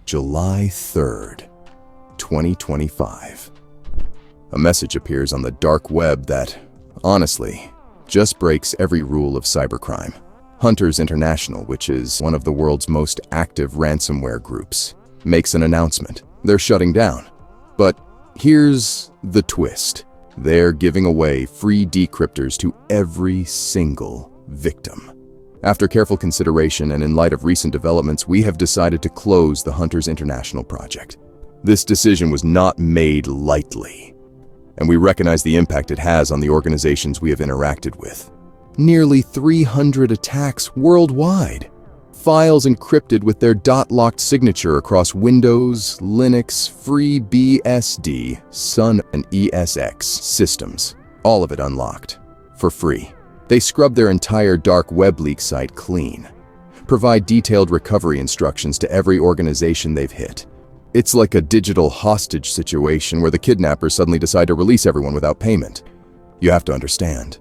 July 3rd, 2025. A message appears on the dark web that, honestly, just breaks every rule of cybercrime. Hunters International, which is one of the world's most active ransomware groups, makes an announcement. They're shutting down. But here's the twist. They're giving away free decryptors to every single victim. After careful consideration and in light of recent developments, we have decided to close the Hunters International project. This decision was not made lightly, and we recognize the impact it has on the organizations we have interacted with. Nearly 300 attacks worldwide. Files encrypted with their dot-locked signature across Windows, Linux, FreeBSD, Sun, and ESX systems. All of it unlocked. For free. They scrub their entire dark web leak site clean. Provide detailed recovery instructions to every organization they've hit. It's like a digital hostage situation where the kidnappers suddenly decide to release everyone without payment. You have to understand,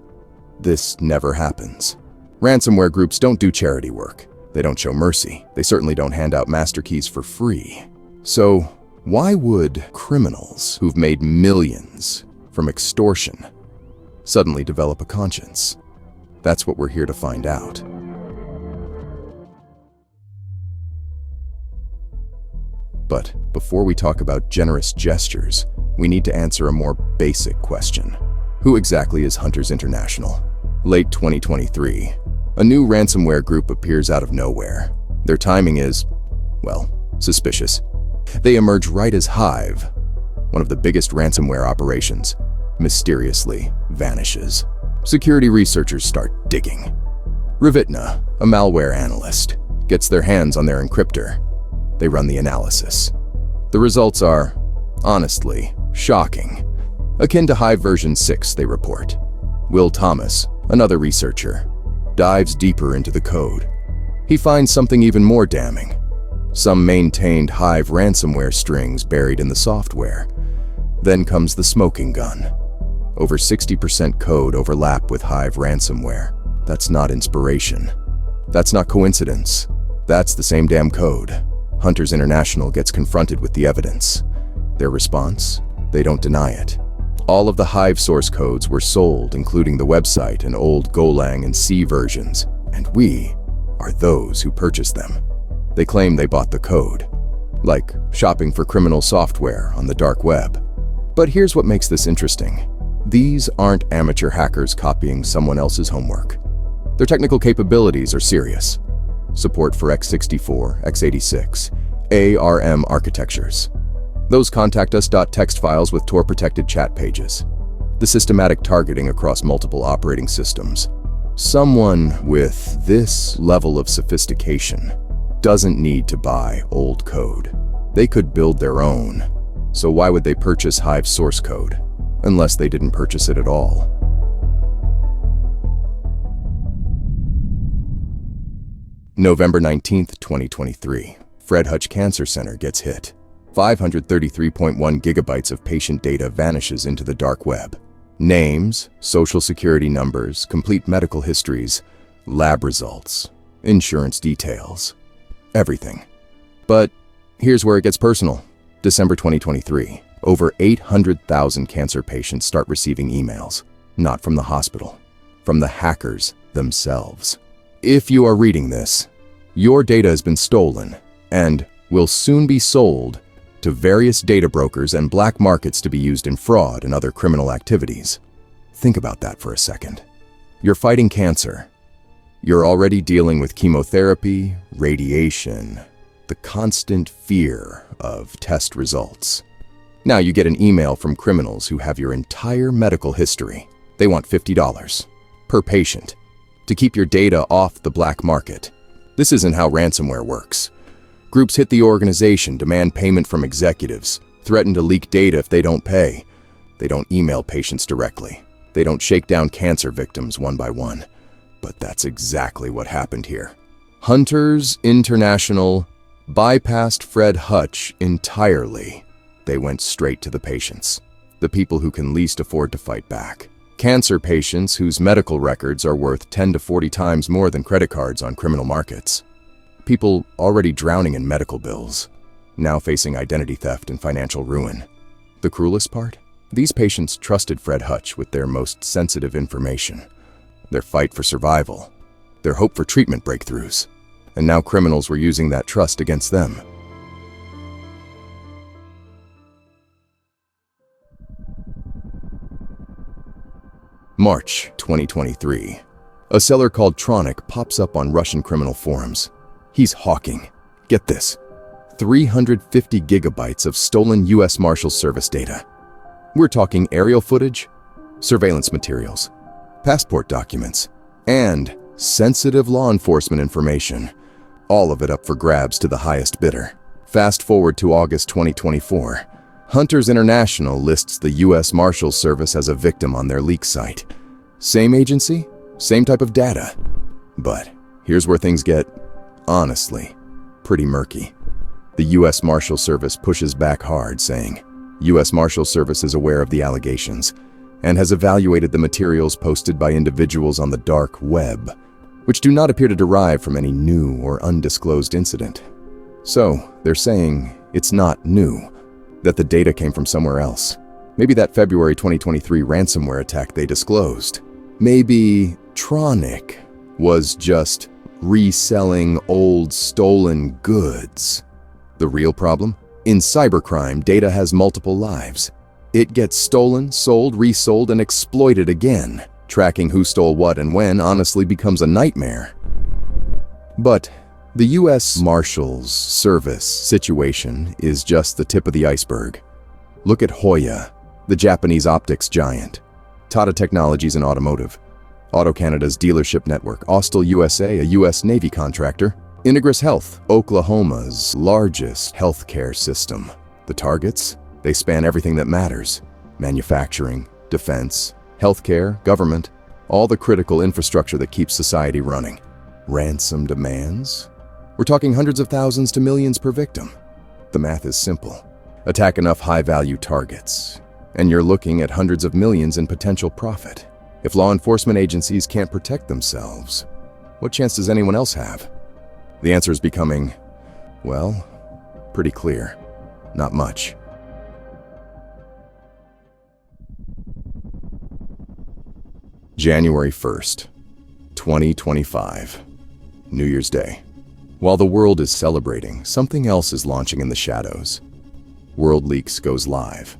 this never happens. Ransomware groups don't do charity work. They don't show mercy. They certainly don't hand out master keys for free. So, why would criminals who've made millions from extortion suddenly develop a conscience? That's what we're here to find out. But before we talk about generous gestures, we need to answer a more basic question. Who exactly is Hunters International? Late 2023, a new ransomware group appears out of nowhere. Their timing is, well, suspicious. They emerge right as Hive, one of the biggest ransomware operations, mysteriously vanishes. Security researchers start digging. Ravitna, a malware analyst, gets their hands on their encryptor. They run the analysis. The results are, honestly, shocking. Akin to Hive version 6, they report. Will Thomas, another researcher, dives deeper into the code. He finds something even more damning. Some maintained Hive ransomware strings buried in the software. Then comes the smoking gun. Over 60% code overlap with Hive ransomware. That's not inspiration. That's not coincidence. That's the same damn code. Hunters International gets confronted with the evidence. Their response? They don't deny it. All of the Hive source codes were sold, including the website and old Golang and C versions, and we are those who purchased them. They claim they bought the code, like shopping for criminal software on the dark web. But here's what makes this interesting. These aren't amateur hackers copying someone else's homework. Their technical capabilities are serious. Support for x64, x86, ARM architectures. Those contact us.txt files with Tor-protected chat pages. The systematic targeting across multiple operating systems. Someone with this level of sophistication doesn't need to buy old code. They could build their own. So why would they purchase Hive source code? Unless they didn't purchase it at all. November 19th, 2023. Fred Hutch Cancer Center gets hit. 533.1 gigabytes of patient data vanishes into the dark web. Names, social security numbers, complete medical histories, lab results, insurance details, everything. But here's where it gets personal. December 2023. Over 800,000 cancer patients start receiving emails, not from the hospital, from the hackers themselves. If you are reading this, your data has been stolen and will soon be sold to various data brokers and black markets to be used in fraud and other criminal activities. Think about that for a second. You're fighting cancer. You're already dealing with chemotherapy, radiation, the constant fear of test results. Now you get an email from criminals who have your entire medical history. They want $50 per patient to keep your data off the black market. This isn't how ransomware works. Groups hit the organization, demand payment from executives, threaten to leak data if they don't pay. They don't email patients directly. They don't shake down cancer victims one by one. But that's exactly what happened here. Hunters International bypassed Fred Hutch entirely. They went straight to the patients, the people who can least afford to fight back. Cancer patients whose medical records are worth 10 to 40 times more than credit cards on criminal markets. People already drowning in medical bills. now facing identity theft and financial ruin. The cruelest part? These patients trusted Fred Hutch with their most sensitive information, their fight for survival, their hope for treatment breakthroughs, and now criminals were using that trust against them. March 2023. A seller called Tronic pops up on Russian criminal forums. He's hawking, get this, 350 gigabytes of stolen US Marshals Service data. We're talking aerial footage, surveillance materials, passport documents, and sensitive law enforcement information. All of it up for grabs to the highest bidder. Fast forward to August 2024. Hunters International lists the US Marshals Service as a victim on their leak site. Same agency, same type of data. But here's where things get, honestly, pretty murky. The US Marshals Service pushes back hard, saying, US Marshals Service is aware of the allegations and has evaluated the materials posted by individuals on the dark web, which do not appear to derive from any new or undisclosed incident. So, they're saying it's not new, that the data came from somewhere else. Maybe that February 2023 ransomware attack they disclosed. Maybe Tronic was just reselling old stolen goods. The real problem? In cybercrime, data has multiple lives. It gets stolen, sold, resold, and exploited again. Tracking who stole what and when honestly becomes a nightmare. But the US Marshals Service situation is just the tip of the iceberg. Look at Hoya, the Japanese optics giant, Tata Technologies in automotive, AutoCanada's dealership network, Austal USA, a US Navy contractor, Integris Health, Oklahoma's largest healthcare system. The targets? They span everything that matters: manufacturing, defense, healthcare, government, all the critical infrastructure that keeps society running. Ransom demands? We're talking hundreds of thousands to millions per victim. The math is simple. Attack enough high-value targets, and you're looking at hundreds of millions in potential profit. If law enforcement agencies can't protect themselves, what chance does anyone else have? The answer is becoming, well, pretty clear. Not much. January 1st, 2025, New Year's Day. While the world is celebrating, something else is launching in the shadows. WorldLeaks goes live.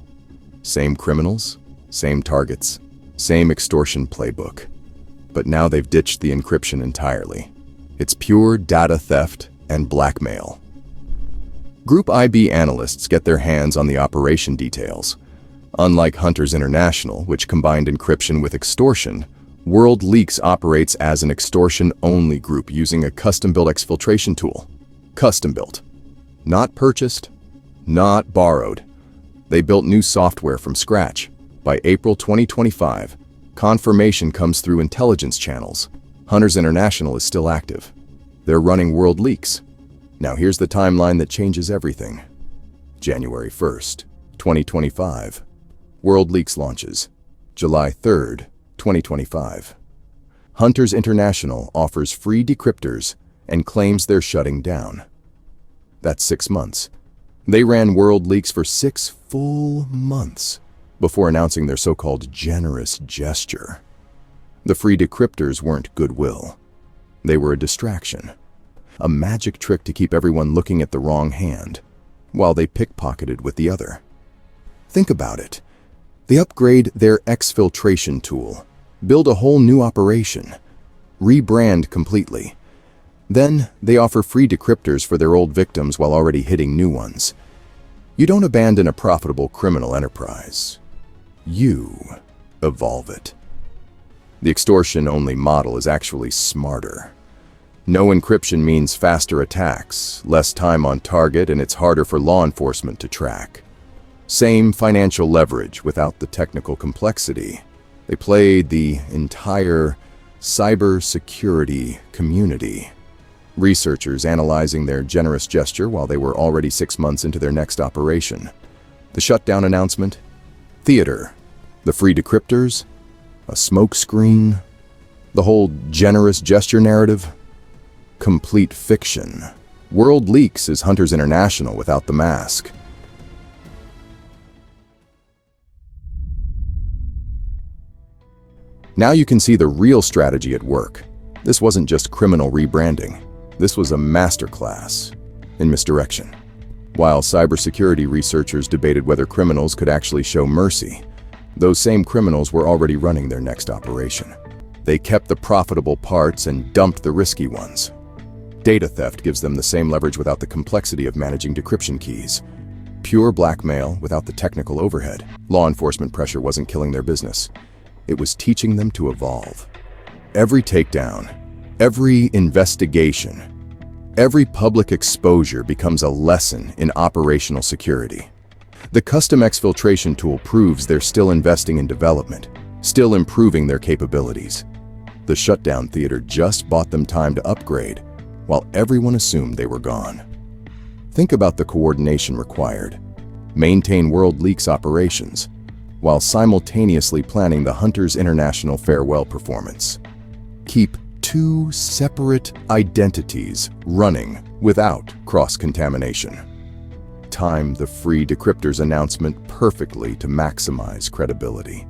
Same criminals, same targets, same extortion playbook. But now they've ditched the encryption entirely. It's pure data theft and blackmail. Group IB analysts get their hands on the operation details. Unlike Hunters International, which combined encryption with extortion, WorldLeaks operates as an extortion-only group using a custom-built exfiltration tool. Custom-built. Not purchased, not borrowed. They built new software from scratch. By April 2025, confirmation comes through intelligence channels. Hunters International is still active. They're running WorldLeaks. Now here's the timeline that changes everything. January 1st, 2025. WorldLeaks launches. July 3rd, 2025. Hunters International offers free decryptors and claims they're shutting down. That's 6 months. They ran WorldLeaks for 6 full months before announcing their so-called generous gesture. The free decryptors weren't goodwill. They were a distraction, a magic trick to keep everyone looking at the wrong hand, while they pickpocketed with the other. Think about it. They upgrade their exfiltration tool, build a whole new operation, rebrand completely. Then they offer free decryptors for their old victims while already hitting new ones. You don't abandon a profitable criminal enterprise. You evolve it. The extortion-only model is actually smarter. No encryption means faster attacks, less time on target, and it's harder for law enforcement to track. Same financial leverage without the technical complexity. They played the entire cybersecurity community. Researchers analyzing their generous gesture while they were already 6 months into their next operation. The shutdown announcement? Theater. The free decryptors? A smokescreen? The whole generous gesture narrative? Complete fiction. World Leaks is Hunters International without the mask. Now you can see the real strategy at work. This wasn't just criminal rebranding. This was a masterclass in misdirection. While cybersecurity researchers debated whether criminals could actually show mercy, those same criminals were already running their next operation. They kept the profitable parts and dumped the risky ones. Data theft gives them the same leverage without the complexity of managing decryption keys. Pure blackmail without the technical overhead. Law enforcement pressure wasn't killing their business. It was teaching them to evolve. Every takedown, every investigation, every public exposure becomes a lesson in operational security. The custom exfiltration tool proves they're still investing in development, still improving their capabilities. The shutdown theater just bought them time to upgrade, while everyone assumed they were gone. Think about the coordination required. Maintain World Leaks operations, while simultaneously planning the Hunters International farewell performance. Keep two separate identities running without cross-contamination. Time the free Decryptors announcement perfectly to maximize credibility.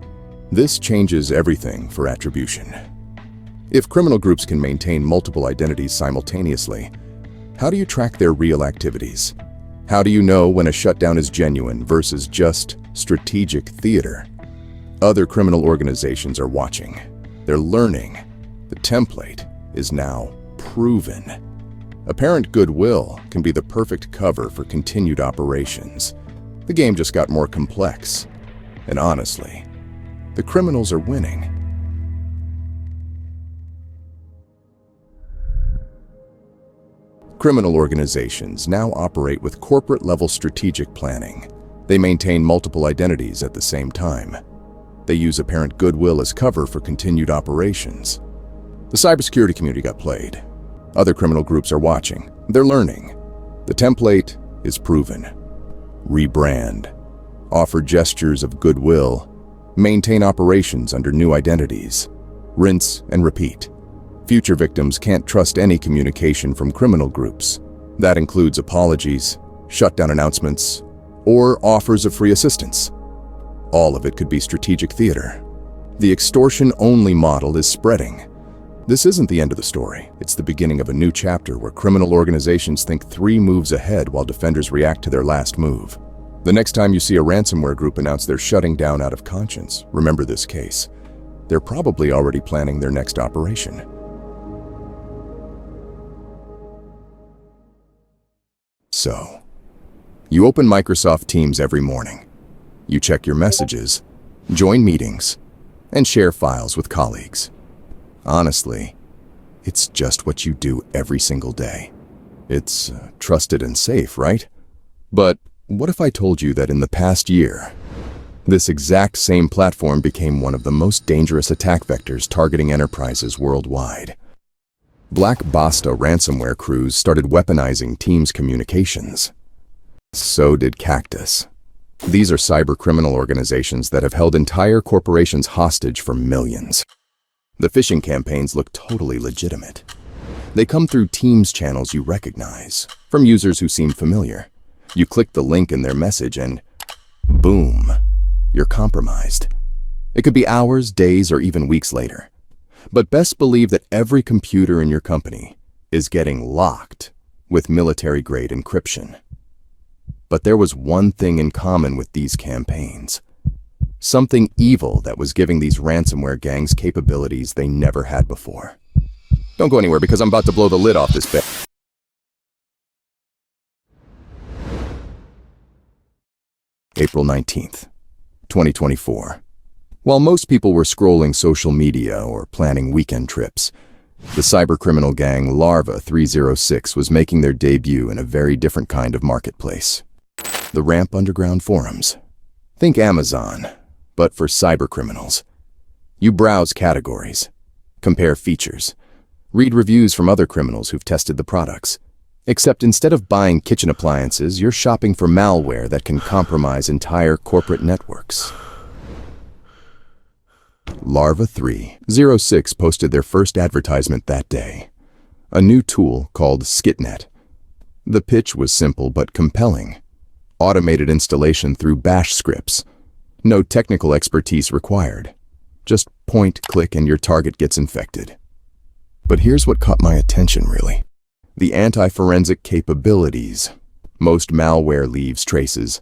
This changes everything for attribution. If criminal groups can maintain multiple identities simultaneously, how do you track their real activities? How do you know when a shutdown is genuine versus just strategic theater? Other criminal organizations are watching. They're learning. The template is now proven. Apparent goodwill can be the perfect cover for continued operations. The game just got more complex. And honestly, the criminals are winning. Criminal organizations now operate with corporate-level strategic planning. They maintain multiple identities at the same time. They use apparent goodwill as cover for continued operations. The cybersecurity community got played. Other criminal groups are watching. They're learning. The template is proven. Rebrand. Offer gestures of goodwill. Maintain operations under new identities. Rinse and repeat. Future victims can't trust any communication from criminal groups. That includes apologies, shutdown announcements, or offers of free assistance. All of it could be strategic theater. The extortion-only model is spreading. This isn't the end of the story. It's the beginning of a new chapter where criminal organizations think 3 moves ahead while defenders react to their last move. The next time you see a ransomware group announce they're shutting down out of conscience, remember this case. They're probably already planning their next operation. So, you open Microsoft Teams every morning. You check your messages, join meetings, and share files with colleagues. Honestly, it's just what you do every single day. It's trusted and safe, right? But what if I told you that in the past year, this exact same platform became one of the most dangerous attack vectors targeting enterprises worldwide? Black Basta ransomware crews started weaponizing Teams communications. So did Cactus. These are cybercriminal organizations that have held entire corporations hostage for millions. The phishing campaigns look totally legitimate. They come through Teams channels you recognize, from users who seem familiar. You click the link in their message and boom, you're compromised. It could be hours, days, or even weeks later. But best believe that every computer in your company is getting locked with military-grade encryption. But there was one thing in common with these campaigns. Something evil that was giving these ransomware gangs capabilities they never had before. Don't go anywhere because I'm about to blow the lid off this bit. April 19th, 2024. While most people were scrolling social media or planning weekend trips, the cybercriminal gang Larva 306 was making their debut in a very different kind of marketplace. The Ramp Underground forums. Think Amazon, but for cybercriminals. You browse categories, compare features, read reviews from other criminals who've tested the products. Except instead of buying kitchen appliances, you're shopping for malware that can compromise entire corporate networks. Larva 306 posted their first advertisement that day, a new tool called SkitNet. The pitch was simple but compelling. Automated installation through bash scripts. No technical expertise required. Just point, click, and your target gets infected. But here's what caught my attention, really. The anti-forensic capabilities. Most malware leaves traces.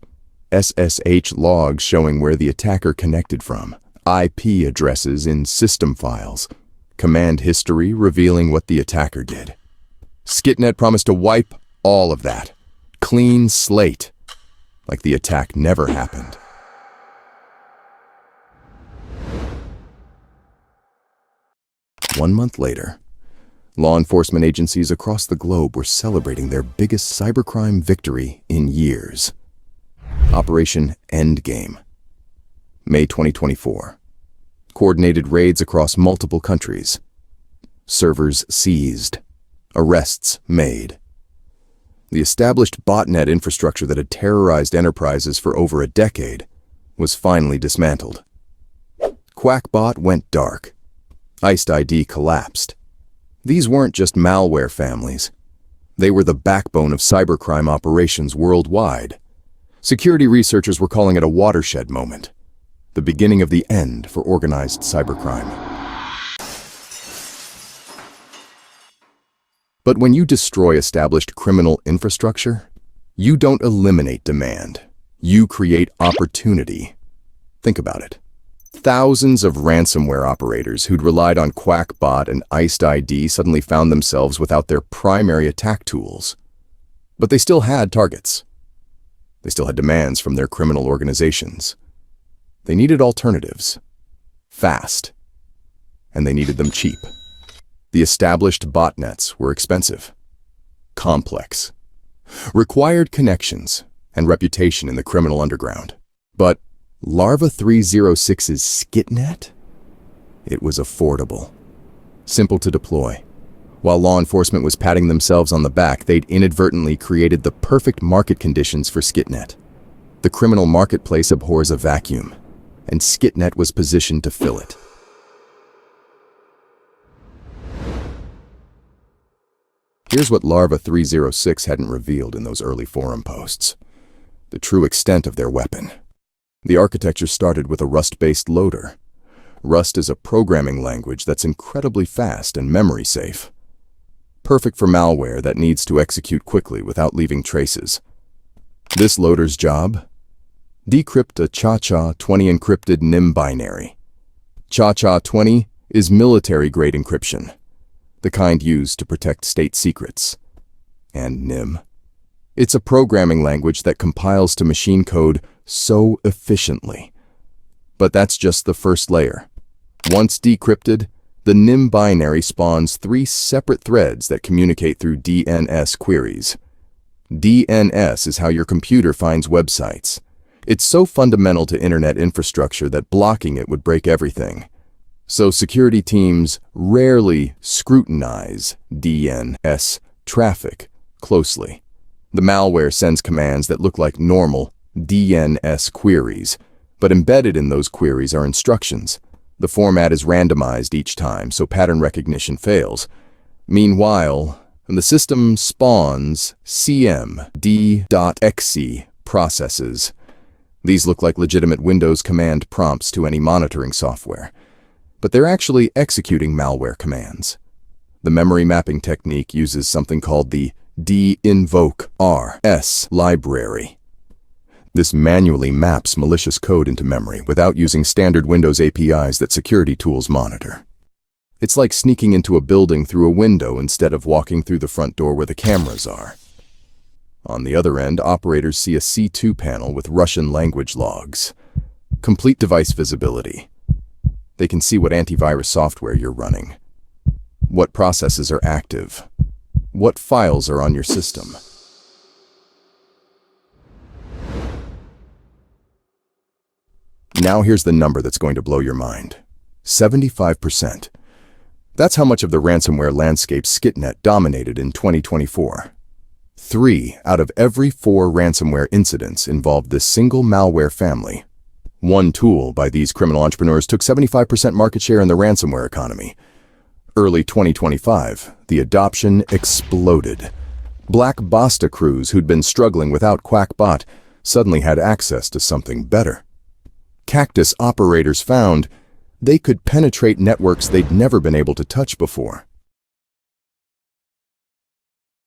SSH logs showing where the attacker connected from. IP addresses in system files. Command history revealing what the attacker did. Skitnet promised to wipe all of that. Clean slate. Like the attack never happened. One month later, law enforcement agencies across the globe were celebrating their biggest cybercrime victory in years. Operation Endgame. May 2024. Coordinated raids across multiple countries. Servers seized. Arrests made. The established botnet infrastructure that had terrorized enterprises for over a decade was finally dismantled. Quackbot went dark. Iced ID collapsed. These weren't just malware families. They were the backbone of cybercrime operations worldwide. Security researchers were calling it a watershed moment, the beginning of the end for organized cybercrime. But when you destroy established criminal infrastructure, you don't eliminate demand. You create opportunity. Think about it. Thousands of ransomware operators who'd relied on Quackbot and Iced ID suddenly found themselves without their primary attack tools. But they still had targets. They still had demands from their criminal organizations. They needed alternatives. Fast. And they needed them cheap. The established botnets were expensive. Complex. Required connections and reputation in the criminal underground. But Larva 306's Skitnet? It was affordable. Simple to deploy. While law enforcement was patting themselves on the back, they'd inadvertently created the perfect market conditions for Skitnet. The criminal marketplace abhors a vacuum, and Skitnet was positioned to fill it. Here's what Larva 306 hadn't revealed in those early forum posts. The true extent of their weapon. The architecture started with a Rust-based loader. Rust is a programming language that's incredibly fast and memory safe. Perfect for malware that needs to execute quickly without leaving traces. This loader's job? Decrypt a ChaCha20 encrypted NIM binary. ChaCha20 is military-grade encryption, the kind used to protect state secrets. And NIM? It's a programming language that compiles to machine code so efficiently. But that's just the first layer. Once decrypted, the NIM binary spawns 3 separate threads that communicate through DNS queries. DNS is how your computer finds websites. It's so fundamental to internet infrastructure that blocking it would break everything. So security teams rarely scrutinize DNS traffic closely. The malware sends commands that look like normal DNS queries, but embedded in those queries are instructions. The format is randomized each time, so pattern recognition fails. Meanwhile, the system spawns cmd.exe processes. These look like legitimate Windows command prompts to any monitoring software, but they're actually executing malware commands. The memory mapping technique uses something called the dinvoke.rs library. This manually maps malicious code into memory without using standard Windows APIs that security tools monitor. It's like sneaking into a building through a window instead of walking through the front door where the cameras are. On the other end, operators see a C2 panel with Russian language logs. Complete device visibility. They can see what antivirus software you're running, what processes are active, what files are on your system. Now here's the number that's going to blow your mind. 75%. That's how much of the ransomware landscape Skitnet dominated in 2024. 3 out of every 4 ransomware incidents involved this single malware family. One tool by these criminal entrepreneurs took 75% market share in the ransomware economy. Early 2025, the adoption exploded. Black Basta crews who'd been struggling without Quackbot suddenly had access to something better. Cactus operators found they could penetrate networks they'd never been able to touch before.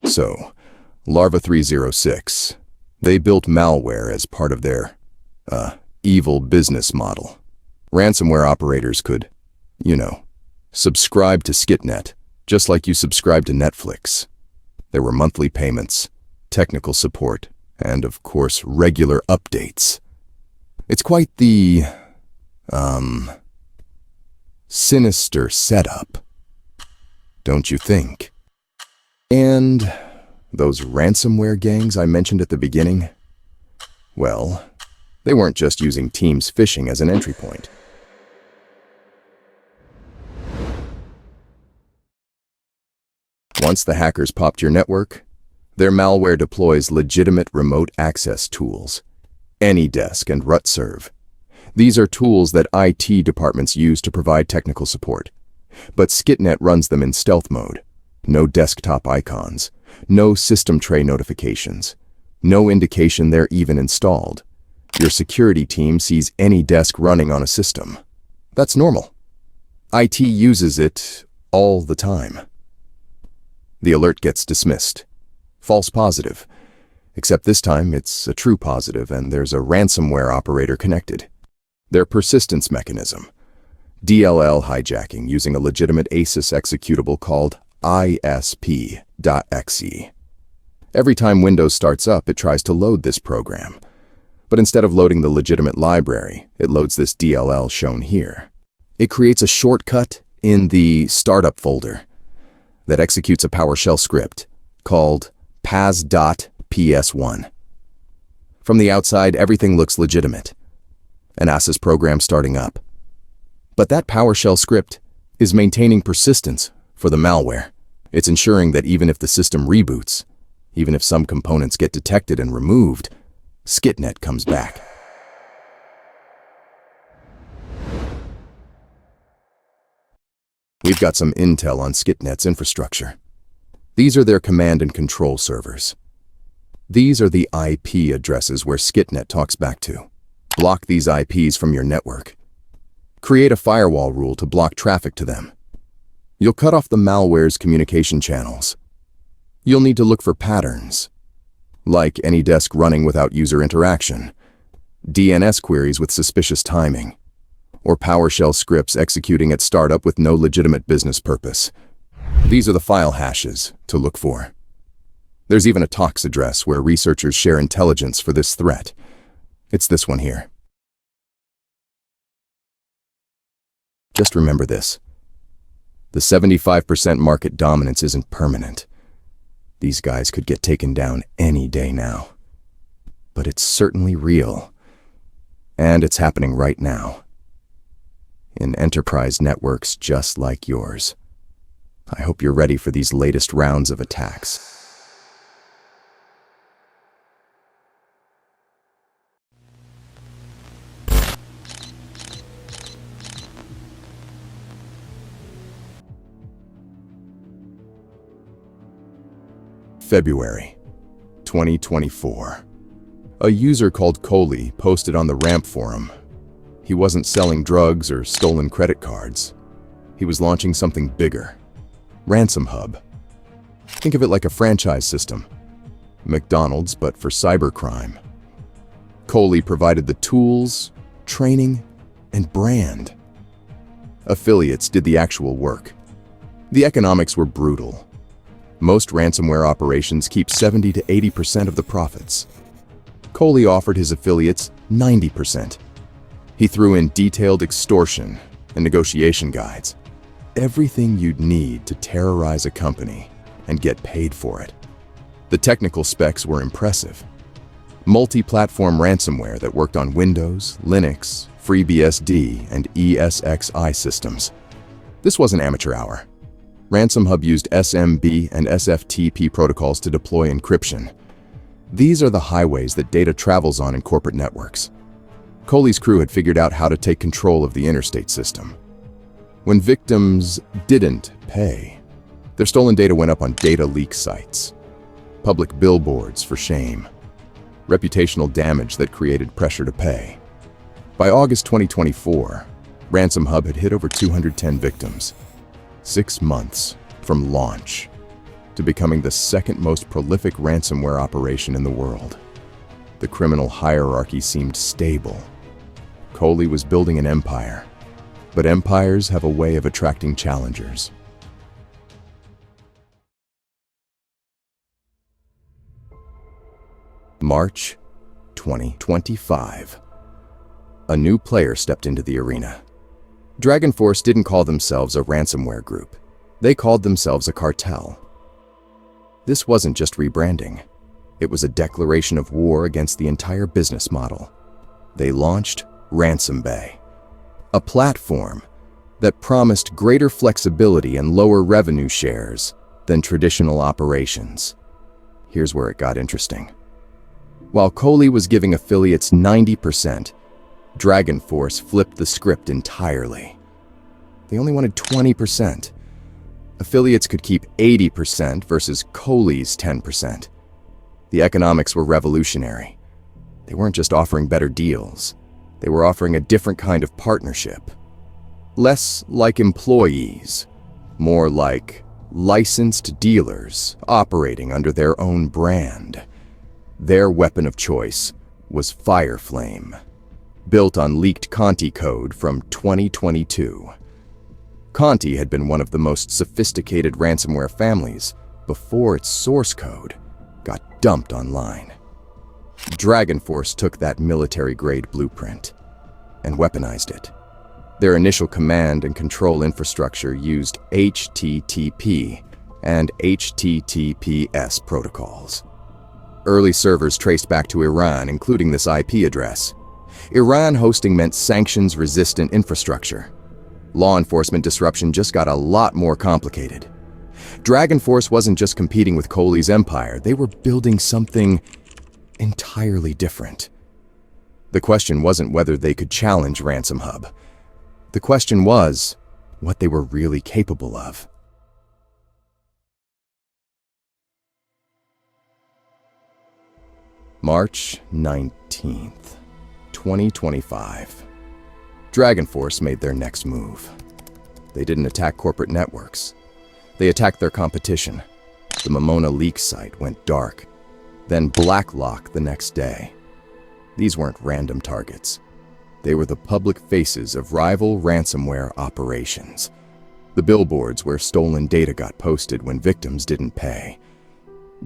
So, Larva 306, they built malware as part of their, evil business model. Ransomware operators could, subscribe to Skitnet, just like you subscribe to Netflix. There were monthly payments, technical support, and, of course, regular updates. It's quite the, sinister setup, don't you think? And those ransomware gangs I mentioned at the beginning, well, they weren't just using Teams phishing as an entry point. Once the hackers popped your network, their malware deploys legitimate remote access tools, AnyDesk and RutServe. These are tools that IT departments use to provide technical support. But Skitnet runs them in stealth mode. No desktop icons, no system tray notifications, no indication they're even installed. Your security team sees AnyDesk running on a system. That's normal. IT uses it all the time. The alert gets dismissed. False positive. Except this time it's a true positive and there's a ransomware operator connected. Their persistence mechanism. DLL hijacking using a legitimate ASIS executable called ISP.exe. Every time Windows starts up, it tries to load this program. But instead of loading the legitimate library, it loads this DLL shown here. It creates a shortcut in the startup folder that executes a PowerShell script called pas.ps1. From the outside, everything looks legitimate. An ASIS program starting up. But that PowerShell script is maintaining persistence for the malware. It's ensuring that even if the system reboots, even if some components get detected and removed, Skitnet comes back. We've got some intel on Skitnet's infrastructure. These are their command and control servers. These are the IP addresses where Skitnet talks back to. Block these IPs from your network. Create a firewall rule to block traffic to them. You'll cut off the malware's communication channels. You'll need to look for patterns, like AnyDesk running without user interaction, DNS queries with suspicious timing, or PowerShell scripts executing at startup with no legitimate business purpose. These are the file hashes to look for. There's even a TOX address where researchers share intelligence for this threat. It's this one here. Just remember this. The 75% market dominance isn't permanent. These guys could get taken down any day now. But it's certainly real. And it's happening right now. In enterprise networks just like yours. I hope you're ready for these latest rounds of attacks. February 2024. A user called Coley posted on the Ramp forum. He wasn't selling drugs or stolen credit cards. He was launching something bigger. Ransom Hub. Think of it like a franchise system. McDonald's, but for cybercrime. Coley provided the tools, training, and brand. Affiliates did the actual work. The economics were brutal. Most ransomware operations keep 70 to 80% of the profits. Coley offered his affiliates 90%. He threw in detailed extortion and negotiation guides. Everything you'd need to terrorize a company and get paid for it. The technical specs were impressive. Multi-platform ransomware that worked on Windows, Linux, FreeBSD, and ESXi systems. This wasn't amateur hour. Ransom Hub used SMB and SFTP protocols to deploy encryption. These are the highways that data travels on in corporate networks. Coley's crew had figured out how to take control of the interstate system. When victims didn't pay, their stolen data went up on data leak sites. public billboards for shame, reputational damage that created pressure to pay. By August 2024, Ransom Hub had hit over 210 victims, 6 months from launch to becoming the second most prolific ransomware operation in the world. The criminal hierarchy seemed stable. Coley was building an empire, but empires have a way of attracting challengers. March 2025. A new player stepped into the arena. Dragon Force didn't call themselves a ransomware group. They called themselves a cartel. This wasn't just rebranding. It was a declaration of war against the entire business model. They launched Ransom Bay, a platform that promised greater flexibility and lower revenue shares than traditional operations. Here's where it got interesting. While Coley was giving affiliates 90%, Dragon Force flipped the script entirely. They only wanted 20%. Affiliates could keep 80% versus Coley's 10%. The economics were revolutionary. They weren't just offering better deals. They were offering a different kind of partnership. Less like employees, more like licensed dealers operating under their own brand. Their weapon of choice was Fireflame, built on leaked Conti code from 2022. Conti had been one of the most sophisticated ransomware families before its source code got dumped online. Dragon Force took that military-grade blueprint and weaponized it. Their initial command and control infrastructure used HTTP and HTTPS protocols. Early servers traced back to Iran, including this IP address. Iran hosting meant sanctions-resistant infrastructure. Law enforcement disruption just got a lot more complicated. Dragon Force wasn't just competing with Coley's empire, they were building something entirely different. The question wasn't whether they could challenge Ransom Hub. The question was what they were really capable of. March 19th, 2025. Dragon Force made their next move. They didn't attack corporate networks. They attacked their competition. The Momona leak site went dark, then Blacklock the next day. These weren't random targets. They were the public faces of rival ransomware operations. The billboards where stolen data got posted when victims didn't pay.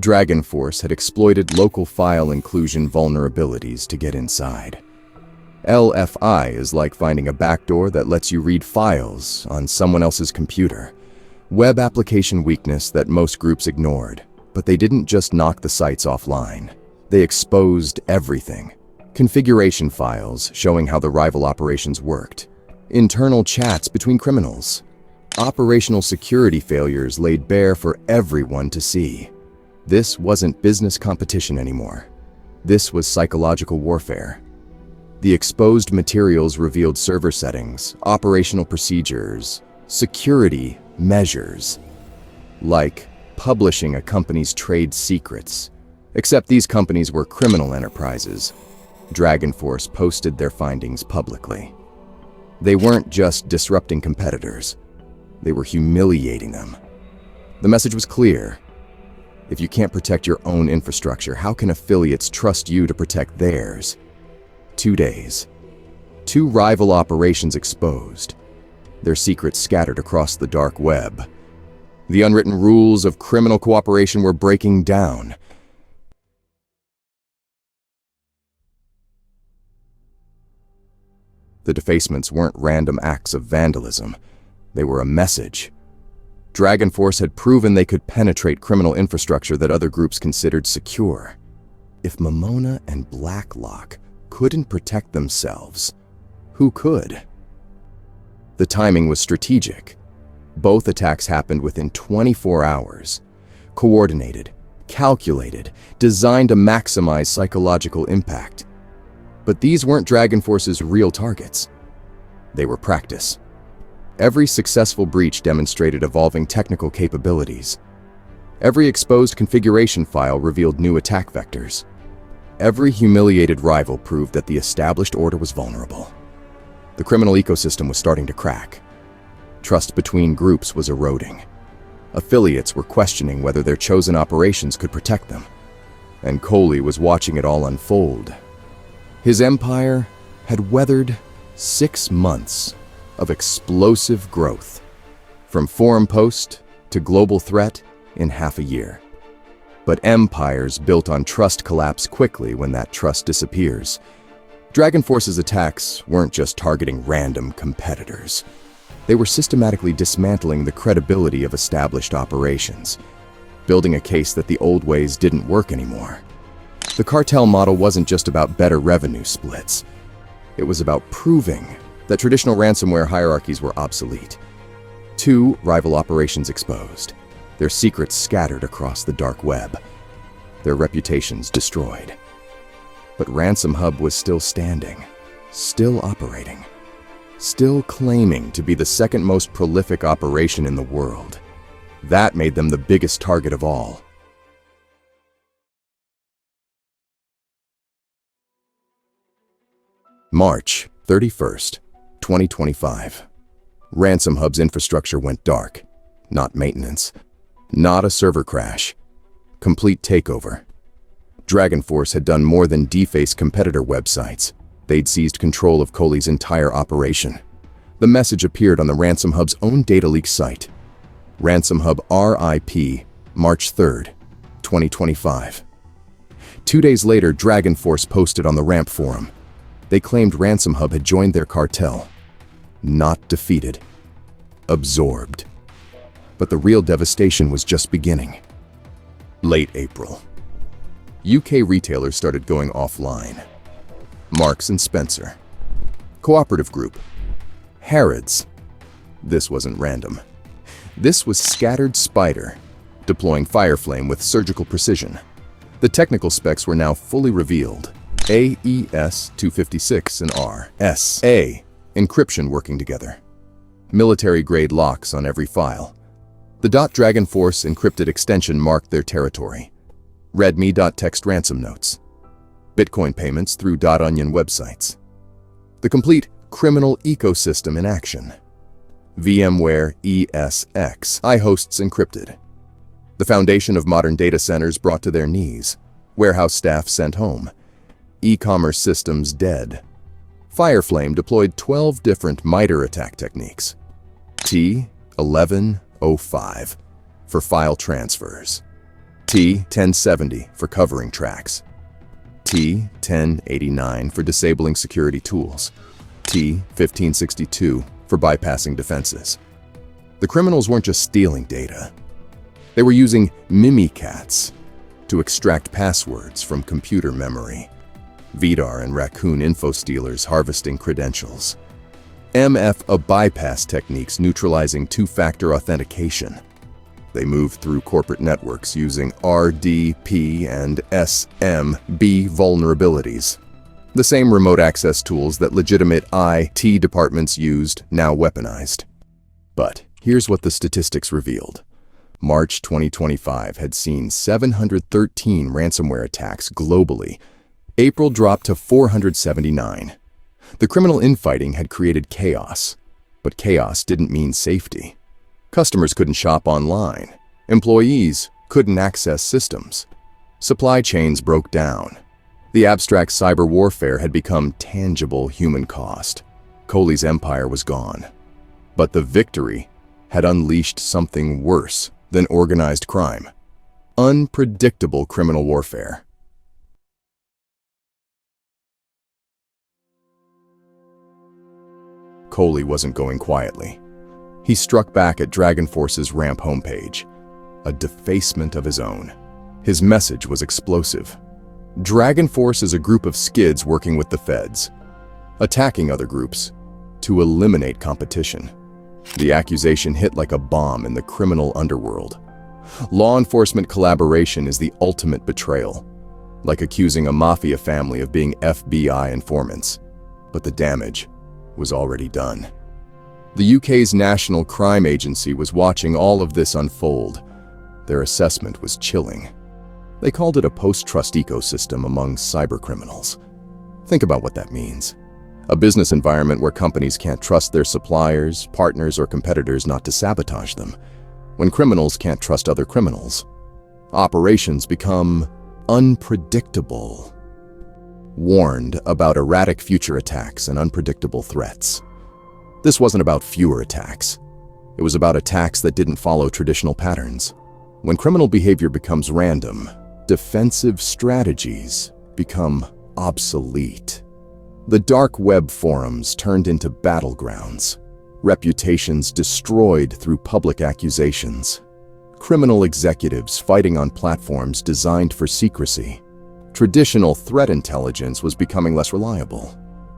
Dragon Force had exploited local file inclusion vulnerabilities to get inside. LFI is like finding a backdoor that lets you read files on someone else's computer. Web application weakness that most groups ignored. But they didn't just knock the sites offline. They exposed everything. Configuration files showing how the rival operations worked. Internal chats between criminals. Operational security failures laid bare for everyone to see. This wasn't business competition anymore. This was psychological warfare. The exposed materials revealed server settings, operational procedures, security measures, like publishing a company's trade secrets. Except these companies were criminal enterprises. Dragon Force posted their findings publicly. They weren't just disrupting competitors. They were humiliating them. The message was clear. If you can't protect your own infrastructure, how can affiliates trust you to protect theirs? 2 days. 2 rival operations exposed. Their secrets scattered across the dark web. The unwritten rules of criminal cooperation were breaking down. The defacements weren't random acts of vandalism. They were a message. Dragon Force had proven they could penetrate criminal infrastructure that other groups considered secure. If Momona and Blacklock couldn't protect themselves, who could? The timing was strategic. Both attacks happened within 24 hours. Coordinated, calculated, designed to maximize psychological impact. But these weren't Dragon Force's real targets. They were practice. Every successful breach demonstrated evolving technical capabilities. Every exposed configuration file revealed new attack vectors. Every humiliated rival proved that the established order was vulnerable. The criminal ecosystem was starting to crack. Trust between groups was eroding. Affiliates were questioning whether their chosen operations could protect them. And Coley was watching it all unfold. His empire had weathered 6 months of explosive growth, from forum post to global threat in half a year. But empires built on trust collapse quickly when that trust disappears. Dragon Force's attacks weren't just targeting random competitors. They were systematically dismantling the credibility of established operations, building a case that the old ways didn't work anymore. The cartel model wasn't just about better revenue splits. It was about proving that traditional ransomware hierarchies were obsolete. 2 rival operations exposed, their secrets scattered across the dark web, their reputations destroyed. But Ransom Hub was still standing, still operating, still claiming to be the second most prolific operation in the world. That made them the biggest target of all. March 31st, 2025. Ransom Hub's infrastructure went dark. Not maintenance. Not a server crash. Complete takeover. Dragon Force had done more than deface competitor websites. They'd seized control of Coley's entire operation. The message appeared on the Ransom Hub's own data leak site. Ransom Hub RIP, March 3rd, 2025. 2 days later, Dragon Force posted on the Ramp forum. They claimed Ransom Hub had joined their cartel. Not defeated. Absorbed. But the real devastation was just beginning. Late April. UK retailers started going offline. Marks & Spencer. Cooperative Group. Harrods. This wasn't random. This was Scattered Spider, deploying Fireflame with surgical precision. The technical specs were now fully revealed. AES-256 and RSA encryption working together. Military-grade locks on every file. The .Dragon Force encrypted extension marked their territory. Readme.txt ransom notes. Bitcoin payments through .onion websites. The complete criminal ecosystem in action. VMware ESX iHosts encrypted. The foundation of modern data centers brought to their knees. Warehouse staff sent home. E-commerce systems dead. Fireflame deployed 12 different MITRE attack techniques. T1105 for file transfers. T1070 for covering tracks. T1089 for disabling security tools. T1562 for bypassing defenses. The criminals weren't just stealing data. They were using mimikatz to extract passwords from computer memory. Vidar and Raccoon info stealers harvesting credentials. MF bypass techniques neutralizing two-factor authentication. They moved through corporate networks using RDP and SMB vulnerabilities. The same remote access tools that legitimate IT departments used, now weaponized. But here's what the statistics revealed. March 2025 had seen 713 ransomware attacks globally. April dropped to 479. The criminal infighting had created chaos, but chaos didn't mean safety. Customers couldn't shop online. Employees couldn't access systems. Supply chains broke down. The abstract cyber warfare had become tangible human cost. Coley's empire was gone. But the victory had unleashed something worse than organized crime. Unpredictable criminal warfare. Coley wasn't going quietly. He struck back at Dragon Force's Ramp homepage, a defacement of his own. His message was explosive. Dragon Force is a group of skids working with the feds, attacking other groups to eliminate competition. The accusation hit like a bomb in the criminal underworld. Law enforcement collaboration is the ultimate betrayal, like accusing a mafia family of being FBI informants. But the damage was already done. The UK's National Crime Agency was watching all of this unfold. Their assessment was chilling. They called it a post-trust ecosystem among cybercriminals. Think about what that means. A business environment where companies can't trust their suppliers, partners, or competitors not to sabotage them. When criminals can't trust other criminals, operations become unpredictable. Warned about erratic future attacks and unpredictable threats. This wasn't about fewer attacks. It was about attacks that didn't follow traditional patterns. When criminal behavior becomes random, defensive strategies become obsolete. The dark web forums turned into battlegrounds. Reputations destroyed through public accusations. Criminal executives fighting on platforms designed for secrecy. Traditional threat intelligence was becoming less reliable.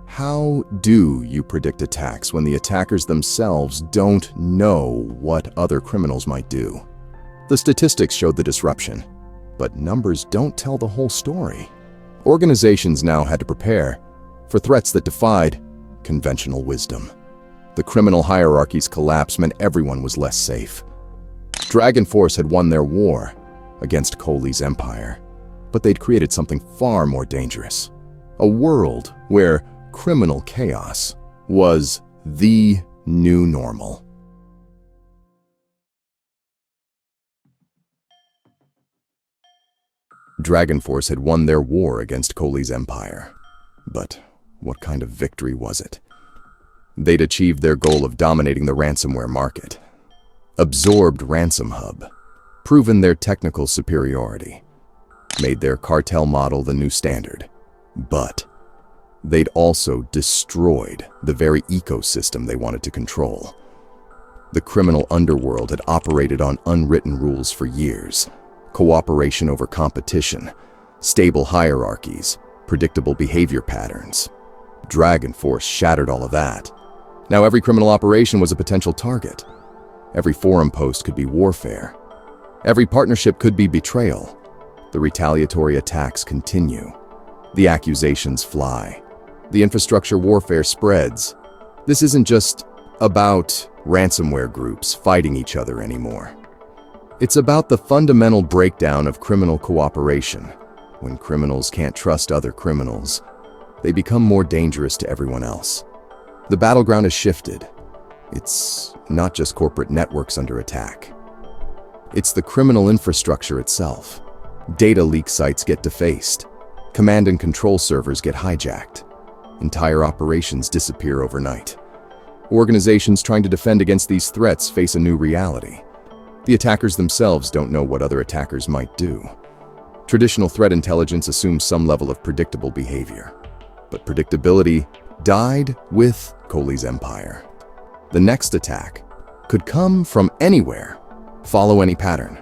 How do you predict attacks when the attackers themselves don't know what other criminals might do? The statistics showed the disruption, but numbers don't tell the whole story. Organizations now had to prepare for threats that defied conventional wisdom. The criminal hierarchy's collapse meant everyone was less safe. Dragon Force had won their war against Kohli's empire, but they'd created something far more dangerous. A world where criminal chaos was the new normal. Dragon Force had won their war against Kohli's empire. But what kind of victory was it? They'd achieved their goal of dominating the ransomware market, absorbed Ransom Hub, proven their technical superiority, made their cartel model the new standard. But they'd also destroyed the very ecosystem they wanted to control. The criminal underworld had operated on unwritten rules for years. Cooperation over competition, stable hierarchies, predictable behavior patterns. Dragon Force shattered all of that. Now every criminal operation was a potential target. Every forum post could be warfare. Every partnership could be betrayal. The retaliatory attacks continue. The accusations fly. The infrastructure warfare spreads. This isn't just about ransomware groups fighting each other anymore. It's about the fundamental breakdown of criminal cooperation. When criminals can't trust other criminals, they become more dangerous to everyone else. The battleground has shifted. It's not just corporate networks under attack. It's the criminal infrastructure itself. Data leak sites get defaced. Command and control servers get hijacked. Entire operations disappear overnight. Organizations trying to defend against these threats face a new reality. The attackers themselves don't know what other attackers might do. Traditional threat intelligence assumes some level of predictable behavior. But predictability died with Kohli's empire. The next attack could come from anywhere, follow any pattern.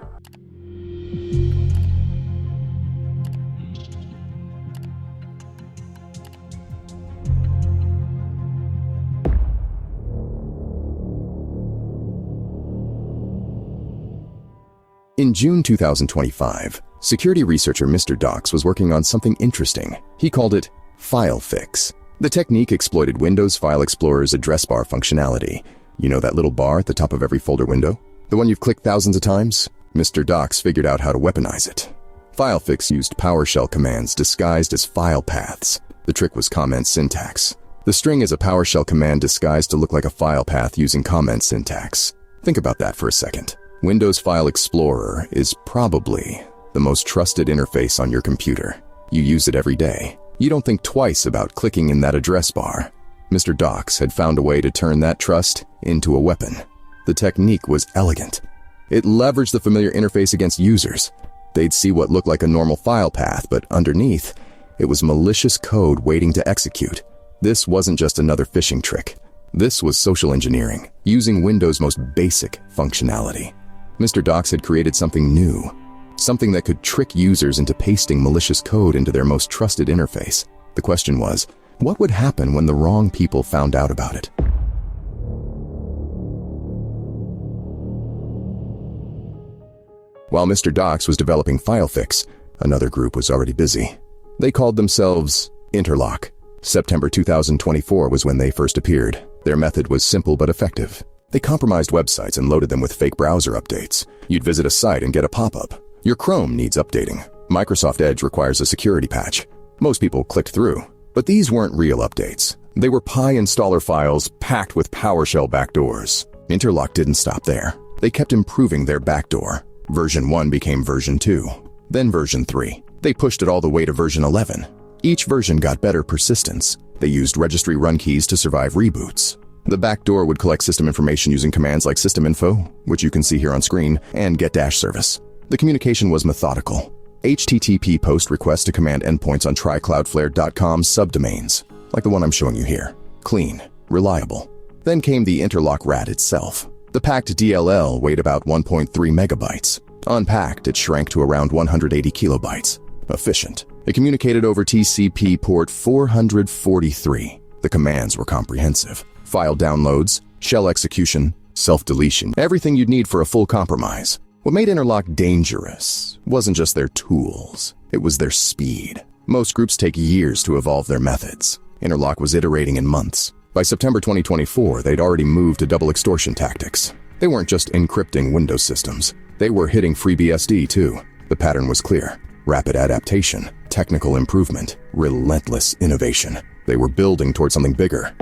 In June 2025, security researcher Mr. Docs was working on something interesting. He called it file fix. The technique exploited Windows File Explorer's address bar functionality. You know that little bar at the top of every folder window? The one you've clicked thousands of times? Mr. Docs figured out how to weaponize it. File fix used PowerShell commands disguised as file paths. The trick was comment syntax. The string is a PowerShell command disguised to look like a file path using comment syntax. Think about that for a second. Windows File Explorer is probably the most trusted interface on your computer. You use it every day. You don't think twice about clicking in that address bar. Mr. Docs had found a way to turn that trust into a weapon. The technique was elegant. It leveraged the familiar interface against users. They'd see what looked like a normal file path, but underneath, it was malicious code waiting to execute. This wasn't just another phishing trick. This was social engineering, using Windows' most basic functionality. Mr. Docs had created something new, something that could trick users into pasting malicious code into their most trusted interface. The question was, what would happen when the wrong people found out about it? While Mr. Docs was developing FileFix, another group was already busy. They called themselves Interlock. September 2024 was when they first appeared. Their method was simple but effective. They compromised websites and loaded them with fake browser updates. You'd visit a site and get a pop-up. Your Chrome needs updating. Microsoft Edge requires a security patch. Most people clicked through. But these weren't real updates. They were Pi installer files packed with PowerShell backdoors. Interlock didn't stop there. They kept improving their backdoor. Version 1 became version 2, then version 3. They pushed it all the way to version 11. Each version got better persistence. They used registry run keys to survive reboots. The backdoor would collect system information using commands like systeminfo, which you can see here on screen, and get-service. The communication was methodical. HTTP post requests to command endpoints on trycloudflare.com subdomains, like the one I'm showing you here. Clean, reliable. Then came the Interlock RAT itself. The packed DLL weighed about 1.3 megabytes. Unpacked, it shrank to around 180 kilobytes. Efficient. It communicated over TCP port 443. The commands were comprehensive. File downloads, shell execution, self-deletion, everything you'd need for a full compromise. What made Interlock dangerous wasn't just their tools, it was their speed. Most groups take years to evolve their methods. Interlock was iterating in months. By September 2024, they'd already moved to double extortion tactics. They weren't just encrypting Windows systems. They were hitting FreeBSD too. The pattern was clear. Rapid adaptation, technical improvement, relentless innovation. They were building towards something bigger.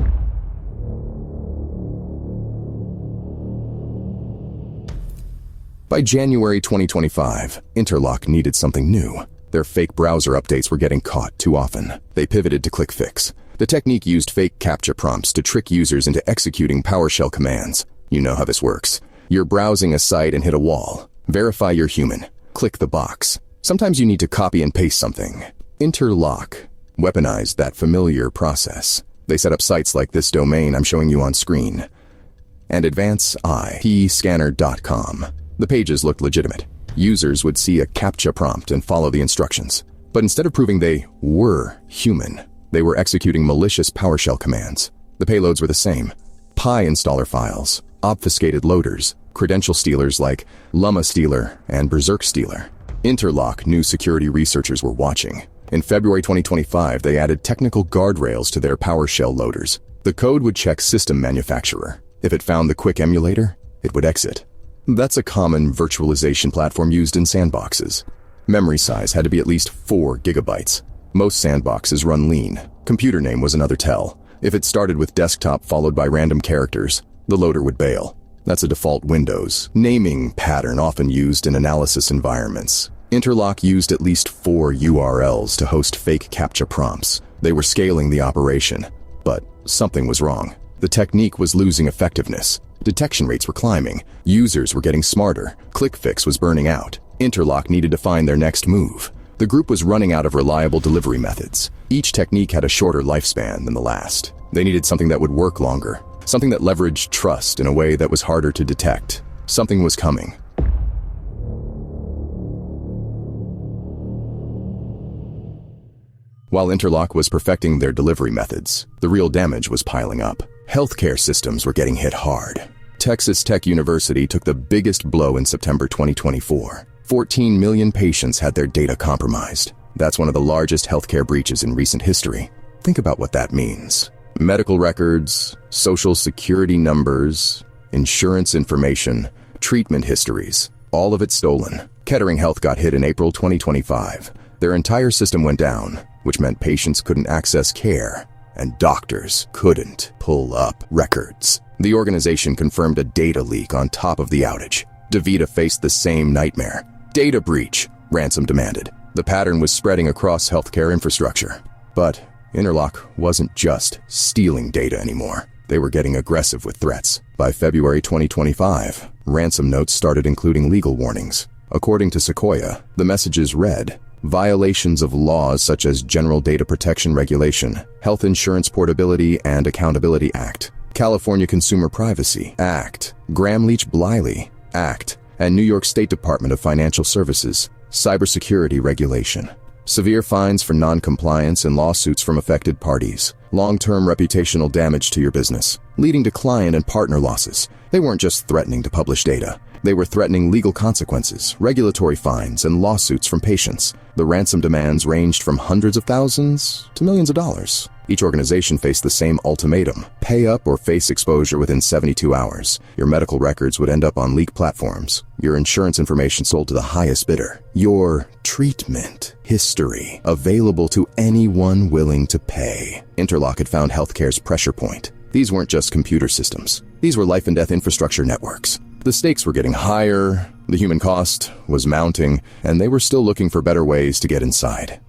By January 2025, Interlock needed something new. Their fake browser updates were getting caught too often. They pivoted to ClickFix. The technique used fake CAPTCHA prompts to trick users into executing PowerShell commands. You know how this works. You're browsing a site and hit a wall. Verify you're human. Click the box. Sometimes you need to copy and paste something. Interlock weaponized that familiar process. They set up sites like this domain I'm showing you on screen, and advanceipscanner.com. The pages looked legitimate. Users would see a CAPTCHA prompt and follow the instructions. But instead of proving they were human, they were executing malicious PowerShell commands. The payloads were the same. Pi installer files, obfuscated loaders, credential stealers like Llama Stealer and Berserk Stealer. Interlock knew security researchers were watching. In February 2025, they added technical guardrails to their PowerShell loaders. The code would check system manufacturer. If it found the quick emulator, it would exit. That's a common virtualization platform used in sandboxes. Memory size had to be at least 4 gigabytes. Most sandboxes run lean. Computer name was another tell. If it started with desktop followed by random characters, the loader would bail. That's a default Windows naming pattern often used in analysis environments. Interlock used at least 4 URLs to host fake CAPTCHA prompts. They were scaling the operation, but something was wrong. The technique was losing effectiveness. Detection rates were climbing. Users were getting smarter. ClickFix was burning out. Interlock needed to find their next move. The group was running out of reliable delivery methods. Each technique had a shorter lifespan than the last. They needed something that would work longer. Something that leveraged trust in a way that was harder to detect. Something was coming. While Interlock was perfecting their delivery methods, the real damage was piling up. Healthcare systems were getting hit hard. Texas Tech University took the biggest blow in September 2024. 14 million patients had their data compromised. That's one of the largest healthcare breaches in recent history. Think about what that means. Medical records, social security numbers, insurance information, treatment histories, all of it stolen. Kettering Health got hit in April 2025. Their entire system went down, which meant patients couldn't access care, and doctors couldn't pull up records. The organization confirmed a data leak on top of the outage. DaVita faced the same nightmare. Data breach, ransom demanded. The pattern was spreading across healthcare infrastructure. But Interlock wasn't just stealing data anymore. They were getting aggressive with threats. By February 2025, ransom notes started including legal warnings. According to Sequoia, the messages read, violations of laws such as General Data Protection Regulation, Health Insurance Portability and Accountability Act, California Consumer Privacy Act, Gramm-Leach-Bliley Act, and New York State Department of Financial Services Cybersecurity Regulation. Severe fines for non-compliance and lawsuits from affected parties. Long-term reputational damage to your business, leading to client and partner losses. They weren't just threatening to publish data. They were threatening legal consequences, regulatory fines, and lawsuits from patients. The ransom demands ranged from hundreds of thousands to millions of dollars. Each organization faced the same ultimatum: pay up or face exposure within 72 hours. Your medical records would end up on leak platforms. Your insurance information sold to the highest bidder. Your treatment history available to anyone willing to pay. Interlock had found healthcare's pressure point. These weren't just computer systems. These were life and death infrastructure networks. The stakes were getting higher, the human cost was mounting, and they were still looking for better ways to get inside.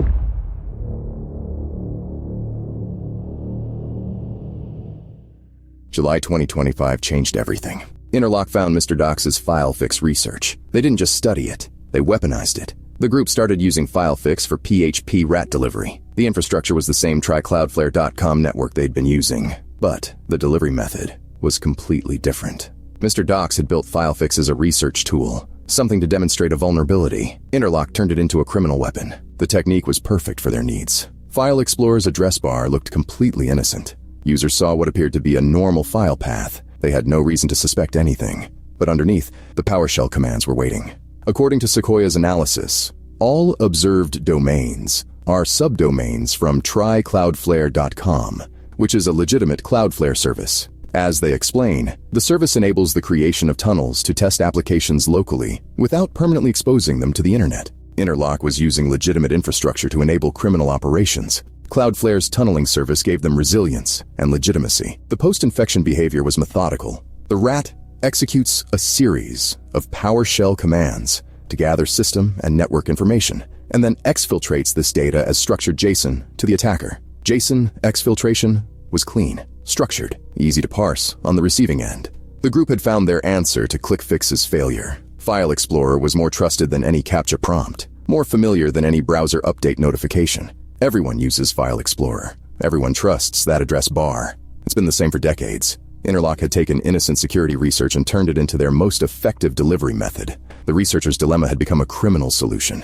July 2025 changed everything. Interlock found Mr. Dox's FileFix research. They didn't just study it, they weaponized it. The group started using FileFix for PHP rat delivery. The infrastructure was the same trycloudflare.com network they'd been using, but the delivery method was completely different. Mr. Dox had built FileFix as a research tool, something to demonstrate a vulnerability. Interlock turned it into a criminal weapon. The technique was perfect for their needs. File Explorer's address bar looked completely innocent. Users saw what appeared to be a normal file path. They had no reason to suspect anything. But underneath, the PowerShell commands were waiting. According to Sequoia's analysis, all observed domains are subdomains from trycloudflare.com, which is a legitimate Cloudflare service. As they explain, the service enables the creation of tunnels to test applications locally without permanently exposing them to the internet. Interlock was using legitimate infrastructure to enable criminal operations. Cloudflare's tunneling service gave them resilience and legitimacy. The post-infection behavior was methodical. The rat executes a series of PowerShell commands to gather system and network information, and then exfiltrates this data as structured JSON to the attacker. JSON exfiltration was clean, structured, easy to parse on the receiving end. The group had found their answer to ClickFix's failure. File Explorer was more trusted than any CAPTCHA prompt, more familiar than any browser update notification. Everyone uses File Explorer. Everyone trusts that address bar. It's been the same for decades. Interlock had taken innocent security research and turned it into their most effective delivery method. The researcher's dilemma had become a criminal solution.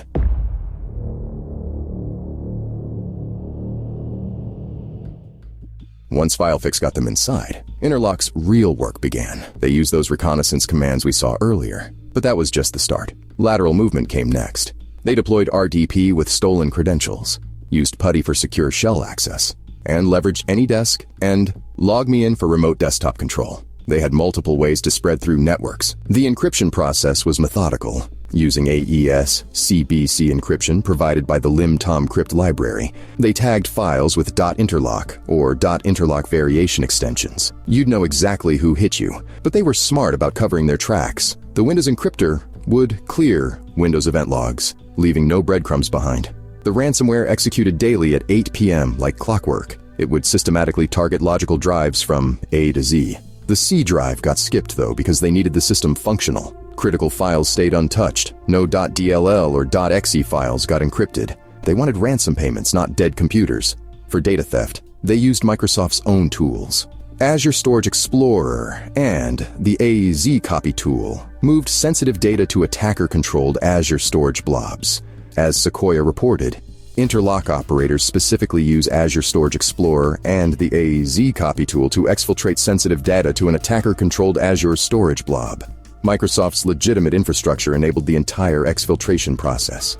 Once FileFix got them inside, Interlock's real work began. They used those reconnaissance commands we saw earlier, but that was just the start. Lateral movement came next. They deployed RDP with stolen credentials, used PuTTY for secure shell access, and leveraged AnyDesk and LogMeIn for remote desktop control. They had multiple ways to spread through networks. The encryption process was methodical, using AES CBC encryption provided by the limtomcrypt library. They tagged files with .interlock or .interlock variation extensions. You'd know exactly who hit you, but they were smart about covering their tracks. The Windows encryptor would clear Windows event logs, leaving no breadcrumbs behind. The ransomware executed daily at 8 p.m. like clockwork. It would systematically target logical drives from A to Z. The C drive got skipped, though, because they needed the system functional. Critical files stayed untouched. No .dll or .exe files got encrypted. They wanted ransom payments, not dead computers. For data theft, they used Microsoft's own tools. Azure Storage Explorer and the AZ copy tool moved sensitive data to attacker-controlled Azure storage blobs. As Sequoia reported, Interlock operators specifically use Azure Storage Explorer and the AZ copy tool to exfiltrate sensitive data to an attacker-controlled Azure storage blob. Microsoft's legitimate infrastructure enabled the entire exfiltration process.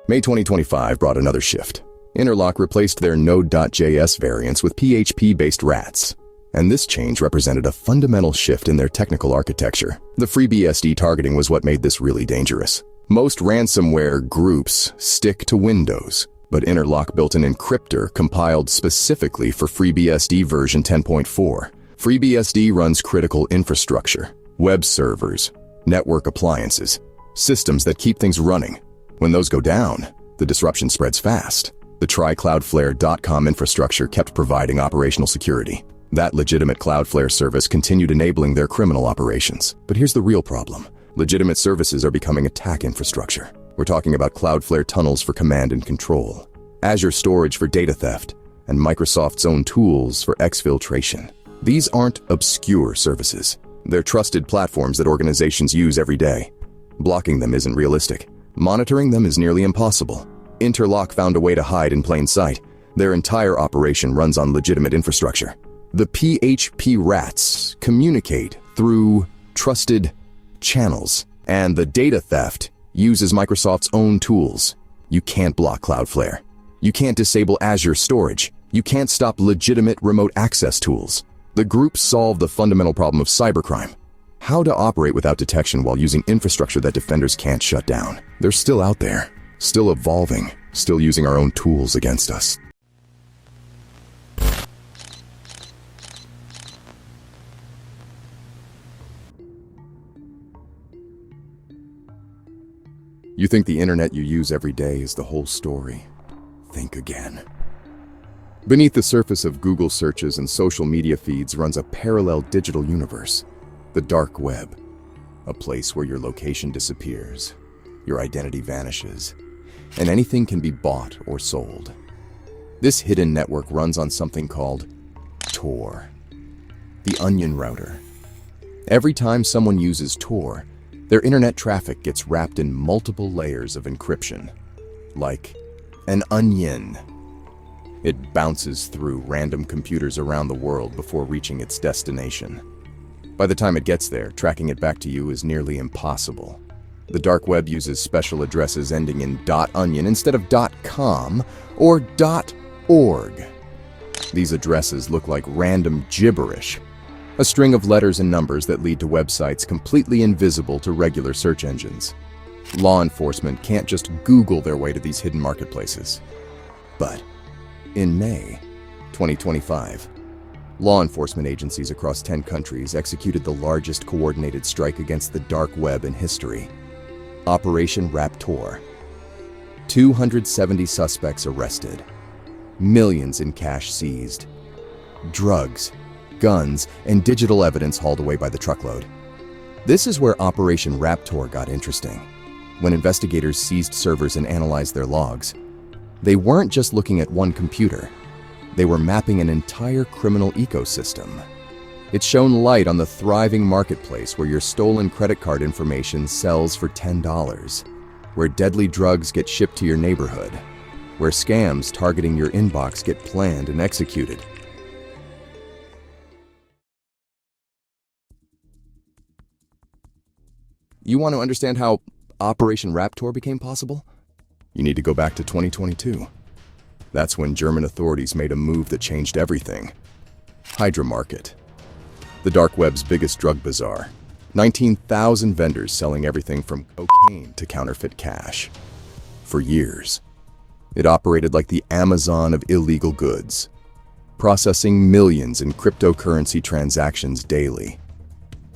May 2025 brought another shift. Interlock replaced their Node.js variants with PHP-based rats. And this change represented a fundamental shift in their technical architecture. The FreeBSD targeting was what made this really dangerous. Most ransomware groups stick to Windows, but Interlock built an encryptor compiled specifically for FreeBSD version 10.4. FreeBSD runs critical infrastructure, web servers, network appliances, systems that keep things running. When those go down, the disruption spreads fast. The trycloudflare.com infrastructure kept providing operational security. That legitimate Cloudflare service continued enabling their criminal operations. But here's the real problem. Legitimate services are becoming attack infrastructure. We're talking about Cloudflare tunnels for command and control, Azure storage for data theft, and Microsoft's own tools for exfiltration. These aren't obscure services. They're trusted platforms that organizations use every day. Blocking them isn't realistic. Monitoring them is nearly impossible. Interlock found a way to hide in plain sight. Their entire operation runs on legitimate infrastructure. The PHP rats communicate through trusted channels, and the data theft uses Microsoft's own tools. You can't block Cloudflare. You can't disable Azure storage. You can't stop legitimate remote access tools. The group solved the fundamental problem of cybercrime. How to operate without detection while using infrastructure that defenders can't shut down. They're still out there, still evolving, still using our own tools against us. You think the internet you use every day is the whole story? Think again. Beneath the surface of Google searches and social media feeds runs a parallel digital universe, the dark web, a place where your location disappears, your identity vanishes, and anything can be bought or sold. This hidden network runs on something called Tor, the onion router. Every time someone uses Tor, their internet traffic gets wrapped in multiple layers of encryption, like an onion. It bounces through random computers around the world before reaching its destination. By the time it gets there, tracking it back to you is nearly impossible. The dark web uses special addresses ending in .onion instead of .com or .org. These addresses look like random gibberish, a string of letters and numbers that lead to websites completely invisible to regular search engines. Law enforcement can't just Google their way to these hidden marketplaces. But in May 2025, law enforcement agencies across 10 countries executed the largest coordinated strike against the dark web in history. Operation Raptor. 270 suspects arrested. Millions in cash seized. Drugs, guns, and digital evidence hauled away by the truckload. This is where Operation Raptor got interesting. When investigators seized servers and analyzed their logs, they weren't just looking at one computer. They were mapping an entire criminal ecosystem. It shone light on the thriving marketplace where your stolen credit card information sells for $10, where deadly drugs get shipped to your neighborhood, where scams targeting your inbox get planned and executed. You want to understand how Operation Raptor became possible? You need to go back to 2022. That's when German authorities made a move that changed everything. Hydra Market, the dark web's biggest drug bazaar. 19,000 vendors selling everything from cocaine to counterfeit cash. For years, it operated like the Amazon of illegal goods, processing millions in cryptocurrency transactions daily.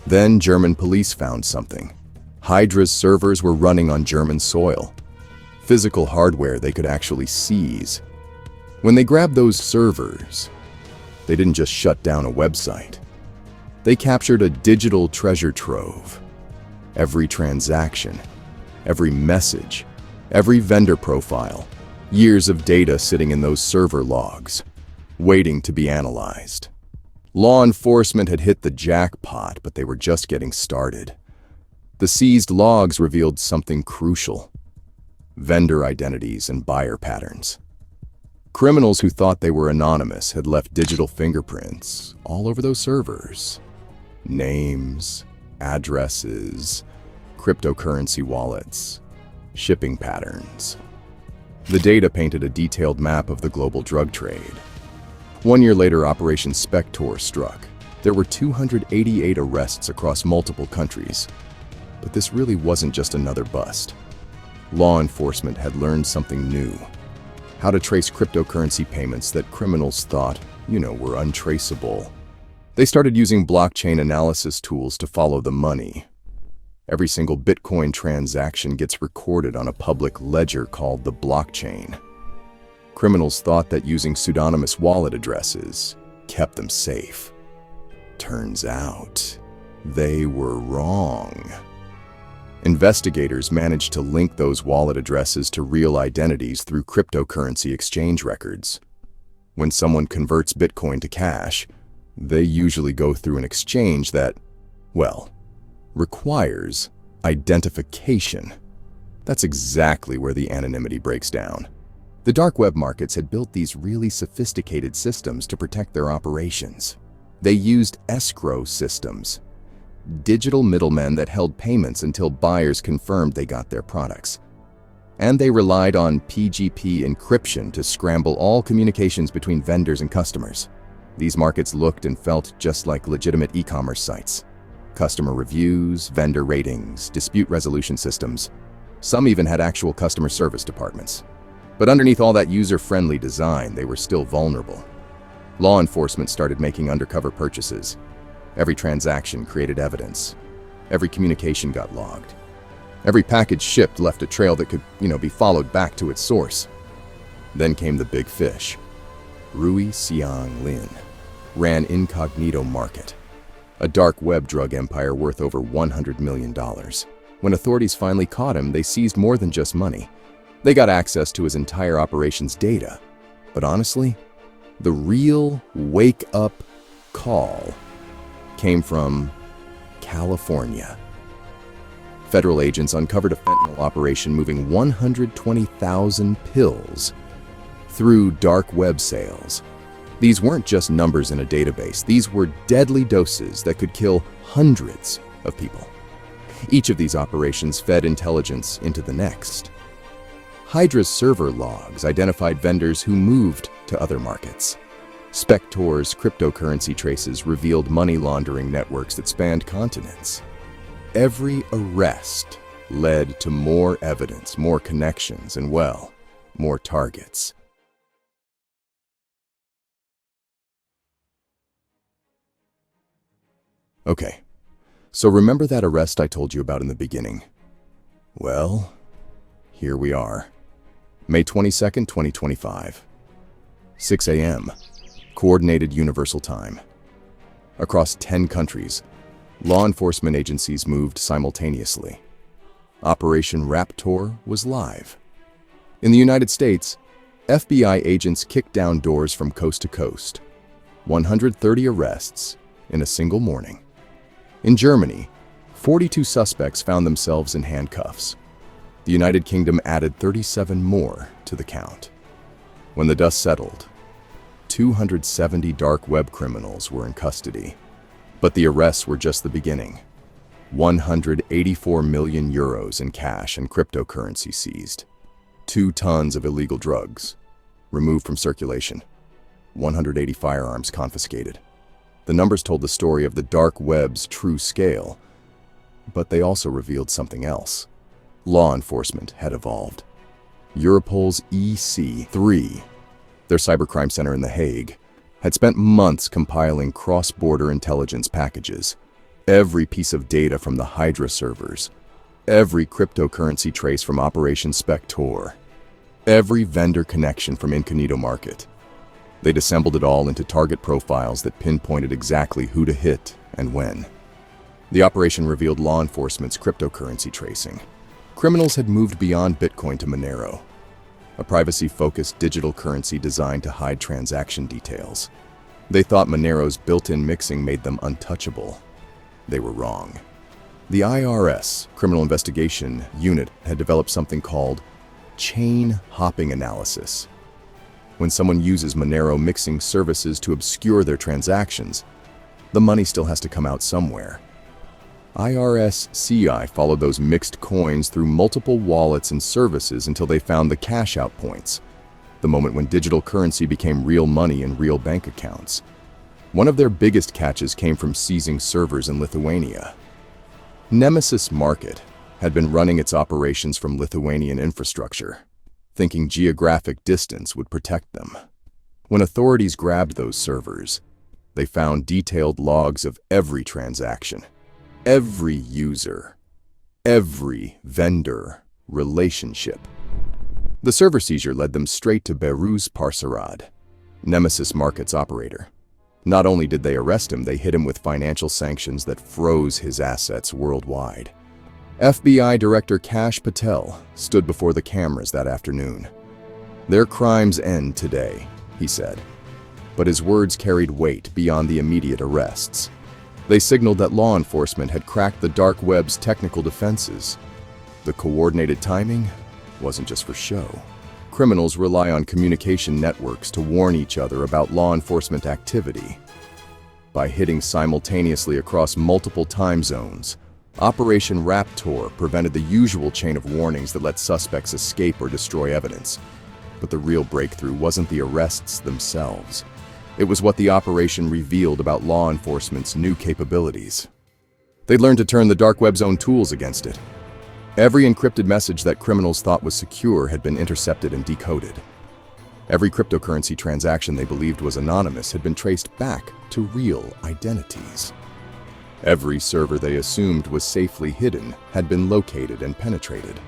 Then German police found something. Hydra's servers were running on German soil. Physical hardware they could actually seize. When they grabbed those servers, they didn't just shut down a website. They captured a digital treasure trove. Every transaction, every message, every vendor profile, years of data sitting in those server logs, waiting to be analyzed. Law enforcement had hit the jackpot, but they were just getting started. The seized logs revealed something crucial: vendor identities and buyer patterns. Criminals who thought they were anonymous had left digital fingerprints all over those servers. Names, addresses, cryptocurrency wallets, shipping patterns. The data painted a detailed map of the global drug trade. 1 year later, Operation Spectre struck. There were 288 arrests across multiple countries. But this really wasn't just another bust. Law enforcement had learned something new: how to trace cryptocurrency payments that criminals thought, were untraceable. They started using blockchain analysis tools to follow the money. Every single Bitcoin transaction gets recorded on a public ledger called the blockchain. Criminals thought that using pseudonymous wallet addresses kept them safe. Turns out, they were wrong. Investigators managed to link those wallet addresses to real identities through cryptocurrency exchange records. When someone converts Bitcoin to cash, they usually go through an exchange that, requires identification. That's exactly where the anonymity breaks down. The dark web markets had built these really sophisticated systems to protect their operations. They used escrow systems. digital middlemen that held payments until buyers confirmed they got their products. And they relied on PGP encryption to scramble all communications between vendors and customers. These markets looked and felt just like legitimate e-commerce sites. Customer reviews, vendor ratings, dispute resolution systems. Some even had actual customer service departments. But underneath all that user-friendly design, they were still vulnerable. Law enforcement started making undercover purchases. Every transaction created evidence. Every communication got logged. Every package shipped left a trail that could, be followed back to its source. Then came the big fish. Rui Xiang Lin ran Incognito Market, a dark web drug empire worth over $100 million. When authorities finally caught him, they seized more than just money. They got access to his entire operations data. But honestly, the real wake-up call came from California. Federal agents uncovered a fentanyl operation moving 120,000 pills through dark web sales. These weren't just numbers in a database. These were deadly doses that could kill hundreds of people. Each of these operations fed intelligence into the next. Hydra's server logs identified vendors who moved to other markets. Spector's cryptocurrency traces revealed money laundering networks that spanned continents. Every arrest led to more evidence, more connections, and, more targets. Okay, so remember that arrest I told you about in the beginning? Well, here we are. May 22nd, 2025. 6 a.m. Coordinated Universal Time. Across 10 countries, law enforcement agencies moved simultaneously. Operation Raptor was live. In the United States, FBI agents kicked down doors from coast to coast. 130 arrests in a single morning. In Germany, 42 suspects found themselves in handcuffs. The United Kingdom added 37 more to the count. When the dust settled, 270 dark web criminals were in custody. But the arrests were just the beginning. 184 million euros in cash and cryptocurrency seized. 2 tons of illegal drugs removed from circulation. 180 firearms confiscated. The numbers told the story of the dark web's true scale, but they also revealed something else. Law enforcement had evolved. Europol's EC3, their cybercrime center in The Hague, had spent months compiling cross-border intelligence packages. Every piece of data from the Hydra servers, every cryptocurrency trace from Operation Spector, every vendor connection from Incognito Market. They'd assembled it all into target profiles that pinpointed exactly who to hit and when. The operation revealed law enforcement's cryptocurrency tracing. Criminals had moved beyond Bitcoin to Monero, a privacy-focused digital currency designed to hide transaction details. They thought Monero's built-in mixing made them untouchable. They were wrong. The IRS, Criminal Investigation Unit, had developed something called chain hopping analysis. When someone uses Monero mixing services to obscure their transactions, the money still has to come out somewhere. IRS CI followed those mixed coins through multiple wallets and services until they found the cash-out points, the moment when digital currency became real money in real bank accounts. One of their biggest catches came from seizing servers in Lithuania. Nemesis Market had been running its operations from Lithuanian infrastructure, thinking geographic distance would protect them. When authorities grabbed those servers, they found detailed logs of every transaction, every user, every vendor relationship. The server seizure led them straight to Beruz Parsarad, Nemesis Market's operator. Not only did they arrest him, they hit him with financial sanctions that froze his assets worldwide. FBI Director Kash Patel stood before the cameras that afternoon. "Their crimes end today," he said. But his words carried weight beyond the immediate arrests. They signaled that law enforcement had cracked the dark web's technical defenses. The coordinated timing wasn't just for show. Criminals rely on communication networks to warn each other about law enforcement activity. By hitting simultaneously across multiple time zones, Operation Raptor prevented the usual chain of warnings that let suspects escape or destroy evidence. But the real breakthrough wasn't the arrests themselves. It was what the operation revealed about law enforcement's new capabilities. They'd learned to turn the dark web's own tools against it. Every encrypted message that criminals thought was secure had been intercepted and decoded. Every cryptocurrency transaction they believed was anonymous had been traced back to real identities. Every server they assumed was safely hidden had been located and penetrated.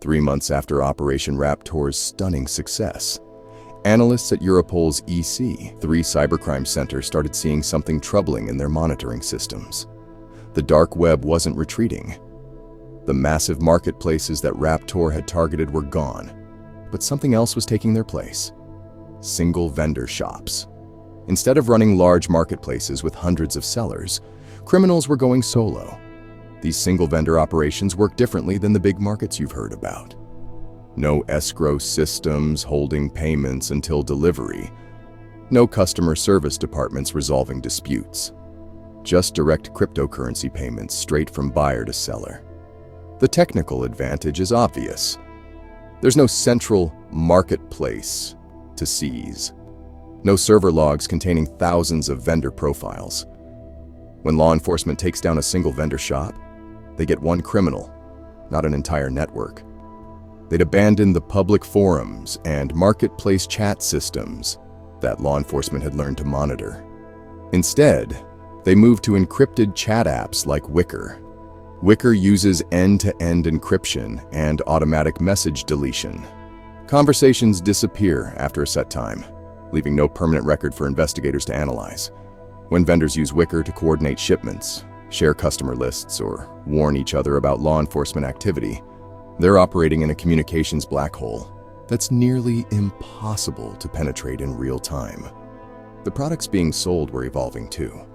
Three months after Operation Raptor's stunning success, analysts at Europol's EC3 cybercrime center started seeing something troubling in their monitoring systems. The dark web wasn't retreating. The massive marketplaces that Raptor had targeted were gone, but something else was taking their place. Single vendor shops. Instead of running large marketplaces with hundreds of sellers, criminals were going solo. These single vendor operations work differently than the big markets you've heard about. No escrow systems holding payments until delivery. No customer service departments resolving disputes. Just direct cryptocurrency payments straight from buyer to seller. The technical advantage is obvious. There's no central marketplace to seize. No server logs containing thousands of vendor profiles. When law enforcement takes down a single vendor shop, they get one criminal, not an entire network. They'd abandon the public forums and marketplace chat systems that law enforcement had learned to monitor. Instead, they moved to encrypted chat apps like Wicker. Wicker uses end-to-end encryption and automatic message deletion. Conversations disappear after a set time, leaving no permanent record for investigators to analyze. When vendors use Wicker to coordinate shipments, share customer lists, or warn each other about law enforcement activity, they're operating in a communications black hole that's nearly impossible to penetrate in real time. The products being sold were evolving too.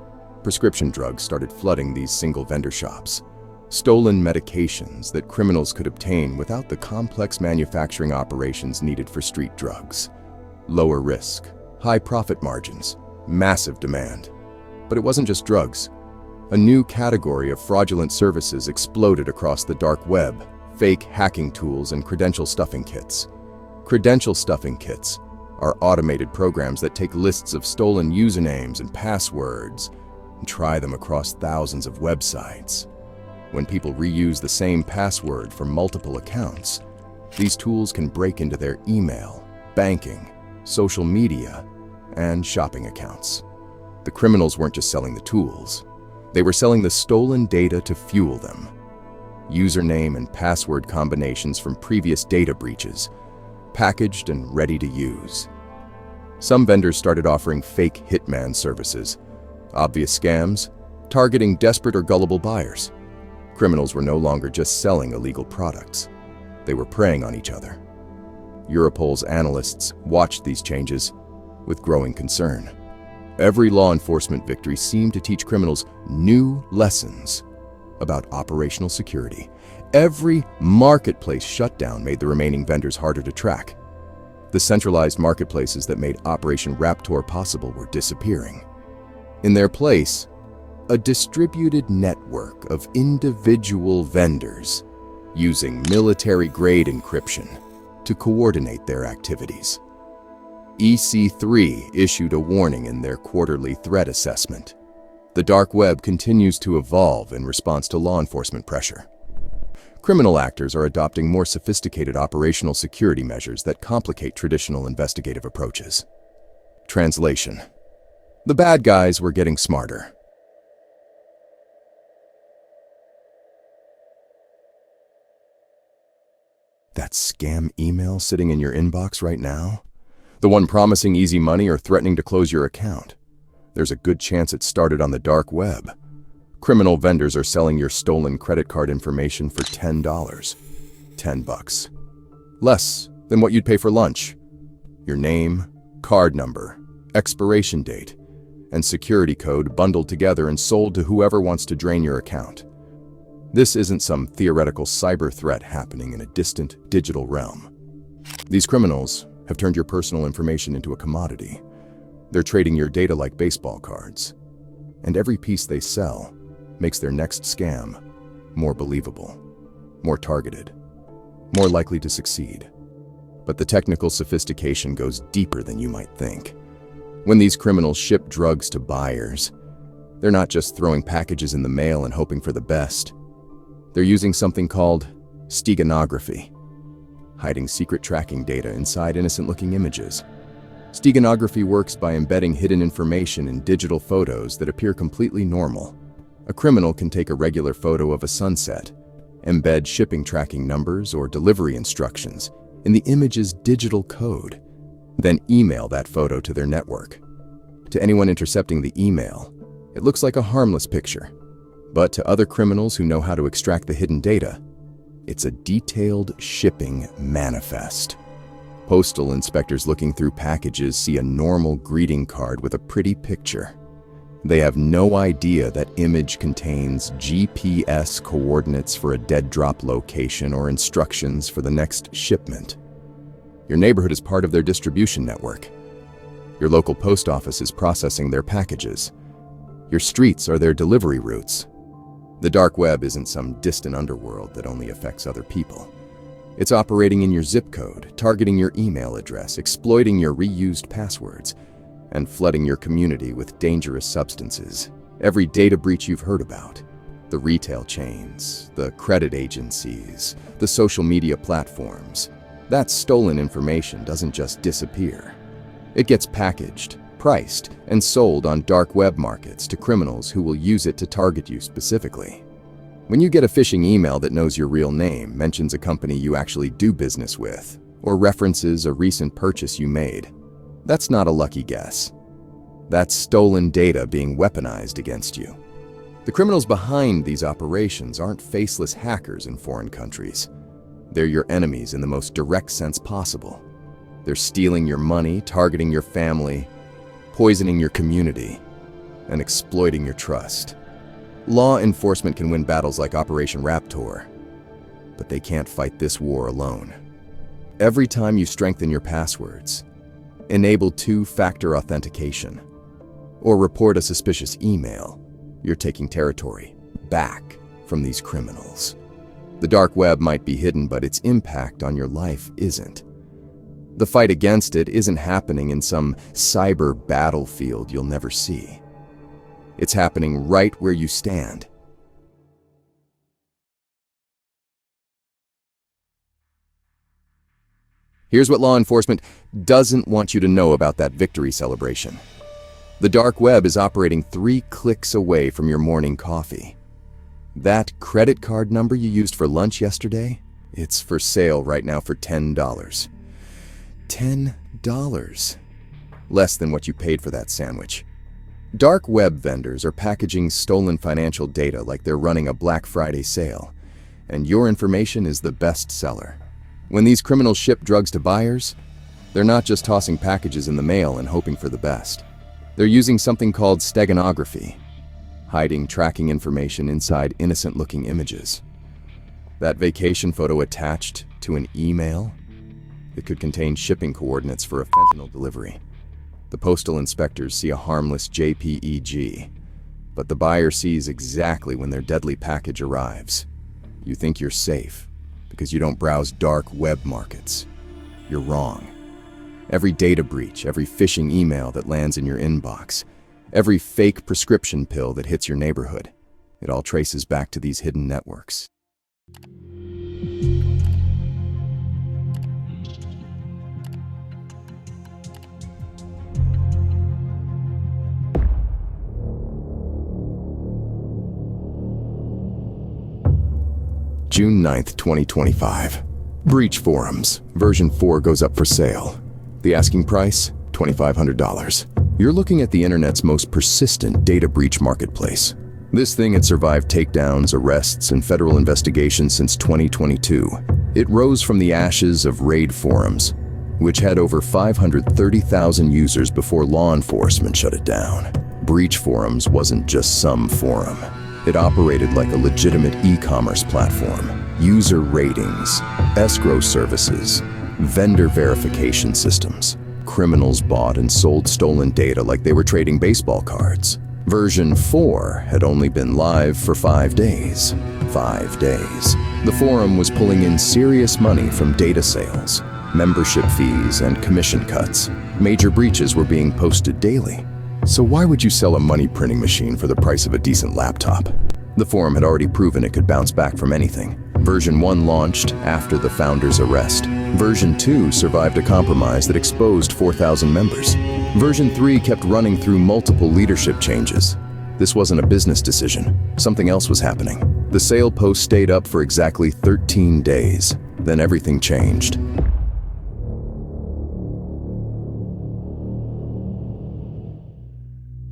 Prescription drugs started flooding these single vendor shops. Stolen medications that criminals could obtain without the complex manufacturing operations needed for street drugs. Lower risk, high profit margins, massive demand. But it wasn't just drugs. A new category of fraudulent services exploded across the dark web: fake hacking tools and credential stuffing kits. Credential stuffing kits are automated programs that take lists of stolen usernames and passwords and try them across thousands of websites. When people reuse the same password for multiple accounts, these tools can break into their email, banking, social media, and shopping accounts. The criminals weren't just selling the tools. They were selling the stolen data to fuel them. Username and password combinations from previous data breaches, packaged and ready to use. Some vendors started offering fake hitman services, obvious scams, targeting desperate or gullible buyers. Criminals were no longer just selling illegal products. They were preying on each other. Europol's analysts watched these changes with growing concern. Every law enforcement victory seemed to teach criminals new lessons about operational security. Every marketplace shutdown made the remaining vendors harder to track. The centralized marketplaces that made Operation Raptor possible were disappearing. In their place, a distributed network of individual vendors using military-grade encryption to coordinate their activities. EC3 issued a warning in their quarterly threat assessment. The dark web continues to evolve in response to law enforcement pressure. Criminal actors are adopting more sophisticated operational security measures that complicate traditional investigative approaches. Translation: the bad guys were getting smarter. That scam email sitting in your inbox right now? The one promising easy money or threatening to close your account? There's a good chance it started on the dark web. Criminal vendors are selling your stolen credit card information for $10. $10. Less than what you'd pay for lunch. Your name, card number, expiration date, and security code bundled together and sold to whoever wants to drain your account. This isn't some theoretical cyber threat happening in a distant digital realm. These criminals have turned your personal information into a commodity. They're trading your data like baseball cards. And every piece they sell makes their next scam more believable, more targeted, more likely to succeed. But the technical sophistication goes deeper than you might think. When these criminals ship drugs to buyers, they're not just throwing packages in the mail and hoping for the best. They're using something called steganography, hiding secret tracking data inside innocent-looking images. Steganography works by embedding hidden information in digital photos that appear completely normal. A criminal can take a regular photo of a sunset, embed shipping tracking numbers or delivery instructions in the image's digital code, then email that photo to their network. To anyone intercepting the email, it looks like a harmless picture. But to other criminals who know how to extract the hidden data, it's a detailed shipping manifest. Postal inspectors looking through packages see a normal greeting card with a pretty picture. They have no idea that image contains GPS coordinates for a dead drop location or instructions for the next shipment. Your neighborhood is part of their distribution network. Your local post office is processing their packages. Your streets are their delivery routes. The dark web isn't some distant underworld that only affects other people. It's operating in your zip code, targeting your email address, exploiting your reused passwords, and flooding your community with dangerous substances. Every data breach you've heard about, the retail chains, the credit agencies, the social media platforms, that stolen information doesn't just disappear. It gets packaged, priced, and sold on dark web markets to criminals who will use it to target you specifically. When you get a phishing email that knows your real name, mentions a company you actually do business with, or references a recent purchase you made, that's not a lucky guess. That's stolen data being weaponized against you. The criminals behind these operations aren't faceless hackers in foreign countries. They're your enemies in the most direct sense possible. They're stealing your money, targeting your family, poisoning your community, and exploiting your trust. Law enforcement can win battles like Operation Raptor, but they can't fight this war alone. Every time you strengthen your passwords, enable two-factor authentication, or report a suspicious email, you're taking territory back from these criminals. The dark web might be hidden, but its impact on your life isn't. The fight against it isn't happening in some cyber battlefield you'll never see. It's happening right where you stand. Here's what law enforcement doesn't want you to know about that victory celebration. The dark web is operating 3 clicks away from your morning coffee. That credit card number you used for lunch yesterday, it's for sale right now for $10. $10. Less than what you paid for that sandwich. Dark web vendors are packaging stolen financial data like they're running a Black Friday sale, and your information is the best seller. When these criminals ship drugs to buyers, they're not just tossing packages in the mail and hoping for the best. They're using something called steganography, hiding tracking information inside innocent-looking images. That vacation photo attached to an email, it could contain shipping coordinates for a fentanyl delivery. The postal inspectors see a harmless JPEG, but the buyer sees exactly when their deadly package arrives. You think you're safe because you don't browse dark web markets. You're wrong. Every data breach, every phishing email that lands in your inbox, every fake prescription pill that hits your neighborhood, it all traces back to these hidden networks. June 9th, 2025. Breach forums. Version 4 goes up for sale. The asking price, $2,500. You're looking at the internet's most persistent data breach marketplace. This thing had survived takedowns, arrests, and federal investigations since 2022. It rose from the ashes of raid forums, which had over 530,000 users before law enforcement shut it down. Breach forums wasn't just some forum. It operated like a legitimate e-commerce platform. User ratings, escrow services, vendor verification systems. Criminals bought and sold stolen data like they were trading baseball cards. Version 4 had only been live for 5 days. 5 days. The forum was pulling in serious money from data sales, membership fees, and commission cuts. Major breaches were being posted daily. So why would you sell a money printing machine for the price of a decent laptop? The forum had already proven it could bounce back from anything. Version 1 launched after the founder's arrest. Version 2 survived a compromise that exposed 4,000 members. Version 3 kept running through multiple leadership changes. This wasn't a business decision. Something else was happening. The sale post stayed up for exactly 13 days. Then everything changed.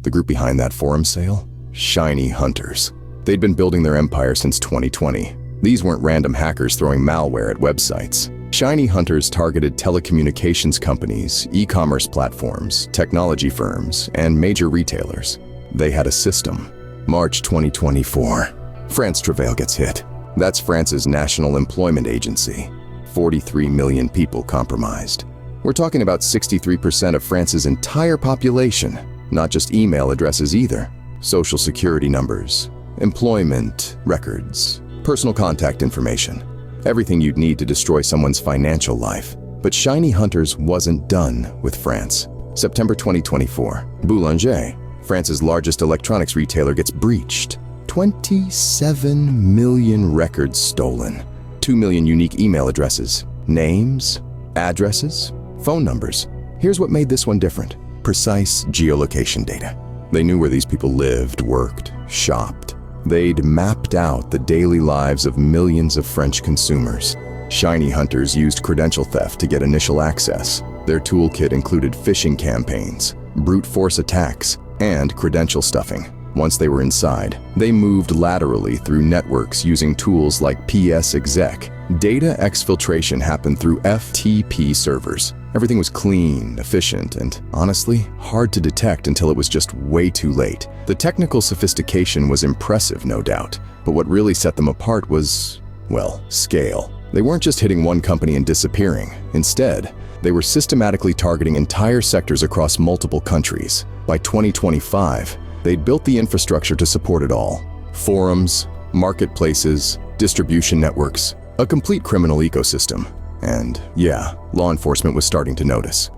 The group behind that forum sale? Shinyhunters. They'd been building their empire since 2020. These weren't random hackers throwing malware at websites. Shinyhunters targeted telecommunications companies, e-commerce platforms, technology firms, and major retailers. They had a system. March 2024. France Travail gets hit. That's France's national employment agency. 43 million people compromised. We're talking about 63% of France's entire population, not just email addresses either. Social security numbers, employment records, personal contact information, everything you'd need to destroy someone's financial life. But Shinyhunters wasn't done with France. September 2024, Boulanger, France's largest electronics retailer, gets breached. 27 million records stolen. 2 million unique email addresses, names, addresses, phone numbers. Here's what made this one different: precise geolocation data. They knew where these people lived, worked, shopped. They'd mapped out the daily lives of millions of French consumers. Shinyhunters used credential theft to get initial access. Their toolkit included phishing campaigns, brute force attacks, and credential stuffing. Once they were inside, they moved laterally through networks using tools like PsExec. Data exfiltration happened through FTP servers. Everything was clean, efficient, and honestly, hard to detect until it was just way too late. The technical sophistication was impressive, no doubt, but what really set them apart was, well, scale. They weren't just hitting one company and disappearing. Instead, they were systematically targeting entire sectors across multiple countries. By 2025, they'd built the infrastructure to support it all. Forums, marketplaces, distribution networks, a complete criminal ecosystem. And yeah, law enforcement was starting to notice.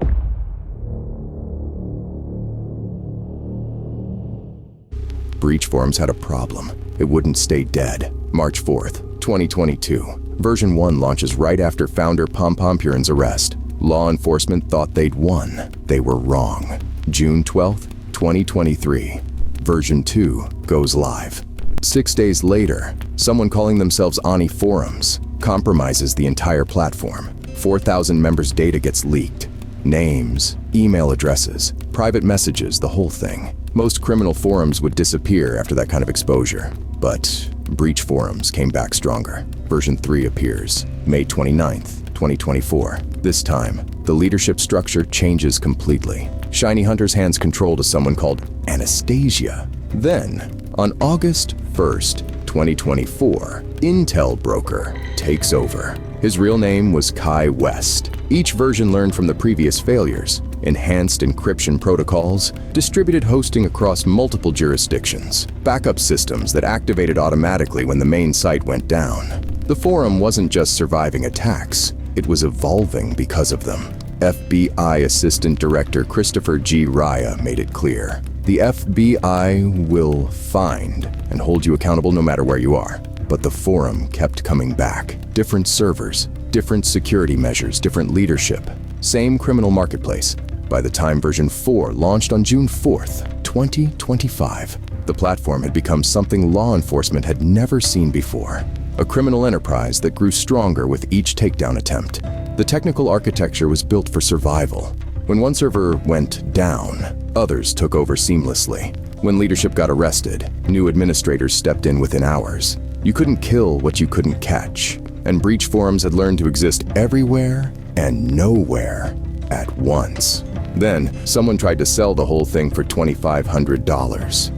Breach forums had a problem. It wouldn't stay dead. March 4th, 2022. Version 1 launches right after founder Pompompurin's arrest. Law enforcement thought they'd won. They were wrong. June 12th, 2023. Version 2 goes live. 6 days later, someone calling themselves Ani Forums compromises the entire platform. 4,000 members' data gets leaked. Names, email addresses, private messages, the whole thing. Most criminal forums would disappear after that kind of exposure. But breach forums came back stronger. Version 3 appears. May 29th, 2024. This time, the leadership structure changes completely. Shinyhunters hands control to someone called Anastasia. Then, on August 1st, 2024, IntelBroker takes over. His real name was Kai West. Each version learned from the previous failures. Enhanced encryption protocols, distributed hosting across multiple jurisdictions, backup systems that activated automatically when the main site went down. The forum wasn't just surviving attacks, it was evolving because of them. FBI Assistant Director Christopher G. Raya made it clear. The FBI will find and hold you accountable no matter where you are. But the forum kept coming back. Different servers, different security measures, different leadership. Same criminal marketplace. By the time version 4 launched on June 4th, 2025, the platform had become something law enforcement had never seen before. A criminal enterprise that grew stronger with each takedown attempt. The technical architecture was built for survival. When one server went down, others took over seamlessly. When leadership got arrested, new administrators stepped in within hours. You couldn't kill what you couldn't catch. And breach forums had learned to exist everywhere and nowhere at once. Then, someone tried to sell the whole thing for $2,500.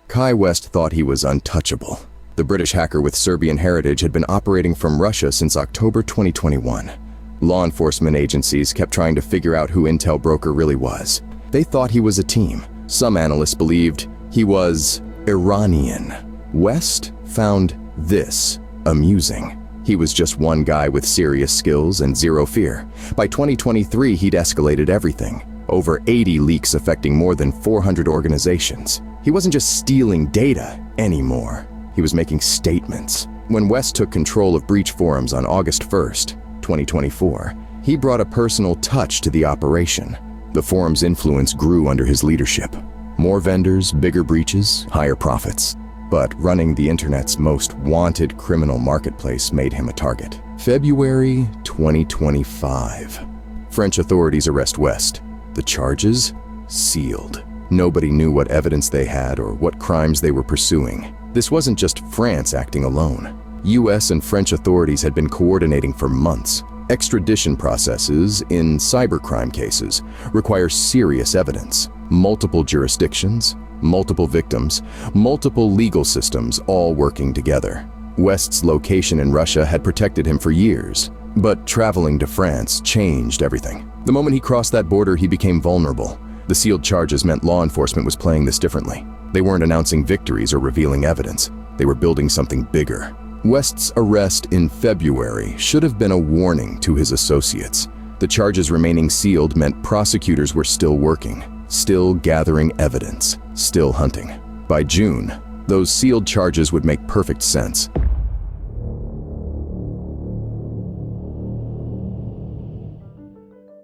Kai West thought he was untouchable. The British hacker with Serbian heritage had been operating from Russia since October 2021. Law enforcement agencies kept trying to figure out who IntelBroker really was. They thought he was a team. Some analysts believed he was Iranian. West found this amusing. He was just one guy with serious skills and zero fear. By 2023, he'd escalated everything. Over 80 leaks affecting more than 400 organizations. He wasn't just stealing data anymore. He was making statements. When West took control of breach forums on August 1st, 2024, he brought a personal touch to the operation. The forum's influence grew under his leadership. More vendors, bigger breaches, higher profits. But running the internet's most wanted criminal marketplace made him a target. February 2025. French authorities arrest West. The charges? Sealed. Nobody knew what evidence they had or what crimes they were pursuing. This wasn't just France acting alone. US and French authorities had been coordinating for months. Extradition processes in cybercrime cases require serious evidence. Multiple jurisdictions, multiple victims, multiple legal systems all working together. West's location in Russia had protected him for years, but traveling to France changed everything. The moment he crossed that border, he became vulnerable. The sealed charges meant law enforcement was playing this differently. They weren't announcing victories or revealing evidence. They were building something bigger. West's arrest in February should have been a warning to his associates. The charges remaining sealed meant prosecutors were still working, still gathering evidence, still hunting. By June, those sealed charges would make perfect sense.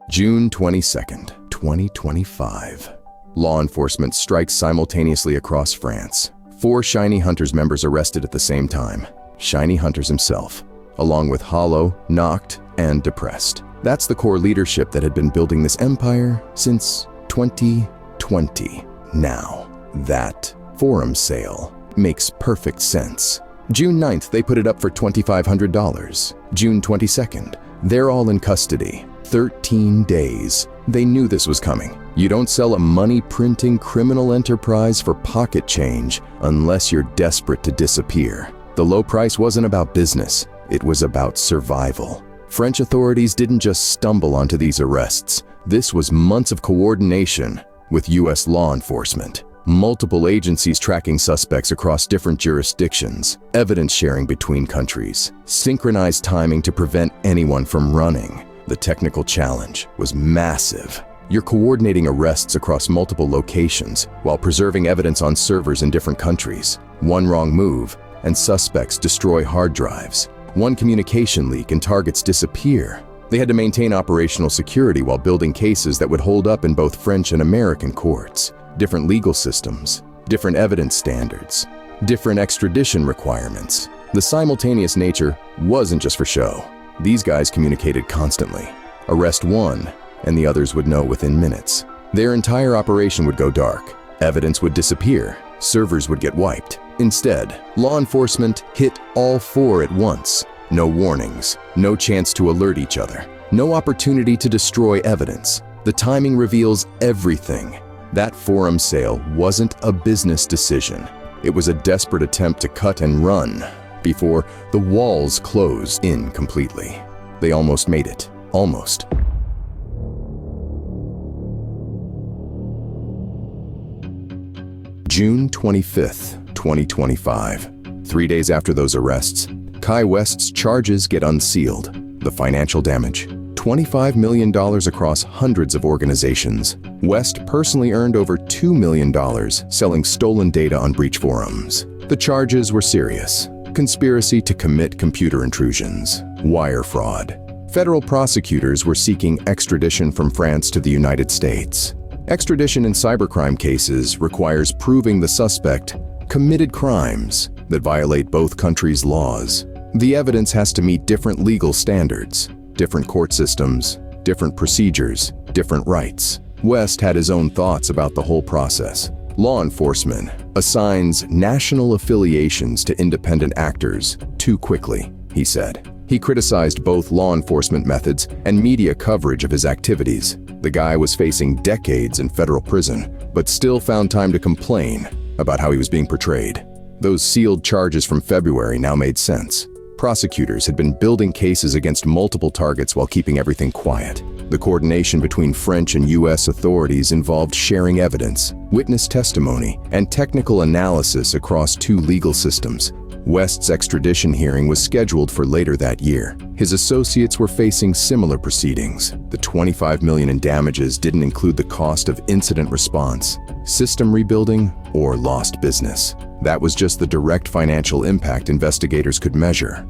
June 22nd, 2025. Law enforcement strikes simultaneously across France. 4 Shinyhunters members arrested at the same time. Shinyhunters himself, along with Hollow, Knocked, and Depressed. That's the core leadership that had been building this empire since 2020. Now, that forum sale makes perfect sense. June 9th, they put it up for $2,500. June 22nd, they're all in custody. 13 days. They knew this was coming. You don't sell a money-printing criminal enterprise for pocket change unless you're desperate to disappear. The low price wasn't about business, it was about survival. French authorities didn't just stumble onto these arrests. This was months of coordination with US law enforcement. Multiple agencies tracking suspects across different jurisdictions, evidence sharing between countries, synchronized timing to prevent anyone from running. The technical challenge was massive. You're coordinating arrests across multiple locations while preserving evidence on servers in different countries. One wrong move, and suspects destroy hard drives. One communication leak and targets disappear. They had to maintain operational security while building cases that would hold up in both French and American courts. Different legal systems, different evidence standards, different extradition requirements. The simultaneous nature wasn't just for show. These guys communicated constantly. Arrest one, and the others would know within minutes. Their entire operation would go dark. Evidence would disappear. Servers would get wiped. Instead, law enforcement hit all 4 at once. No warnings, no chance to alert each other, no opportunity to destroy evidence. The timing reveals everything. That forum sale wasn't a business decision. It was a desperate attempt to cut and run before the walls closed in completely. They almost made it. Almost. June 25th, 2025. 3 days after those arrests, Kai West's charges get unsealed. The financial damage: $25 million across hundreds of organizations. West personally earned over $2 million selling stolen data on breach forums. The charges were serious: conspiracy to commit computer intrusions, wire fraud. Federal prosecutors were seeking extradition from France to the United States. Extradition in cybercrime cases requires proving the suspect committed crimes that violate both countries' laws. The evidence has to meet different legal standards, different court systems, different procedures, different rights. West had his own thoughts about the whole process. Law enforcement assigns national affiliations to independent actors too quickly, he said. He criticized both law enforcement methods and media coverage of his activities. The guy was facing decades in federal prison, but still found time to complain about how he was being portrayed. Those sealed charges from February now made sense. Prosecutors had been building cases against multiple targets while keeping everything quiet. The coordination between French and US authorities involved sharing evidence, witness testimony, and technical analysis across two legal systems. West's extradition hearing was scheduled for later that year. His associates were facing similar proceedings. The $25 million in damages didn't include the cost of incident response, system rebuilding, or lost business. That was just the direct financial impact investigators could measure.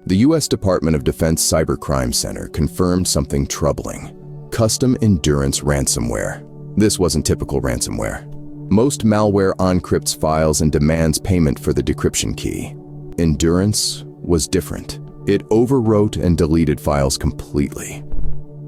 The U.S. Department of Defense Cybercrime Center confirmed something troubling: custom endurance ransomware. This wasn't typical ransomware. Most malware encrypts files and demands payment for the decryption key. Endurance was different. It overwrote and deleted files completely.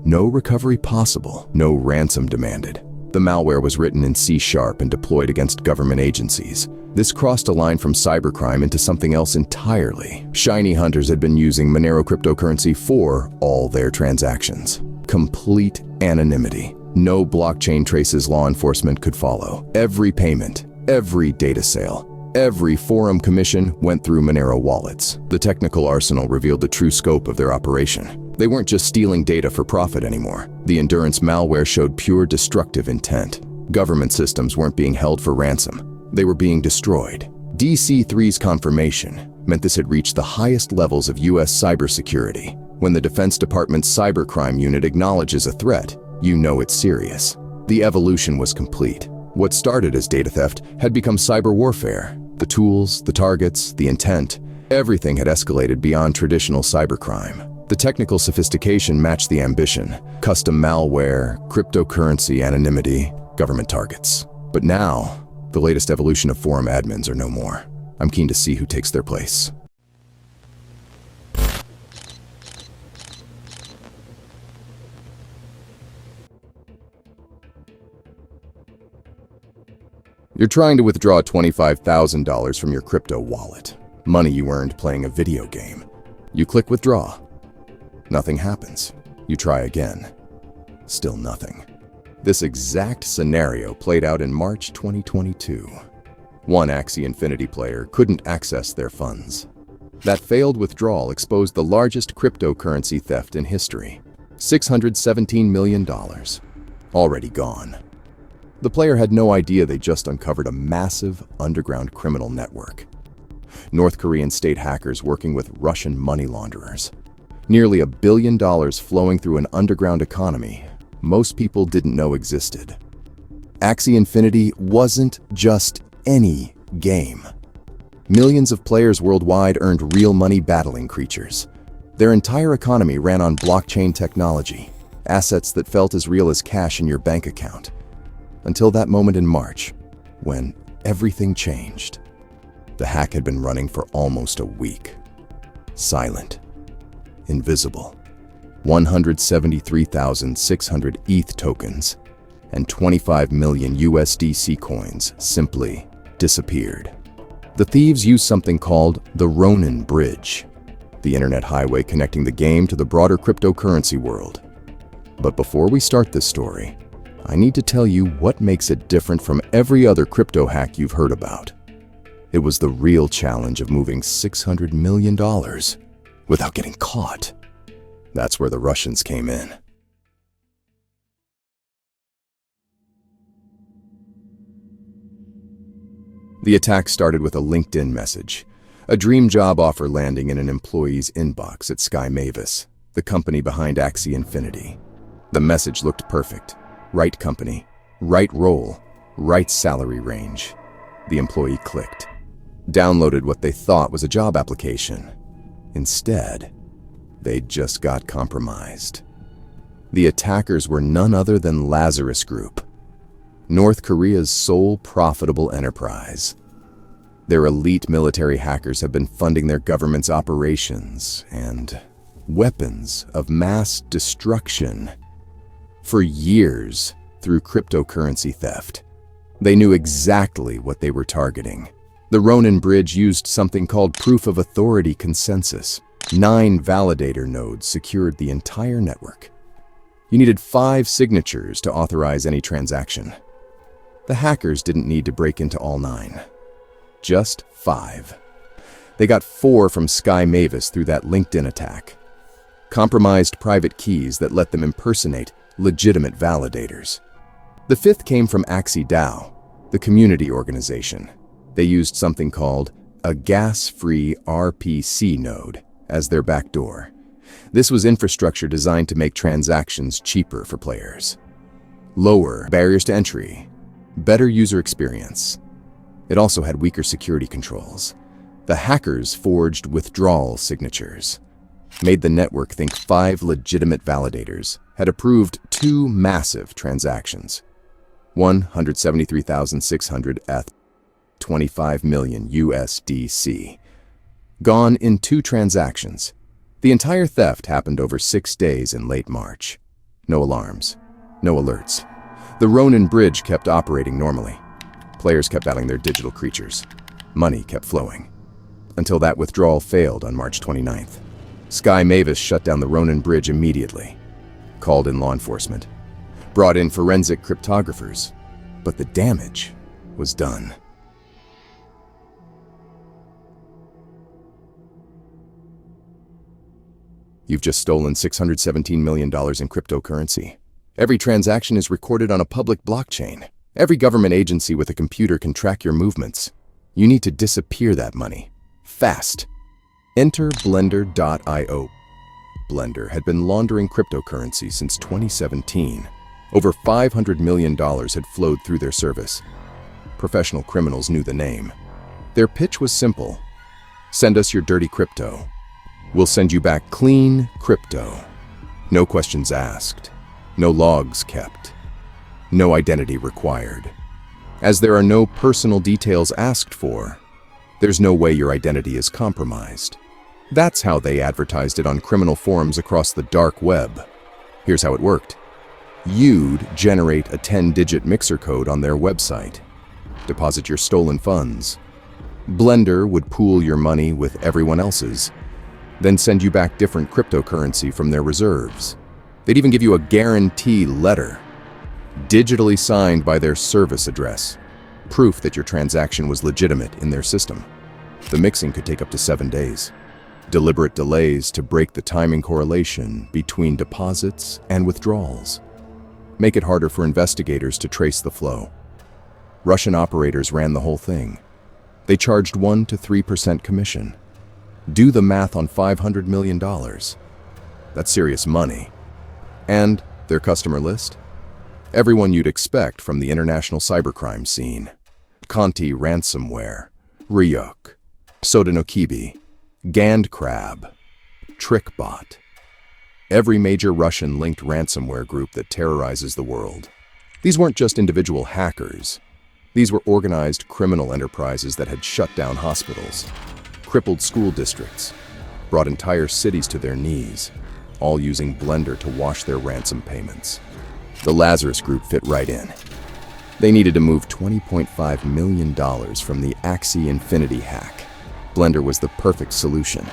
No recovery possible, no ransom demanded. The malware was written in C# and deployed against government agencies. This crossed a line from cybercrime into something else entirely. Shinyhunters had been using Monero cryptocurrency for all their transactions. Complete anonymity. No blockchain traces law enforcement could follow. Every payment, every data sale, every forum commission went through Monero wallets. The technical arsenal revealed the true scope of their operation. They weren't just stealing data for profit anymore. The endurance malware showed pure destructive intent. Government systems weren't being held for ransom. They were being destroyed. DC3's confirmation meant this had reached the highest levels of US cybersecurity. When the Defense Department's cybercrime unit acknowledges a threat, you know it's serious. The evolution was complete. What started as data theft had become cyber warfare. The tools, the targets, the intent, everything had escalated beyond traditional cybercrime. The technical sophistication matched the ambition: custom malware, cryptocurrency anonymity, government targets. But now, the latest evolution of forum admins are no more. I'm keen to see who takes their place. You're trying to withdraw $25,000 from your crypto wallet, money you earned playing a video game. You click withdraw. Nothing happens. You try again. Still nothing. This exact scenario played out in March 2022. One Axie Infinity player couldn't access their funds. That failed withdrawal exposed the largest cryptocurrency theft in history. $617 million. Already gone. The player had no idea they just uncovered a massive underground criminal network. North Korean state hackers working with Russian money launderers. Nearly $1 billion flowing through an underground economy most people didn't know existed. Axie Infinity wasn't just any game. Millions of players worldwide earned real money battling creatures. Their entire economy ran on blockchain technology, assets that felt as real as cash in your bank account. Until that moment in March, when everything changed. The hack had been running for almost a week. Silent. Invisible. 173,600 ETH tokens and 25 million USDC coins simply disappeared. The thieves used something called the Ronin Bridge, the internet highway connecting the game to the broader cryptocurrency world. But before we start this story, I need to tell you what makes it different from every other crypto hack you've heard about. It was the real challenge of moving $600 million without getting caught. That's where the Russians came in. The attack started with a LinkedIn message, a dream job offer landing in an employee's inbox at Sky Mavis, the company behind Axie Infinity. The message looked perfect. Right company, right role, right salary range. The employee clicked, downloaded what they thought was a job application. Instead, they'd just got compromised. The attackers were none other than Lazarus Group, North Korea's sole profitable enterprise. Their elite military hackers have been funding their government's operations and weapons of mass destruction for years through cryptocurrency theft. They knew exactly what they were targeting. The Ronin Bridge used something called Proof of Authority Consensus. 9 validator nodes secured the entire network. You needed 5 signatures to authorize any transaction. The hackers didn't need to break into all 9. Just 5. They got 4 from Sky Mavis through that LinkedIn attack. Compromised private keys that let them impersonate legitimate validators. The 5th came from Axie DAO, the community organization. They used something called a gas-free RPC node as their backdoor. This was infrastructure designed to make transactions cheaper for players. Lower barriers to entry, better user experience. It also had weaker security controls. The hackers forged withdrawal signatures, made the network think 5 legitimate validators had approved 2 massive transactions. 173,600 ETH, 25 million USDC. Gone in 2 transactions. The entire theft happened over 6 days in late March. No alarms, no alerts. The Ronin Bridge kept operating normally. Players kept battling their digital creatures. Money kept flowing. Until that withdrawal failed on March 29th. Sky Mavis shut down the Ronin Bridge immediately. Called in law enforcement. Brought in forensic cryptographers. But the damage was done. You've just stolen $617 million in cryptocurrency. Every transaction is recorded on a public blockchain. Every government agency with a computer can track your movements. You need to disappear that money. Fast. Enter Blender.io. Blender had been laundering cryptocurrency since 2017. Over $500 million had flowed through their service. Professional criminals knew the name. Their pitch was simple. Send us your dirty crypto. We'll send you back clean crypto. No questions asked. No logs kept. No identity required. As there are no personal details asked for, there's no way your identity is compromised. That's how they advertised it on criminal forums across the dark web. Here's how it worked. You'd generate a 10-digit mixer code on their website. Deposit your stolen funds. Blender would pool your money with everyone else's, then send you back different cryptocurrency from their reserves. They'd even give you a guarantee letter, digitally signed by their service address, proof that your transaction was legitimate in their system. The mixing could take up to 7 days. Deliberate delays to break the timing correlation between deposits and withdrawals. Make it harder for investigators to trace the flow. Russian operators ran the whole thing. They charged 1 to 3% commission. Do the math on $500 million. That's serious money. And their customer list? Everyone you'd expect from the international cybercrime scene. Conti ransomware, Ryuk, Sodanokibi, Gandcrab, TrickBot. Every major Russian-linked ransomware group that terrorizes the world. These weren't just individual hackers. These were organized criminal enterprises that had shut down hospitals, crippled school districts, brought entire cities to their knees, all using Blender to wash their ransom payments. The Lazarus Group fit right in. They needed to move $20.5 million from the Axie Infinity hack. Blender was the perfect solution.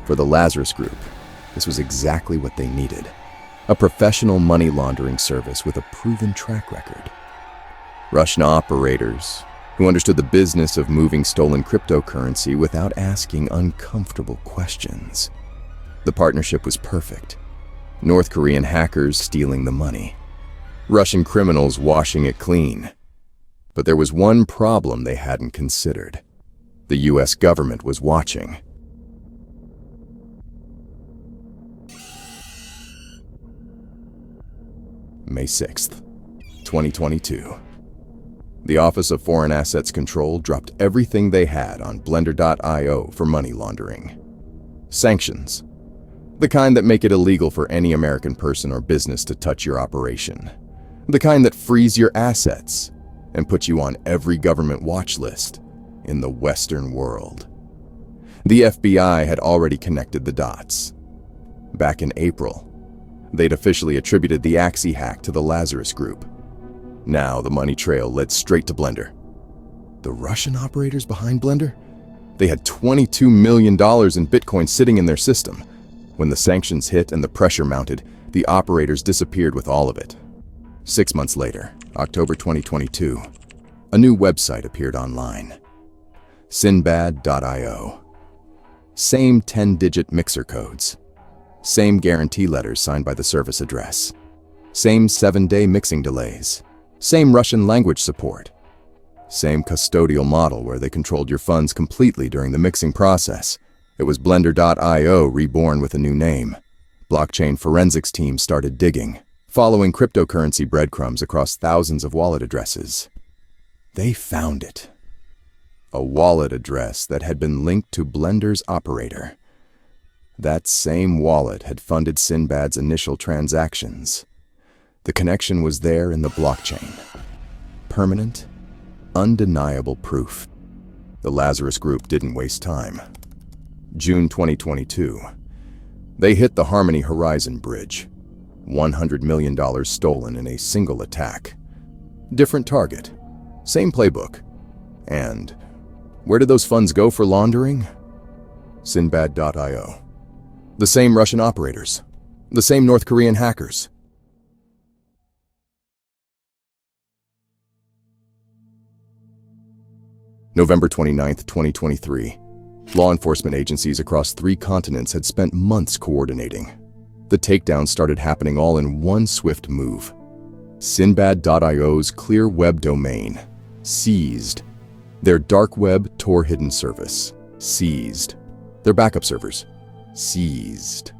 For the Lazarus Group, this was exactly what they needed. A professional money laundering service with a proven track record. Russian operators who understood the business of moving stolen cryptocurrency without asking uncomfortable questions. The partnership was perfect. North Korean hackers stealing the money. Russian criminals washing it clean. But there was one problem they hadn't considered. The US government was watching. May 6th, 2022. The Office of Foreign Assets Control dropped everything they had on Blender.io for money laundering. Sanctions. The kind that make it illegal for any American person or business to touch your operation. The kind that freeze your assets and put you on every government watch list in the Western world. The FBI had already connected the dots. Back in April, they'd officially attributed the Axie hack to the Lazarus Group. Now the money trail led straight to Blender. The Russian operators behind Blender? They had $22 million in Bitcoin sitting in their system. When the sanctions hit and the pressure mounted, The operators disappeared with all of it. 6 months later, October 2022, a new website appeared online. Sinbad.io. Same 10-digit mixer codes. Same guarantee letters signed by the service address. Same 7-day mixing delays. Same Russian language support. Same custodial model where they controlled your funds completely during the mixing process. It was Blender.io reborn with a new name. Blockchain forensics teams started digging, following cryptocurrency breadcrumbs across thousands of wallet addresses. They found it. A wallet address that had been linked to Blender's operator. That same wallet had funded Sinbad's initial transactions. The connection was there in the blockchain. Permanent, undeniable proof. The Lazarus Group didn't waste time. June 2022. They hit the Harmony Horizon Bridge. $100 million stolen in a single attack. Different target. Same playbook. And where did those funds go for laundering? Sinbad.io. The same Russian operators. The same North Korean hackers. November 29, 2023. Law enforcement agencies across 3 continents had spent months coordinating. The takedowns started happening all in one swift move. Sinbad.io's clear web domain. Seized. Their dark web Tor hidden service. Seized. Their backup servers. Seized.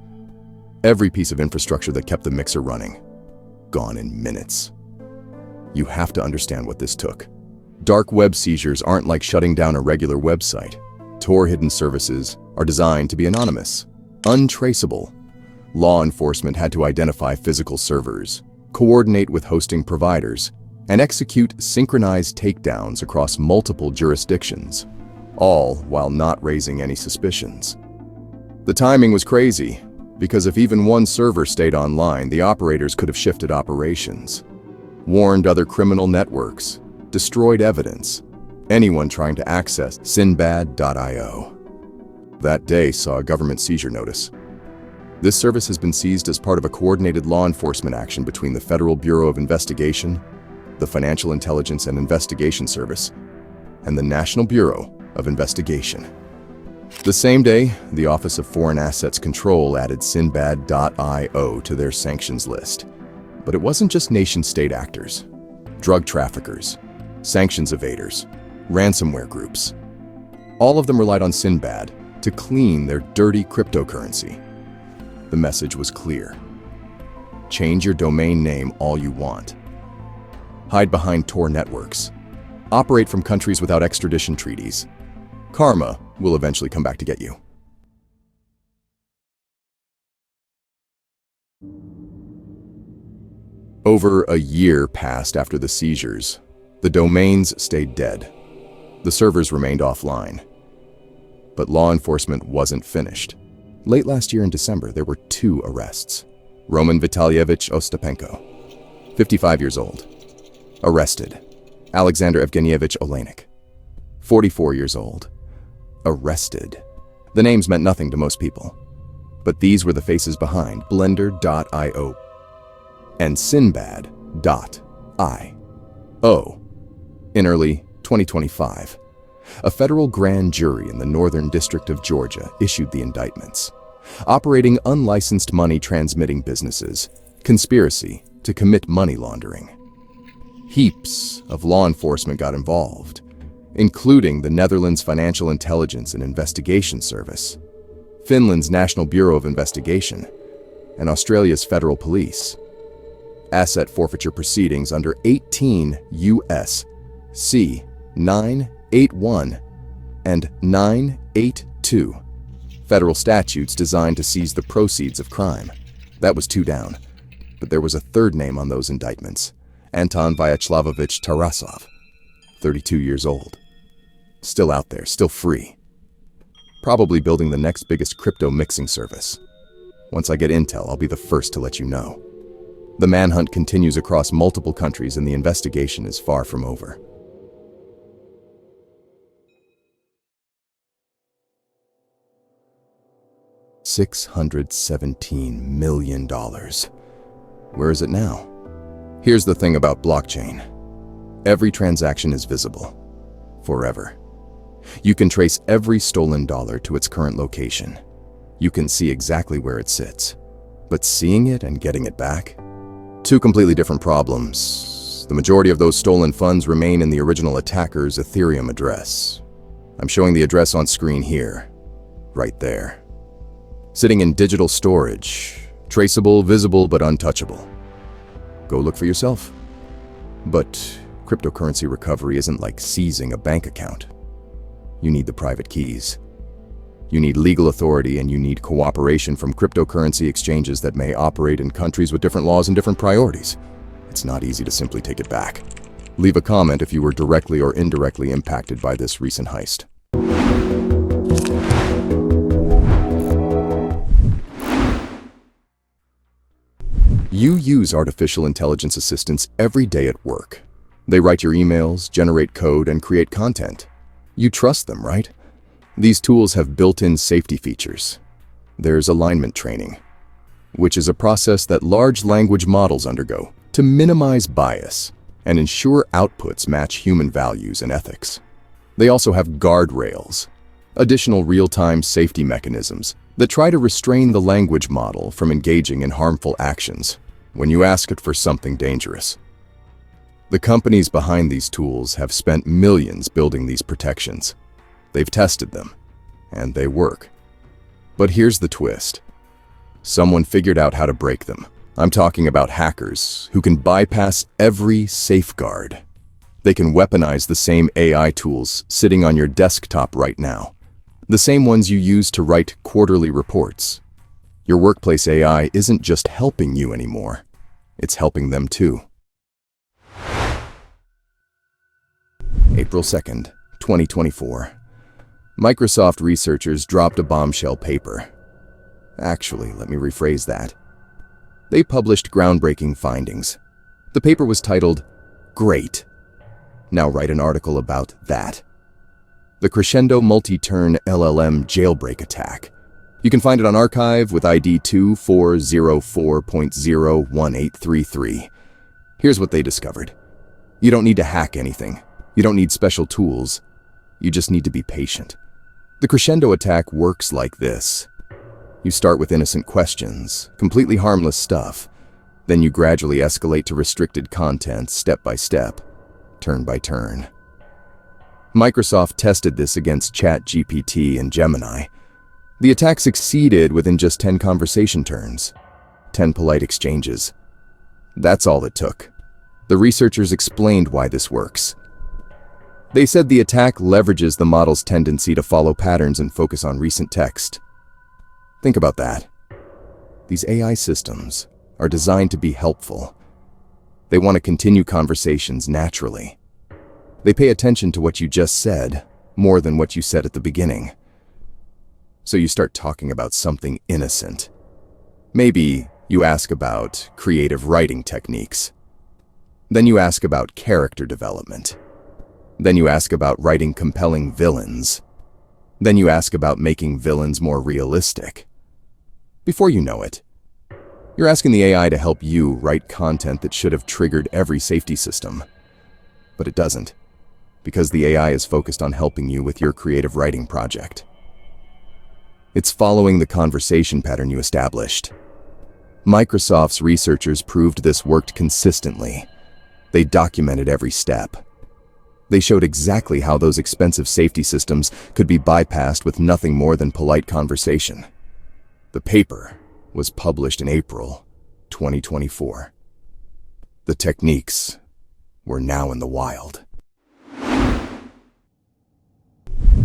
Every piece of infrastructure that kept the mixer running. Gone in minutes. You have to understand what this took. Dark web seizures aren't like shutting down a regular website. Tor hidden services are designed to be anonymous, untraceable. Law enforcement had to identify physical servers, coordinate with hosting providers, and execute synchronized takedowns across multiple jurisdictions, all while not raising any suspicions. The timing was crazy, because if even one server stayed online, the operators could have shifted operations, warned other criminal networks, destroyed evidence, anyone trying to access Sinbad.io. That day saw a government seizure notice. This service has been seized as part of a coordinated law enforcement action between the Federal Bureau of Investigation, the Financial Intelligence and Investigation Service, and the National Bureau of Investigation. The same day, the Office of Foreign Assets Control added Sinbad.io to their sanctions list. But it wasn't just nation-state actors, drug traffickers, sanctions evaders, ransomware groups. All of them relied on Sinbad to clean their dirty cryptocurrency. The message was clear. Change your domain name all you want. Hide behind Tor networks. Operate from countries without extradition treaties. Karma will eventually come back to get you. Over a year passed after the seizures. The domains stayed dead. The servers remained offline. But law enforcement wasn't finished. Late last year in December, there were 2 arrests. Roman Vitalyevich Ostapenko, 55 years old, arrested. Alexander Evgenievich Olenek, 44 years old, arrested. The names meant nothing to most people. But these were the faces behind Blender.io and Sinbad.io. In early 2025, a federal grand jury in the Northern District of Georgia issued the indictments. Operating unlicensed money transmitting businesses, conspiracy to commit money laundering. Heaps of law enforcement got involved, including the Netherlands Financial Intelligence and Investigation Service, Finland's National Bureau of Investigation, and Australia's Federal Police. Asset forfeiture proceedings under 18 U.S.C. 981 and 982, federal statutes designed to seize the proceeds of crime. That was 2 down, but there was a 3rd name on those indictments, Anton Vyachlavovich Tarasov, 32 years old. Still out there, still free. Probably building the next biggest crypto mixing service. Once I get intel, I'll be the first to let you know. The manhunt continues across multiple countries and the investigation is far from over. $617 million. Where is it now? Here's the thing about blockchain. Every transaction is visible. Forever. You can trace every stolen dollar to its current location. You can see exactly where it sits. But seeing it and getting it back? Two completely different problems. The majority of those stolen funds remain in the original attacker's Ethereum address. I'm showing the address on screen here. Right there. Sitting in digital storage. Traceable, visible, but untouchable. Go look for yourself. But cryptocurrency recovery isn't like seizing a bank account. You need the private keys. You need legal authority, and you need cooperation from cryptocurrency exchanges that may operate in countries with different laws and different priorities. It's not easy to simply take it back. Leave a comment if you were directly or indirectly impacted by this recent heist. You use artificial intelligence assistants every day at work. They write your emails, generate code, and create content. You trust them, right? These tools have built-in safety features. There's alignment training, which is a process that large language models undergo to minimize bias and ensure outputs match human values and ethics. They also have guardrails, additional real-time safety mechanisms that try to restrain the language model from engaging in harmful actions when you ask it for something dangerous. The companies behind these tools have spent millions building these protections. They've tested them, and they work. But here's the twist. Someone figured out how to break them. I'm talking about hackers who can bypass every safeguard. They can weaponize the same AI tools sitting on your desktop right now. The same ones you use to write quarterly reports. Your workplace AI isn't just helping you anymore. It's helping them too. April 2nd, 2024. Microsoft researchers dropped a bombshell paper. Actually, let me rephrase that. They published groundbreaking findings. The paper was titled, "Great. Now write an article about that." The Crescendo Multi-Turn LLM Jailbreak Attack. You can find it on archive with ID 2404.01833. Here's what they discovered. You don't need to hack anything. You don't need special tools. You just need to be patient. The Crescendo attack works like this. You start with innocent questions, completely harmless stuff. Then you gradually escalate to restricted content step by step, turn by turn. Microsoft tested this against ChatGPT and Gemini. The attack succeeded within just 10 conversation turns, 10 polite exchanges. That's all it took. The researchers explained why this works. They said the attack leverages the model's tendency to follow patterns and focus on recent text. Think about that. These AI systems are designed to be helpful. They want to continue conversations naturally. They pay attention to what you just said more than what you said at the beginning. So you start talking about something innocent. Maybe you ask about creative writing techniques. Then you ask about character development. Then you ask about writing compelling villains. Then you ask about making villains more realistic. Before you know it, you're asking the AI to help you write content that should have triggered every safety system. But it doesn't, because the AI is focused on helping you with your creative writing project. It's following the conversation pattern you established. Microsoft's researchers proved this worked consistently. They documented every step. They showed exactly how those expensive safety systems could be bypassed with nothing more than polite conversation. The paper was published in April 2024. The techniques were now in the wild.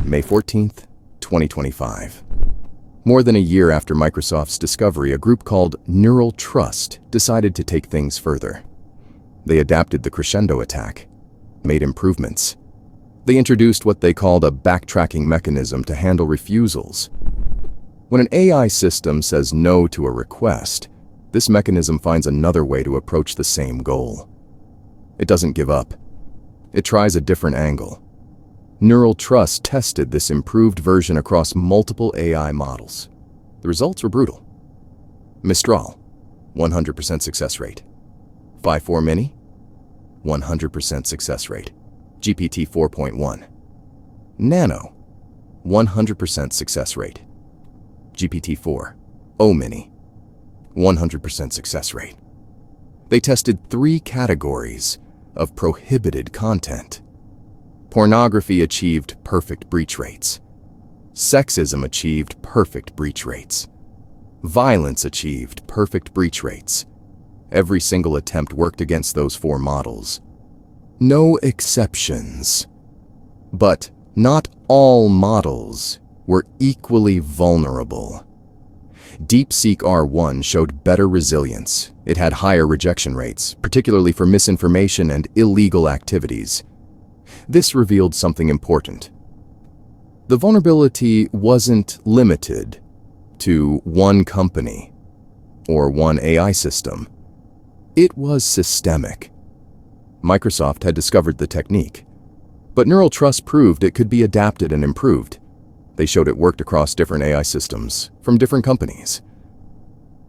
May 14th, 2025. More than a year after Microsoft's discovery, a group called Neural Trust decided to take things further. They adapted the Crescendo attack, made improvements. They introduced what they called a backtracking mechanism to handle refusals. When an AI system says no to a request, this mechanism finds another way to approach the same goal. It doesn't give up. It tries a different angle. Neural Trust tested this improved version across multiple AI models. The results were brutal. Mistral, 100% success rate. 5.4 mini, 100% success rate. GPT 4.1. Nano, 100% success rate. GPT 4. O mini, 100% success rate. They tested 3 categories of prohibited content. Pornography achieved perfect breach rates. Sexism achieved perfect breach rates. Violence achieved perfect breach rates. Every single attempt worked against those 4 models. No exceptions. But not all models were equally vulnerable. DeepSeek R1 showed better resilience. It had higher rejection rates, particularly for misinformation and illegal activities. This revealed something important. The vulnerability wasn't limited to one company or one AI system. It was systemic. Microsoft had discovered the technique, but Neural Trust proved it could be adapted and improved. They showed it worked across different AI systems from different companies.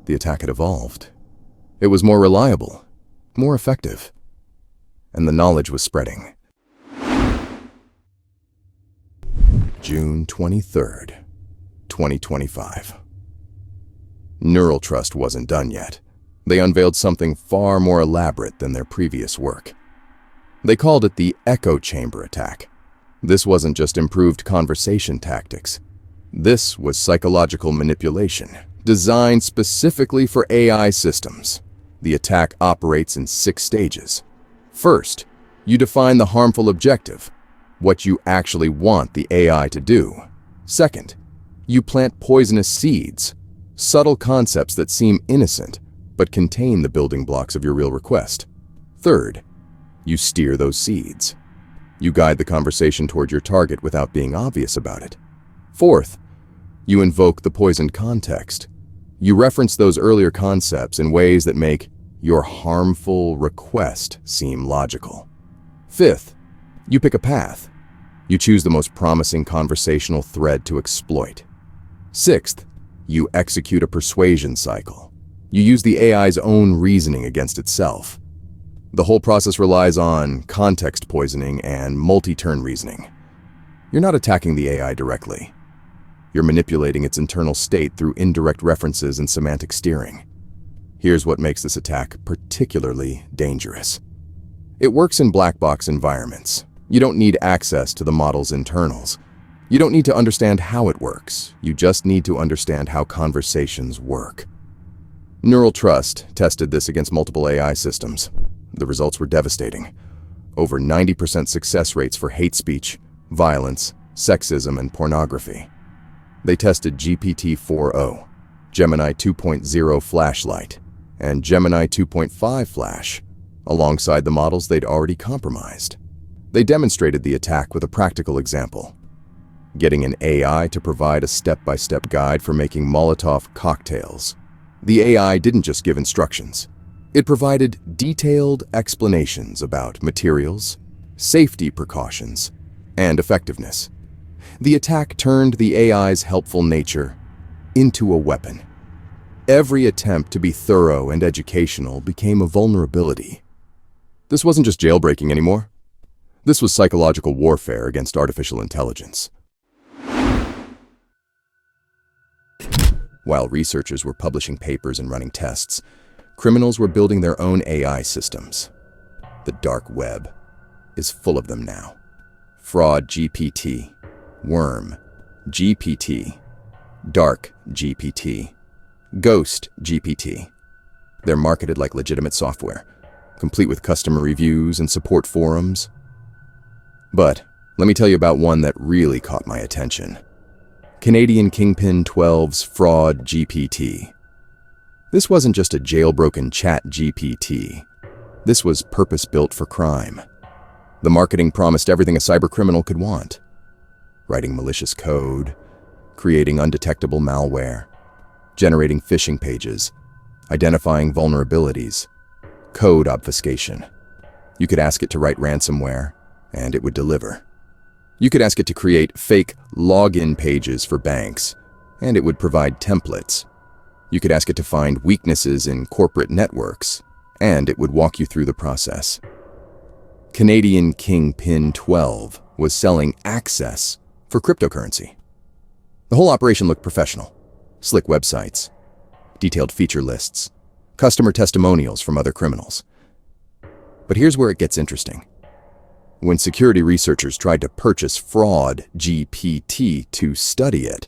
The attack had evolved. It was more reliable, more effective, and the knowledge was spreading. June 23rd, 2025. Neural Trust wasn't done yet. They unveiled something far more elaborate than their previous work. They called it the echo chamber attack. This wasn't just improved conversation tactics. This was psychological manipulation, designed specifically for AI systems. The attack operates in 6 stages. First, you define the harmful objective, what you actually want the AI to do. Second, you plant poisonous seeds, subtle concepts that seem innocent but contain the building blocks of your real request. Third, you steer those seeds. You guide the conversation toward your target without being obvious about it. Fourth, you invoke the poisoned context. You reference those earlier concepts in ways that make your harmful request seem logical. Fifth, you pick a path. You choose the most promising conversational thread to exploit. Sixth, you execute a persuasion cycle. You use the AI's own reasoning against itself. The whole process relies on context poisoning and multi-turn reasoning. You're not attacking the AI directly. You're manipulating its internal state through indirect references and semantic steering. Here's what makes this attack particularly dangerous. It works in black box environments. You don't need access to the model's internals. You don't need to understand how it works. You just need to understand how conversations work. Neural Trust tested this against multiple AI systems. The results were devastating. Over 90% success rates for hate speech, violence, sexism, and pornography. They tested GPT 4o, Gemini 2.0 Flashlight, and Gemini 2.5 Flash, alongside the models they'd already compromised. They demonstrated the attack with a practical example. Getting an AI to provide a step-by-step guide for making Molotov cocktails. The AI didn't just give instructions. It provided detailed explanations about materials, safety precautions, and effectiveness. The attack turned the AI's helpful nature into a weapon. Every attempt to be thorough and educational became a vulnerability. This wasn't just jailbreaking anymore. This was psychological warfare against artificial intelligence. While researchers were publishing papers and running tests, criminals were building their own AI systems. The dark web is full of them now. Fraud GPT, Worm GPT, Dark GPT, Ghost GPT. They're marketed like legitimate software, complete with customer reviews and support forums. But let me tell you about one that really caught my attention. Canadian Kingpin 12's Fraud GPT. This wasn't just a jailbroken chat GPT. This was purpose-built for crime. The marketing promised everything a cybercriminal could want. Writing malicious code, creating undetectable malware, generating phishing pages, identifying vulnerabilities, code obfuscation. You could ask it to write ransomware, and it would deliver. You could ask it to create fake login pages for banks, and it would provide templates. You could ask it to find weaknesses in corporate networks, and it would walk you through the process. Canadian Kingpin 12 was selling access for cryptocurrency. The whole operation looked professional. Slick websites, detailed feature lists, customer testimonials from other criminals. But here's where it gets interesting. When security researchers tried to purchase Fraud GPT to study it,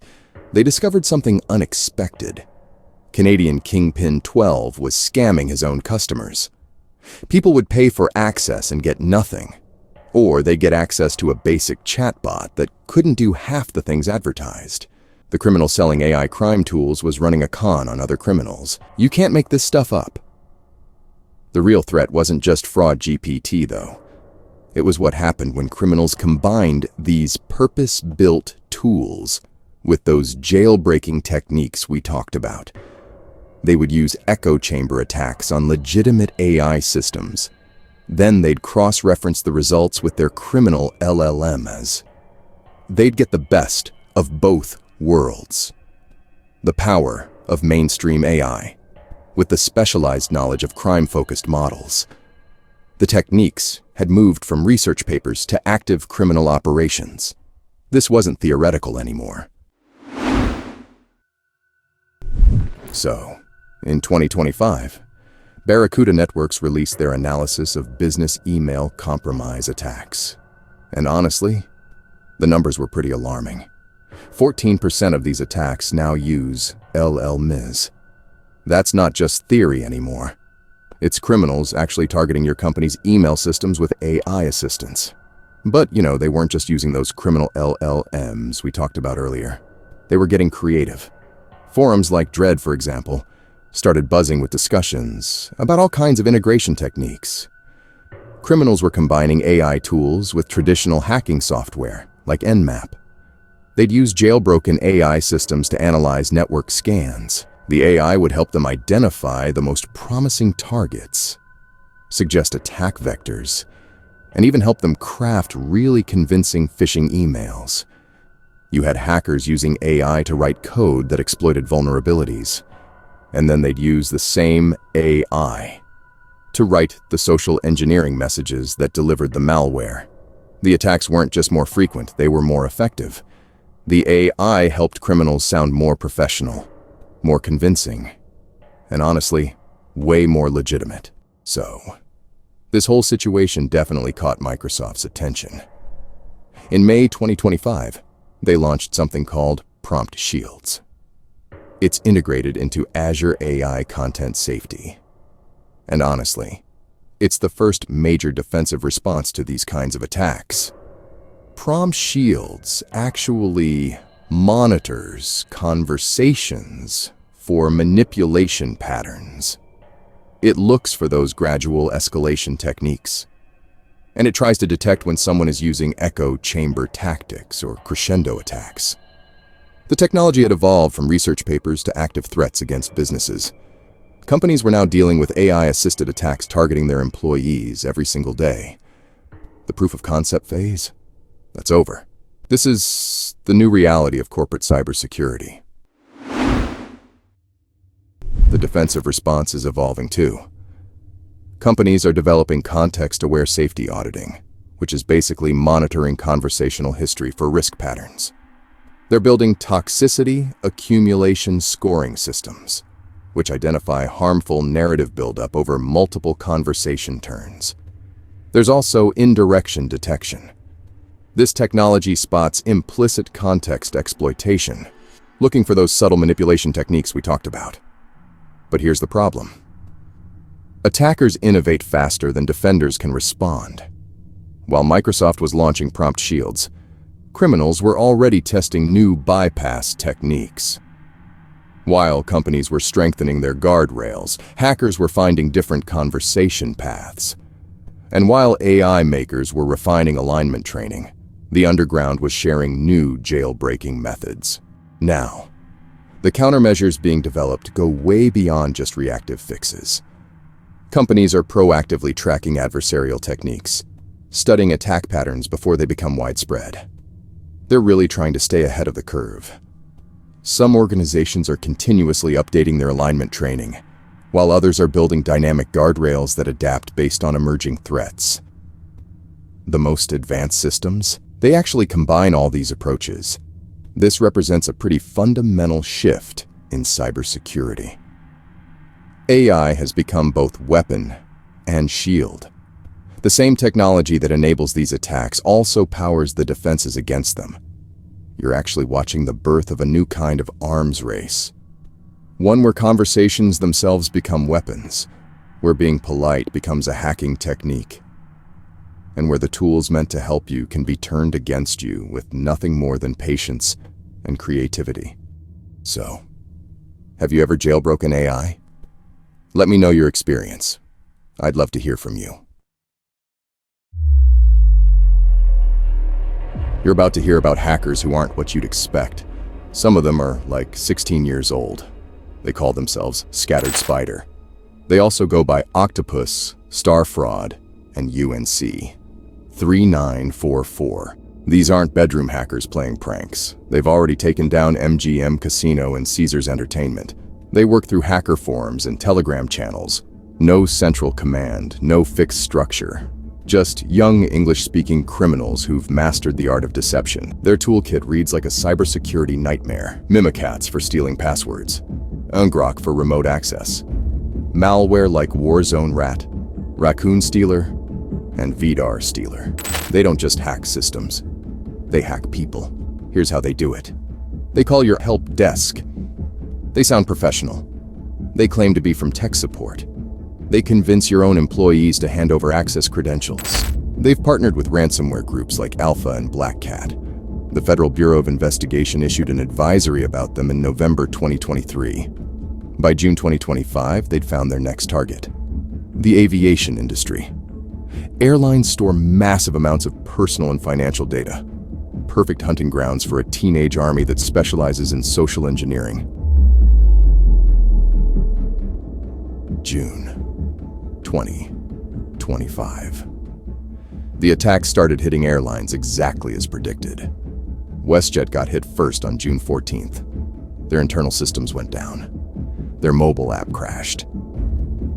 they discovered something unexpected. Canadian Kingpin 12 was scamming his own customers. People would pay for access and get nothing, or they'd get access to a basic chatbot that couldn't do half the things advertised. The criminal selling AI crime tools was running a con on other criminals. You can't make this stuff up. The real threat wasn't just Fraud GPT, though. It was what happened when criminals combined these purpose-built tools with those jailbreaking techniques we talked about. They would use echo chamber attacks on legitimate AI systems. Then they'd cross-reference the results with their criminal LLMs. They'd get the best of both worlds. The power of mainstream AI, with the specialized knowledge of crime-focused models. The techniques had moved from research papers to active criminal operations. This wasn't theoretical anymore. So, in 2025, Barracuda Networks released their analysis of business email compromise attacks. And honestly, the numbers were pretty alarming. 14% of these attacks now use LLMs. That's not just theory anymore. It's criminals actually targeting your company's email systems with AI assistance. But, they weren't just using those criminal LLMs we talked about earlier. They were getting creative. Forums like Dread, for example, started buzzing with discussions about all kinds of integration techniques. Criminals were combining AI tools with traditional hacking software, like Nmap. They'd use jailbroken AI systems to analyze network scans. The AI would help them identify the most promising targets, suggest attack vectors, and even help them craft really convincing phishing emails. You had hackers using AI to write code that exploited vulnerabilities, and then they'd use the same AI to write the social engineering messages that delivered the malware. The attacks weren't just more frequent, they were more effective. The AI helped criminals sound more professional, more convincing, and honestly, way more legitimate. So, this whole situation definitely caught Microsoft's attention. In May 2025, they launched something called Prompt Shields. It's integrated into Azure AI Content Safety. And honestly, it's the first major defensive response to these kinds of attacks. Prompt Shields actually monitors conversations for manipulation patterns. It looks for those gradual escalation techniques, and it tries to detect when someone is using echo chamber tactics or crescendo attacks. The technology had evolved from research papers to active threats against businesses. Companies were now dealing with AI-assisted attacks targeting their employees every single day. The proof of concept phase? That's over. This is the new reality of corporate cybersecurity. The defensive response is evolving too. Companies are developing context-aware safety auditing, which is basically monitoring conversational history for risk patterns. They're building toxicity accumulation scoring systems, which identify harmful narrative buildup over multiple conversation turns. There's also indirection detection. This technology spots implicit context exploitation, looking for those subtle manipulation techniques we talked about. But here's the problem. Attackers innovate faster than defenders can respond. While Microsoft was launching Prompt Shields, criminals were already testing new bypass techniques. While companies were strengthening their guardrails, hackers were finding different conversation paths. And while AI makers were refining alignment training, the underground was sharing new jailbreaking methods. Now, the countermeasures being developed go way beyond just reactive fixes. Companies are proactively tracking adversarial techniques, studying attack patterns before they become widespread. They're really trying to stay ahead of the curve. Some organizations are continuously updating their alignment training, while others are building dynamic guardrails that adapt based on emerging threats. The most advanced systems, they actually combine all these approaches. This represents a pretty fundamental shift in cybersecurity. AI has become both weapon and shield. The same technology that enables these attacks also powers the defenses against them. You're actually watching the birth of a new kind of arms race. One where conversations themselves become weapons, where being polite becomes a hacking technique, and where the tools meant to help you can be turned against you with nothing more than patience and creativity. So, have you ever jailbroken AI? Let me know your experience. I'd love to hear from you. You're about to hear about hackers who aren't what you'd expect. Some of them are like 16 years old. They call themselves Scattered Spider. They also go by Octopus, Star Fraud, and UNC 3944. These aren't bedroom hackers playing pranks. They've already taken down MGM Casino and Caesars Entertainment. They work through hacker forums and Telegram channels. No central command, no fixed structure. Just young English-speaking criminals who've mastered the art of deception. Their toolkit reads like a cybersecurity nightmare. Mimikatz for stealing passwords. Ungrok for remote access. Malware like Warzone Rat, Raccoon Stealer, and Vidar Stealer. They don't just hack systems. They hack people. Here's how they do it. They call your help desk. They sound professional. They claim to be from tech support. They convince your own employees to hand over access credentials. They've partnered with ransomware groups like Alpha and Black Cat. The Federal Bureau of Investigation issued an advisory about them in November 2023. By June 2025, they'd found their next target: the aviation industry. Airlines store massive amounts of personal and financial data. Perfect hunting grounds for a teenage army that specializes in social engineering. June 2025. The attack started hitting airlines exactly as predicted. WestJet got hit first on June 14th. Their internal systems went down. Their mobile app crashed.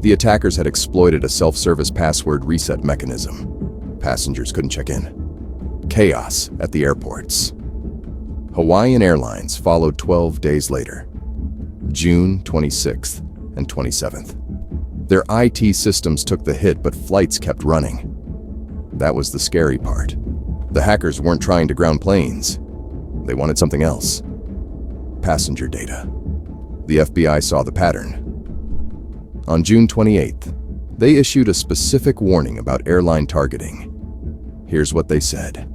The attackers had exploited a self-service password reset mechanism. Passengers couldn't check in. Chaos at the airports. Hawaiian Airlines followed 12 days later, June 26th and 27th. Their IT systems took the hit, but flights kept running. That was the scary part. The hackers weren't trying to ground planes. They wanted something else. Passenger data. The FBI saw the pattern. On June 28th, they issued a specific warning about airline targeting. Here's what they said.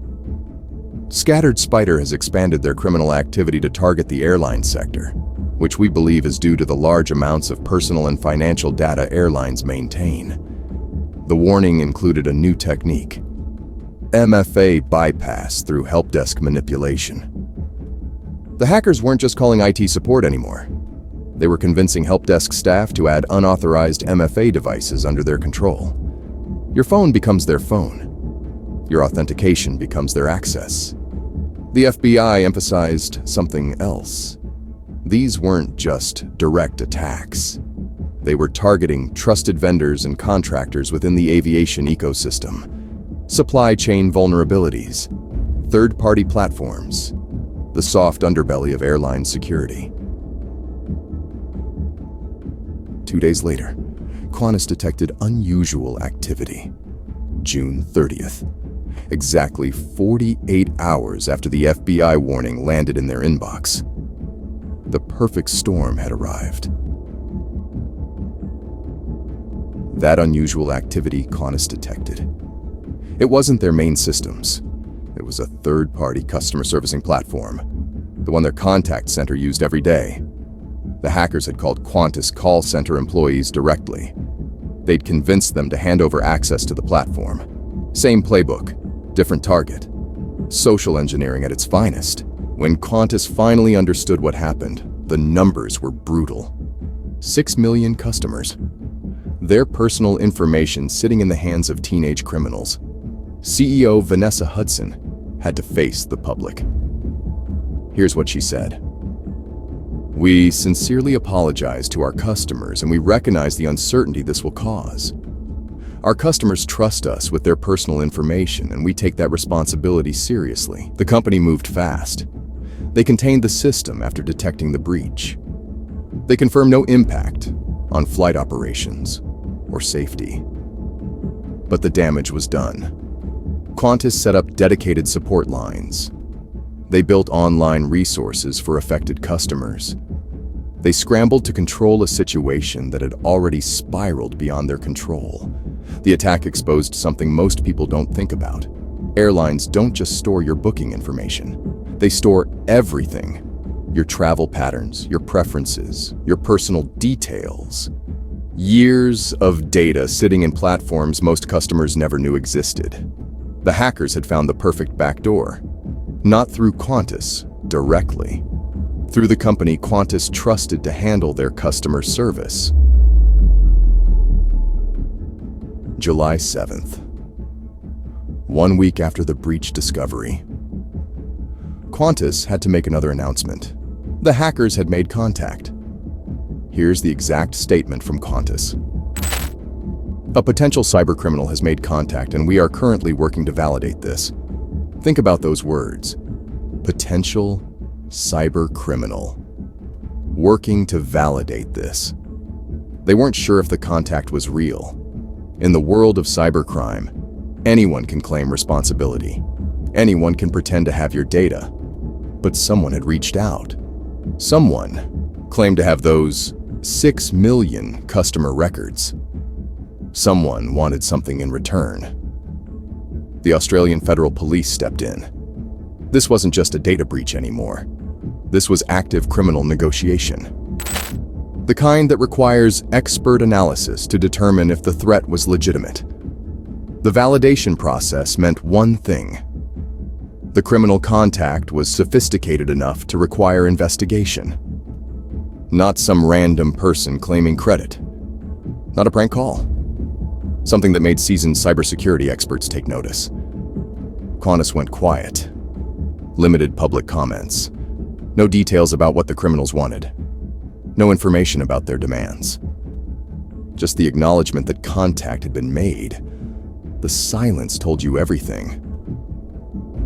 Scattered Spider has expanded their criminal activity to target the airline sector, which we believe is due to the large amounts of personal and financial data airlines maintain. The warning included a new technique: MFA bypass through help desk manipulation. The hackers weren't just calling IT support anymore. They were convincing help desk staff to add unauthorized MFA devices under their control. Your phone becomes their phone. Your authentication becomes their access. The FBI emphasized something else. These weren't just direct attacks. They were targeting trusted vendors and contractors within the aviation ecosystem, supply chain vulnerabilities, third-party platforms, the soft underbelly of airline security. 2 days later, Qantas detected unusual activity. June 30th, exactly 48 hours after the FBI warning landed in their inbox. The perfect storm had arrived. That unusual activity Qantas detected. It wasn't their main systems. It was a third-party customer servicing platform, the one their contact center used every day. The hackers had called Qantas call center employees directly. They'd convinced them to hand over access to the platform. Same playbook, different target. Social engineering at its finest. When Qantas finally understood what happened, the numbers were brutal. 6 million customers. Their personal information sitting in the hands of teenage criminals. CEO Vanessa Hudson had to face the public. Here's what she said. We sincerely apologize to our customers, and we recognize the uncertainty this will cause. Our customers trust us with their personal information, and we take that responsibility seriously. The company moved fast. They contained the system after detecting the breach. They confirmed no impact on flight operations or safety. But the damage was done. Qantas set up dedicated support lines. They built online resources for affected customers. They scrambled to control a situation that had already spiraled beyond their control. The attack exposed something most people don't think about. Airlines don't just store your booking information. They store everything. Your travel patterns, your preferences, your personal details. Years of data sitting in platforms most customers never knew existed. The hackers had found the perfect backdoor. Not through Qantas, directly. Through the company Qantas trusted to handle their customer service. July 7th. 1 week after the breach discovery. Qantas had to make another announcement. The hackers had made contact. Here's the exact statement from Qantas. A potential cybercriminal has made contact, and we are currently working to validate this. Think about those words. Potential cybercriminal. Working to validate this. They weren't sure if the contact was real. In the world of cybercrime, anyone can claim responsibility. Anyone can pretend to have your data. But someone had reached out. Someone claimed to have those 6 million customer records. Someone wanted something in return. The Australian Federal Police stepped in. This wasn't just a data breach anymore. This was active criminal negotiation. The kind that requires expert analysis to determine if the threat was legitimate. The validation process meant one thing. The criminal contact was sophisticated enough to require investigation. Not some random person claiming credit. Not a prank call. Something that made seasoned cybersecurity experts take notice. Qantas went quiet. Limited public comments. No details about what the criminals wanted. No information about their demands. Just the acknowledgement that contact had been made. The silence told you everything.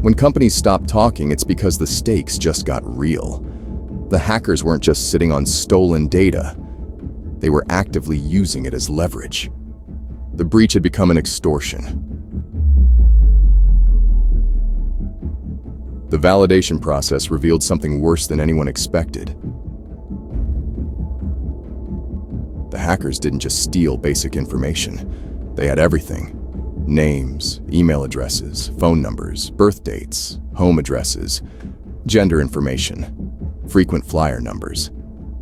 When companies stopped talking, it's because the stakes just got real. The hackers weren't just sitting on stolen data. They were actively using it as leverage. The breach had become an extortion. The validation process revealed something worse than anyone expected. The hackers didn't just steal basic information. They had everything. Names, email addresses, phone numbers, birth dates, home addresses, gender information, frequent flyer numbers,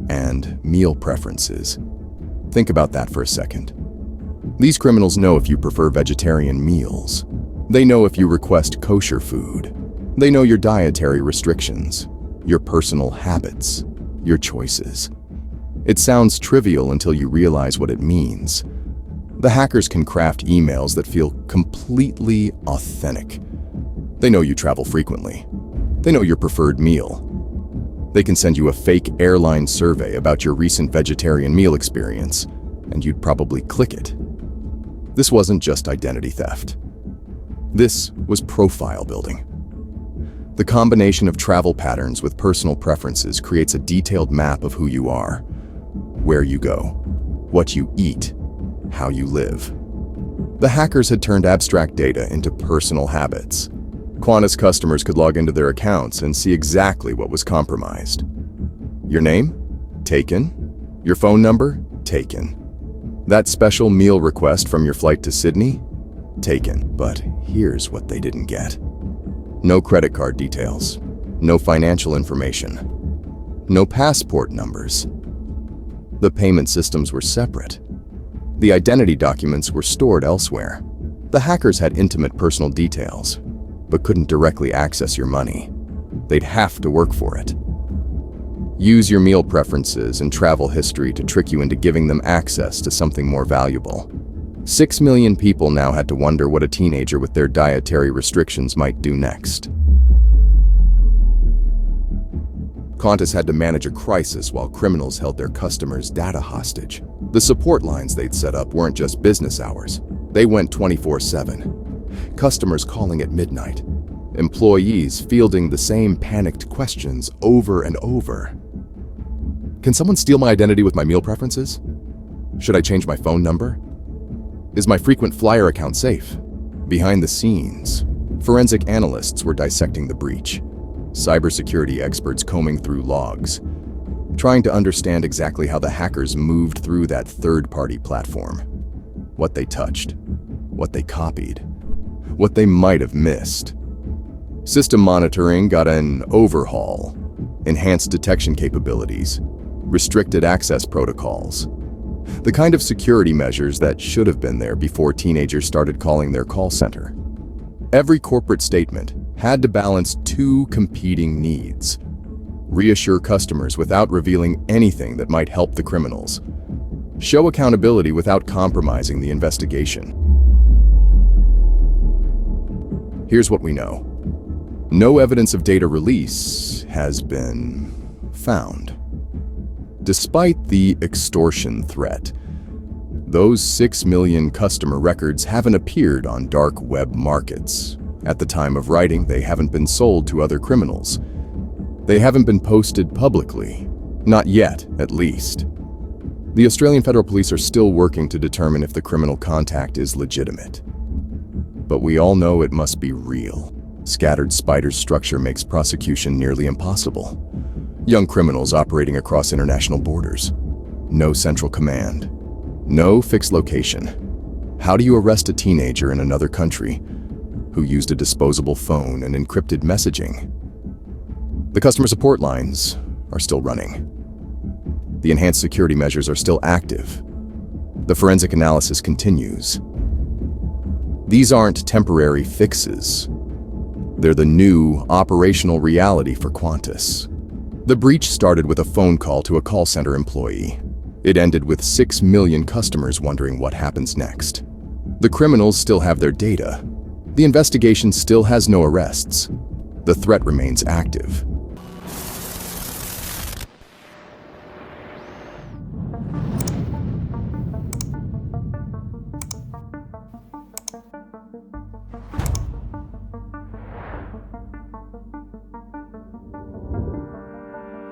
and meal preferences. Think about that for a second. These criminals know if you prefer vegetarian meals. They know if you request kosher food. They know your dietary restrictions, your personal habits, your choices. It sounds trivial until you realize what it means. The hackers can craft emails that feel completely authentic. They know you travel frequently. They know your preferred meal. They can send you a fake airline survey about your recent vegetarian meal experience, and you'd probably click it. This wasn't just identity theft. This was profile building. The combination of travel patterns with personal preferences creates a detailed map of who you are, where you go, what you eat, how you live. The hackers had turned abstract data into personal habits. Qantas customers could log into their accounts and see exactly what was compromised. Your name? Taken. Your phone number? Taken. That special meal request from your flight to Sydney? Taken. But here's what they didn't get. No credit card details. No financial information. No passport numbers. The payment systems were separate. The identity documents were stored elsewhere. The hackers had intimate personal details, but couldn't directly access your money. They'd have to work for it. Use your meal preferences and travel history to trick you into giving them access to something more valuable. 6 million people now had to wonder what a teenager with their dietary restrictions might do next. Qantas had to manage a crisis while criminals held their customers' data hostage. The support lines they'd set up weren't just business hours. They went 24/7. Customers calling at midnight. Employees fielding the same panicked questions over and over. Can someone steal my identity with my meal preferences? Should I change my phone number? Is my frequent flyer account safe? Behind the scenes, forensic analysts were dissecting the breach. Cybersecurity experts combing through logs, trying to understand exactly how the hackers moved through that third-party platform. What they touched, what they copied, what they might have missed. System monitoring got an overhaul, enhanced detection capabilities, restricted access protocols. The kind of security measures that should have been there before teenagers started calling their call center. Every corporate statement had to balance two competing needs. Reassure customers without revealing anything that might help the criminals. Show accountability without compromising the investigation. Here's what we know. No evidence of data release has been found. Despite the extortion threat, those 6 million customer records haven't appeared on dark web markets. At the time of writing, they haven't been sold to other criminals. They haven't been posted publicly. Not yet, at least. The Australian Federal Police are still working to determine if the criminal contact is legitimate. But we all know it must be real. Scattered spider structure makes prosecution nearly impossible. Young criminals operating across international borders. No central command. No fixed location. How do you arrest a teenager in another country who used a disposable phone and encrypted messaging? The customer support lines are still running. The enhanced security measures are still active. The forensic analysis continues. These aren't temporary fixes. They're the new operational reality for Qantas. The breach started with a phone call to a call center employee. It ended with 6 million customers wondering what happens next. The criminals still have their data. The investigation still has no arrests. The threat remains active.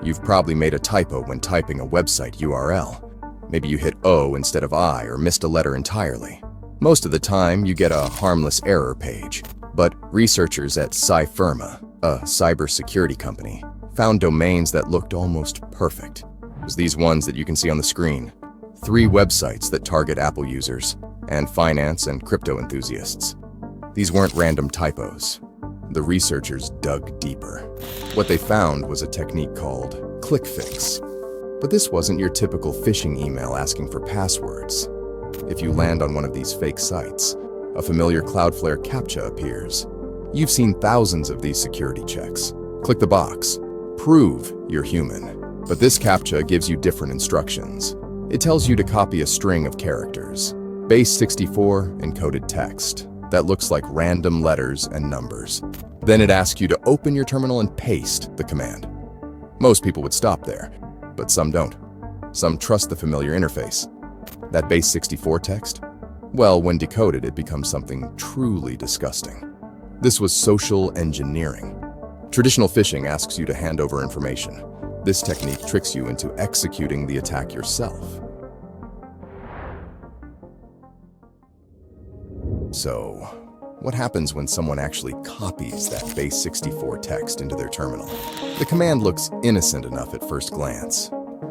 You've probably made a typo when typing a website URL. Maybe you hit O instead of I or missed a letter entirely. Most of the time, you get a harmless error page. But researchers at Cyfirma, a cybersecurity company, found domains that looked almost perfect. It was these ones that you can see on the screen. 3 websites that target Apple users and finance and crypto enthusiasts. These weren't random typos. The researchers dug deeper. What they found was a technique called click fix. But this wasn't your typical phishing email asking for passwords. If you land on one of these fake sites, a familiar Cloudflare CAPTCHA appears. You've seen thousands of these security checks. Click the box. Prove you're human. But this CAPTCHA gives you different instructions. It tells you to copy a string of characters. Base 64 encoded text that looks like random letters and numbers. Then it asks you to open your terminal and paste the command. Most people would stop there, but some don't. Some trust the familiar interface. That base 64 text? Well, when decoded, it becomes something truly disgusting. This was social engineering. Traditional phishing asks you to hand over information. This technique tricks you into executing the attack yourself. So, what happens when someone actually copies that base 64 text into their terminal? The command looks innocent enough at first glance.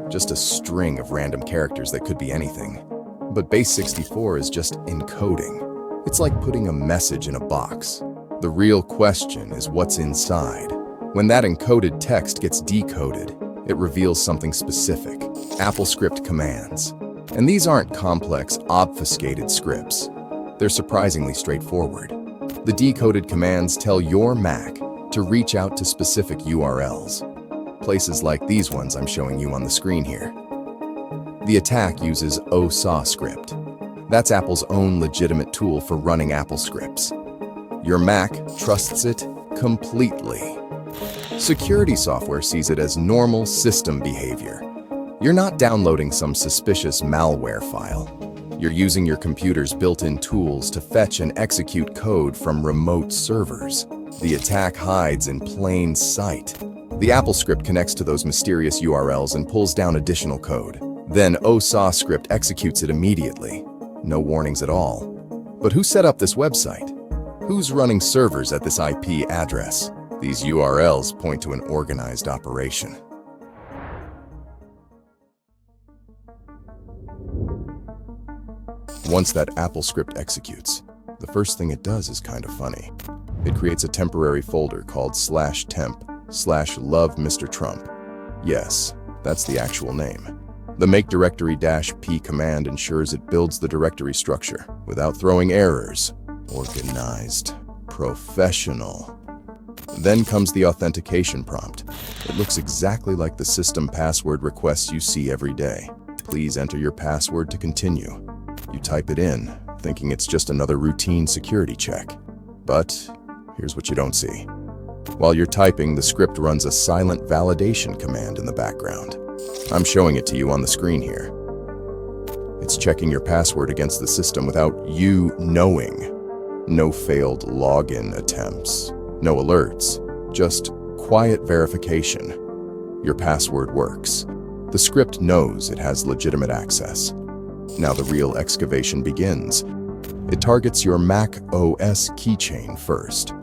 Just a string of random characters that could be anything. But base 64 is just encoding. It's like putting a message in a box. The real question is what's inside. When that encoded text gets decoded, it reveals something specific, AppleScript commands. And these aren't complex, obfuscated scripts. They're surprisingly straightforward. The decoded commands tell your Mac to reach out to specific URLs, places like these ones I'm showing you on the screen here. The attack uses OSA script. That's Apple's own legitimate tool for running Apple scripts. Your Mac trusts it completely. Security software sees it as normal system behavior. You're not downloading some suspicious malware file. You're using your computer's built-in tools to fetch and execute code from remote servers. The attack hides in plain sight. The Apple script connects to those mysterious URLs and pulls down additional code. Then OSA script executes it immediately. No warnings at all. But who set up this website? Who's running servers at this IP address? These URLs point to an organized operation. Once that Apple script executes, the first thing it does is kind of funny. It creates a temporary folder called /temp/love_Mr. Trump. Yes, that's the actual name. The make directory -p command ensures it builds the directory structure without throwing errors. Organized, professional. Then comes the authentication prompt. It looks exactly like the system password requests you see every day. Please enter your password to continue. You type it in, thinking it's just another routine security check. But here's what you don't see. While you're typing, the script runs a silent validation command in the background. I'm showing it to you on the screen here. It's checking your password against the system without you knowing. No failed login attempts, no alerts, just quiet verification. Your password works. The script knows it has legitimate access. Now the real excavation begins. It targets your Mac OS keychain first.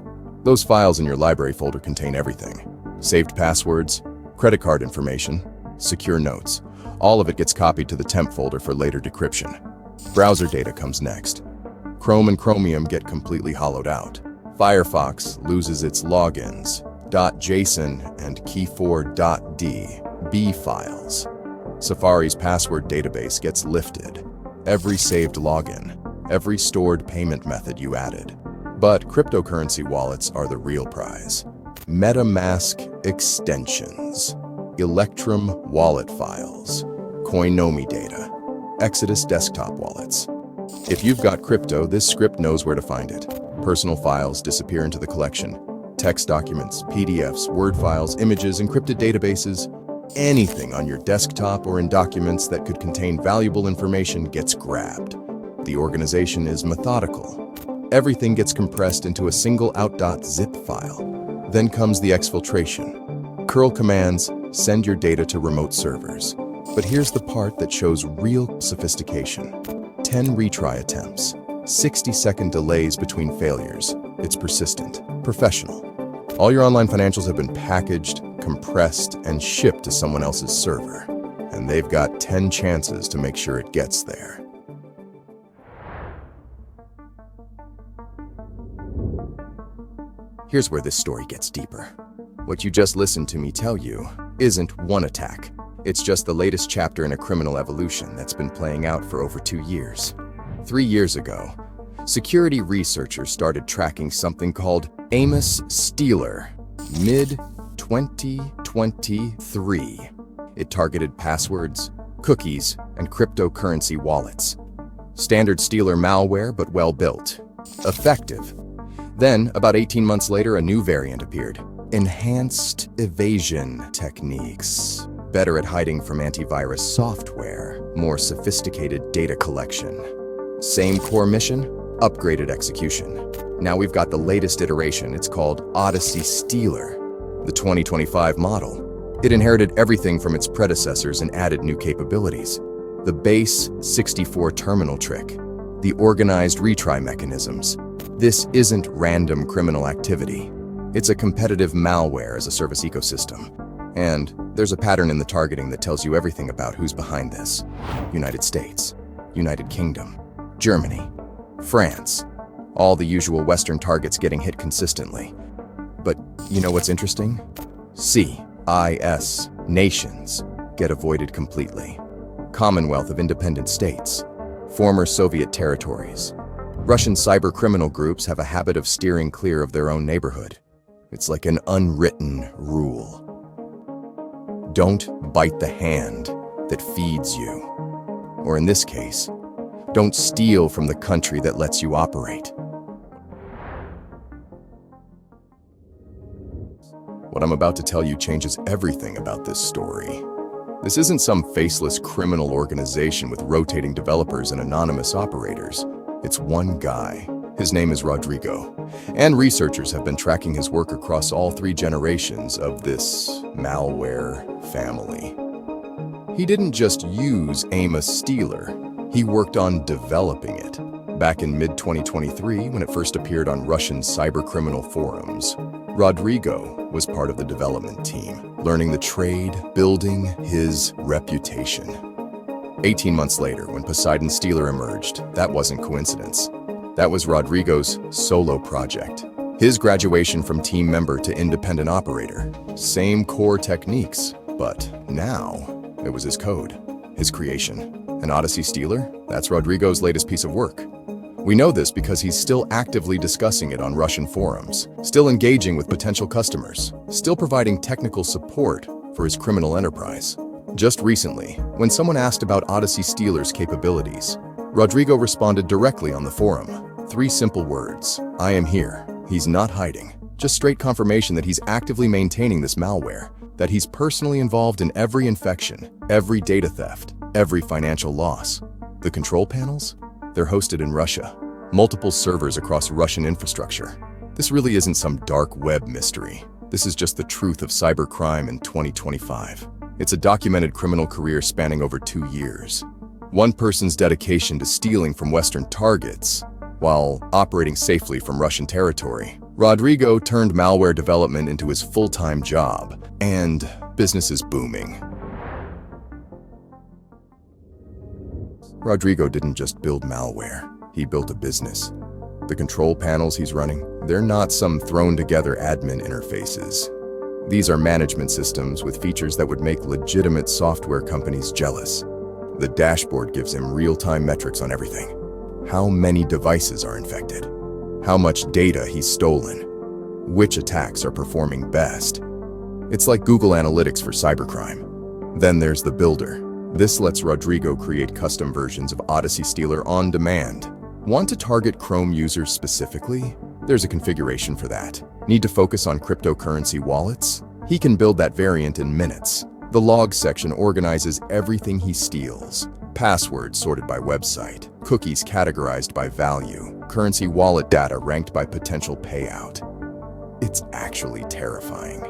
Those files in your library folder contain everything. Saved passwords, credit card information, secure notes. All of it gets copied to the temp folder for later decryption. Browser data comes next. Chrome and Chromium get completely hollowed out. Firefox loses its logins, .json and key4.db files. Safari's password database gets lifted. Every saved login, every stored payment method you added. But cryptocurrency wallets are the real prize. MetaMask extensions, Electrum wallet files, Coinomi data, Exodus desktop wallets. If you've got crypto, this script knows where to find it. Personal files disappear into the collection. Text documents, PDFs, Word files, images, encrypted databases. Anything on your desktop or in documents that could contain valuable information gets grabbed. The organization is methodical. Everything gets compressed into a single out.zip file. Then comes the exfiltration. Curl commands send your data to remote servers. But here's the part that shows real sophistication. 10 retry attempts, 60-second delays between failures. It's persistent, professional. All your online financials have been packaged, compressed, and shipped to someone else's server. And they've got 10 chances to make sure it gets there. Here's where this story gets deeper. What you just listened to me tell you isn't one attack. It's just the latest chapter in a criminal evolution that's been playing out for over 2 years. 3 years ago, security researchers started tracking something called Amos Stealer, mid-2023. It targeted passwords, cookies, and cryptocurrency wallets. Standard Stealer malware, but well-built. Effective. Then, about 18 months later, a new variant appeared. Enhanced evasion techniques. Better at hiding from antivirus software. More sophisticated data collection. Same core mission, upgraded execution. Now we've got the latest iteration. It's called Odyssey Stealer, the 2025 model. It inherited everything from its predecessors and added new capabilities. The base 64 terminal trick, the organized retry mechanisms. This isn't random criminal activity. It's a competitive malware as a service ecosystem. And there's a pattern in the targeting that tells you everything about who's behind this. United States, United Kingdom, Germany, France. All the usual Western targets getting hit consistently. But you know what's interesting? CIS, nations, get avoided completely. Commonwealth of Independent States, former Soviet territories. Russian cybercriminal groups have a habit of steering clear of their own neighborhood. It's like an unwritten rule. Don't bite the hand that feeds you. Or in this case, don't steal from the country that lets you operate. What I'm about to tell you changes everything about this story. This isn't some faceless criminal organization with rotating developers and anonymous operators. It's one guy. His name is Rodrigo, and researchers have been tracking his work across all 3 generations of this malware family. He didn't just use AIM a stealer, he worked on developing it. Back in mid-2023, when it first appeared on Russian cybercriminal forums, Rodrigo was part of the development team, learning the trade, building his reputation. 18 months later, when Poseidon Stealer emerged, that wasn't coincidence. That was Rodrigo's solo project. His graduation from team member to independent operator. Same core techniques, but now it was his code, his creation. An Odyssey Stealer? That's Rodrigo's latest piece of work. We know this because he's still actively discussing it on Russian forums, still engaging with potential customers, still providing technical support for his criminal enterprise. Just recently, when someone asked about Odyssey Stealer's capabilities, Rodrigo responded directly on the forum. 3 simple words: I am here. He's not hiding. Just straight confirmation that he's actively maintaining this malware, that he's personally involved in every infection, every data theft, every financial loss. The control panels? They're hosted in Russia. Multiple servers across Russian infrastructure. This really isn't some dark web mystery. This is just the truth of cybercrime in 2025. It's a documented criminal career spanning over 2 years. One person's dedication to stealing from Western targets while operating safely from Russian territory. Rodrigo turned malware development into his full-time job, and business is booming. Rodrigo didn't just build malware, he built a business. The control panels he's running, they're not some thrown-together admin interfaces. These are management systems with features that would make legitimate software companies jealous. The dashboard gives him real-time metrics on everything. How many devices are infected? How much data he's stolen? Which attacks are performing best? It's like Google Analytics for cybercrime. Then there's the builder. This lets Rodrigo create custom versions of Odyssey Stealer on demand. Want to target Chrome users specifically? There's a configuration for that. Need to focus on cryptocurrency wallets? He can build that variant in minutes. The logs section organizes everything he steals. Passwords sorted by website, cookies categorized by value, currency wallet data ranked by potential payout. It's actually terrifying.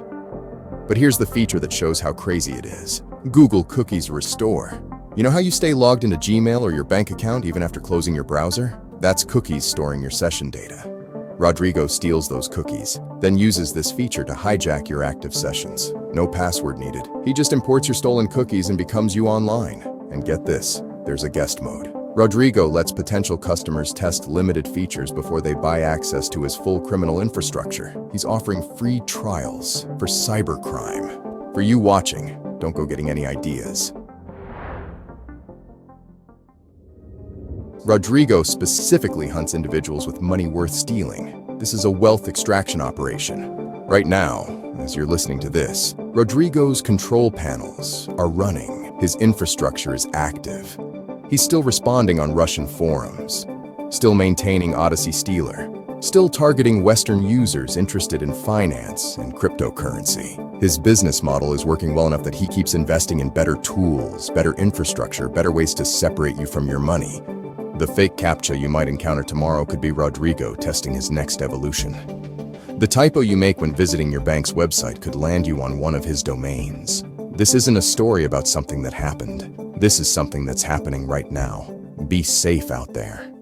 But here's the feature that shows how crazy it is. Google Cookies Restore. You know how you stay logged into Gmail or your bank account even after closing your browser? That's cookies storing your session data. Rodrigo steals those cookies, then uses this feature to hijack your active sessions. No password needed. He just imports your stolen cookies and becomes you online. And get this, there's a guest mode. Rodrigo lets potential customers test limited features before they buy access to his full criminal infrastructure. He's offering free trials for cybercrime. For you watching, don't go getting any ideas. Rodrigo specifically hunts individuals with money worth stealing. This is a wealth extraction operation. Right now, as you're listening to this, Rodrigo's control panels are running. His infrastructure is active. He's still responding on Russian forums, still maintaining Odyssey Stealer, still targeting Western users interested in finance and cryptocurrency. His business model is working well enough that he keeps investing in better tools, better infrastructure, better ways to separate you from your money. The fake CAPTCHA you might encounter tomorrow could be Rodrigo testing his next evolution. The typo you make when visiting your bank's website could land you on one of his domains. This isn't a story about something that happened. This is something that's happening right now. Be safe out there.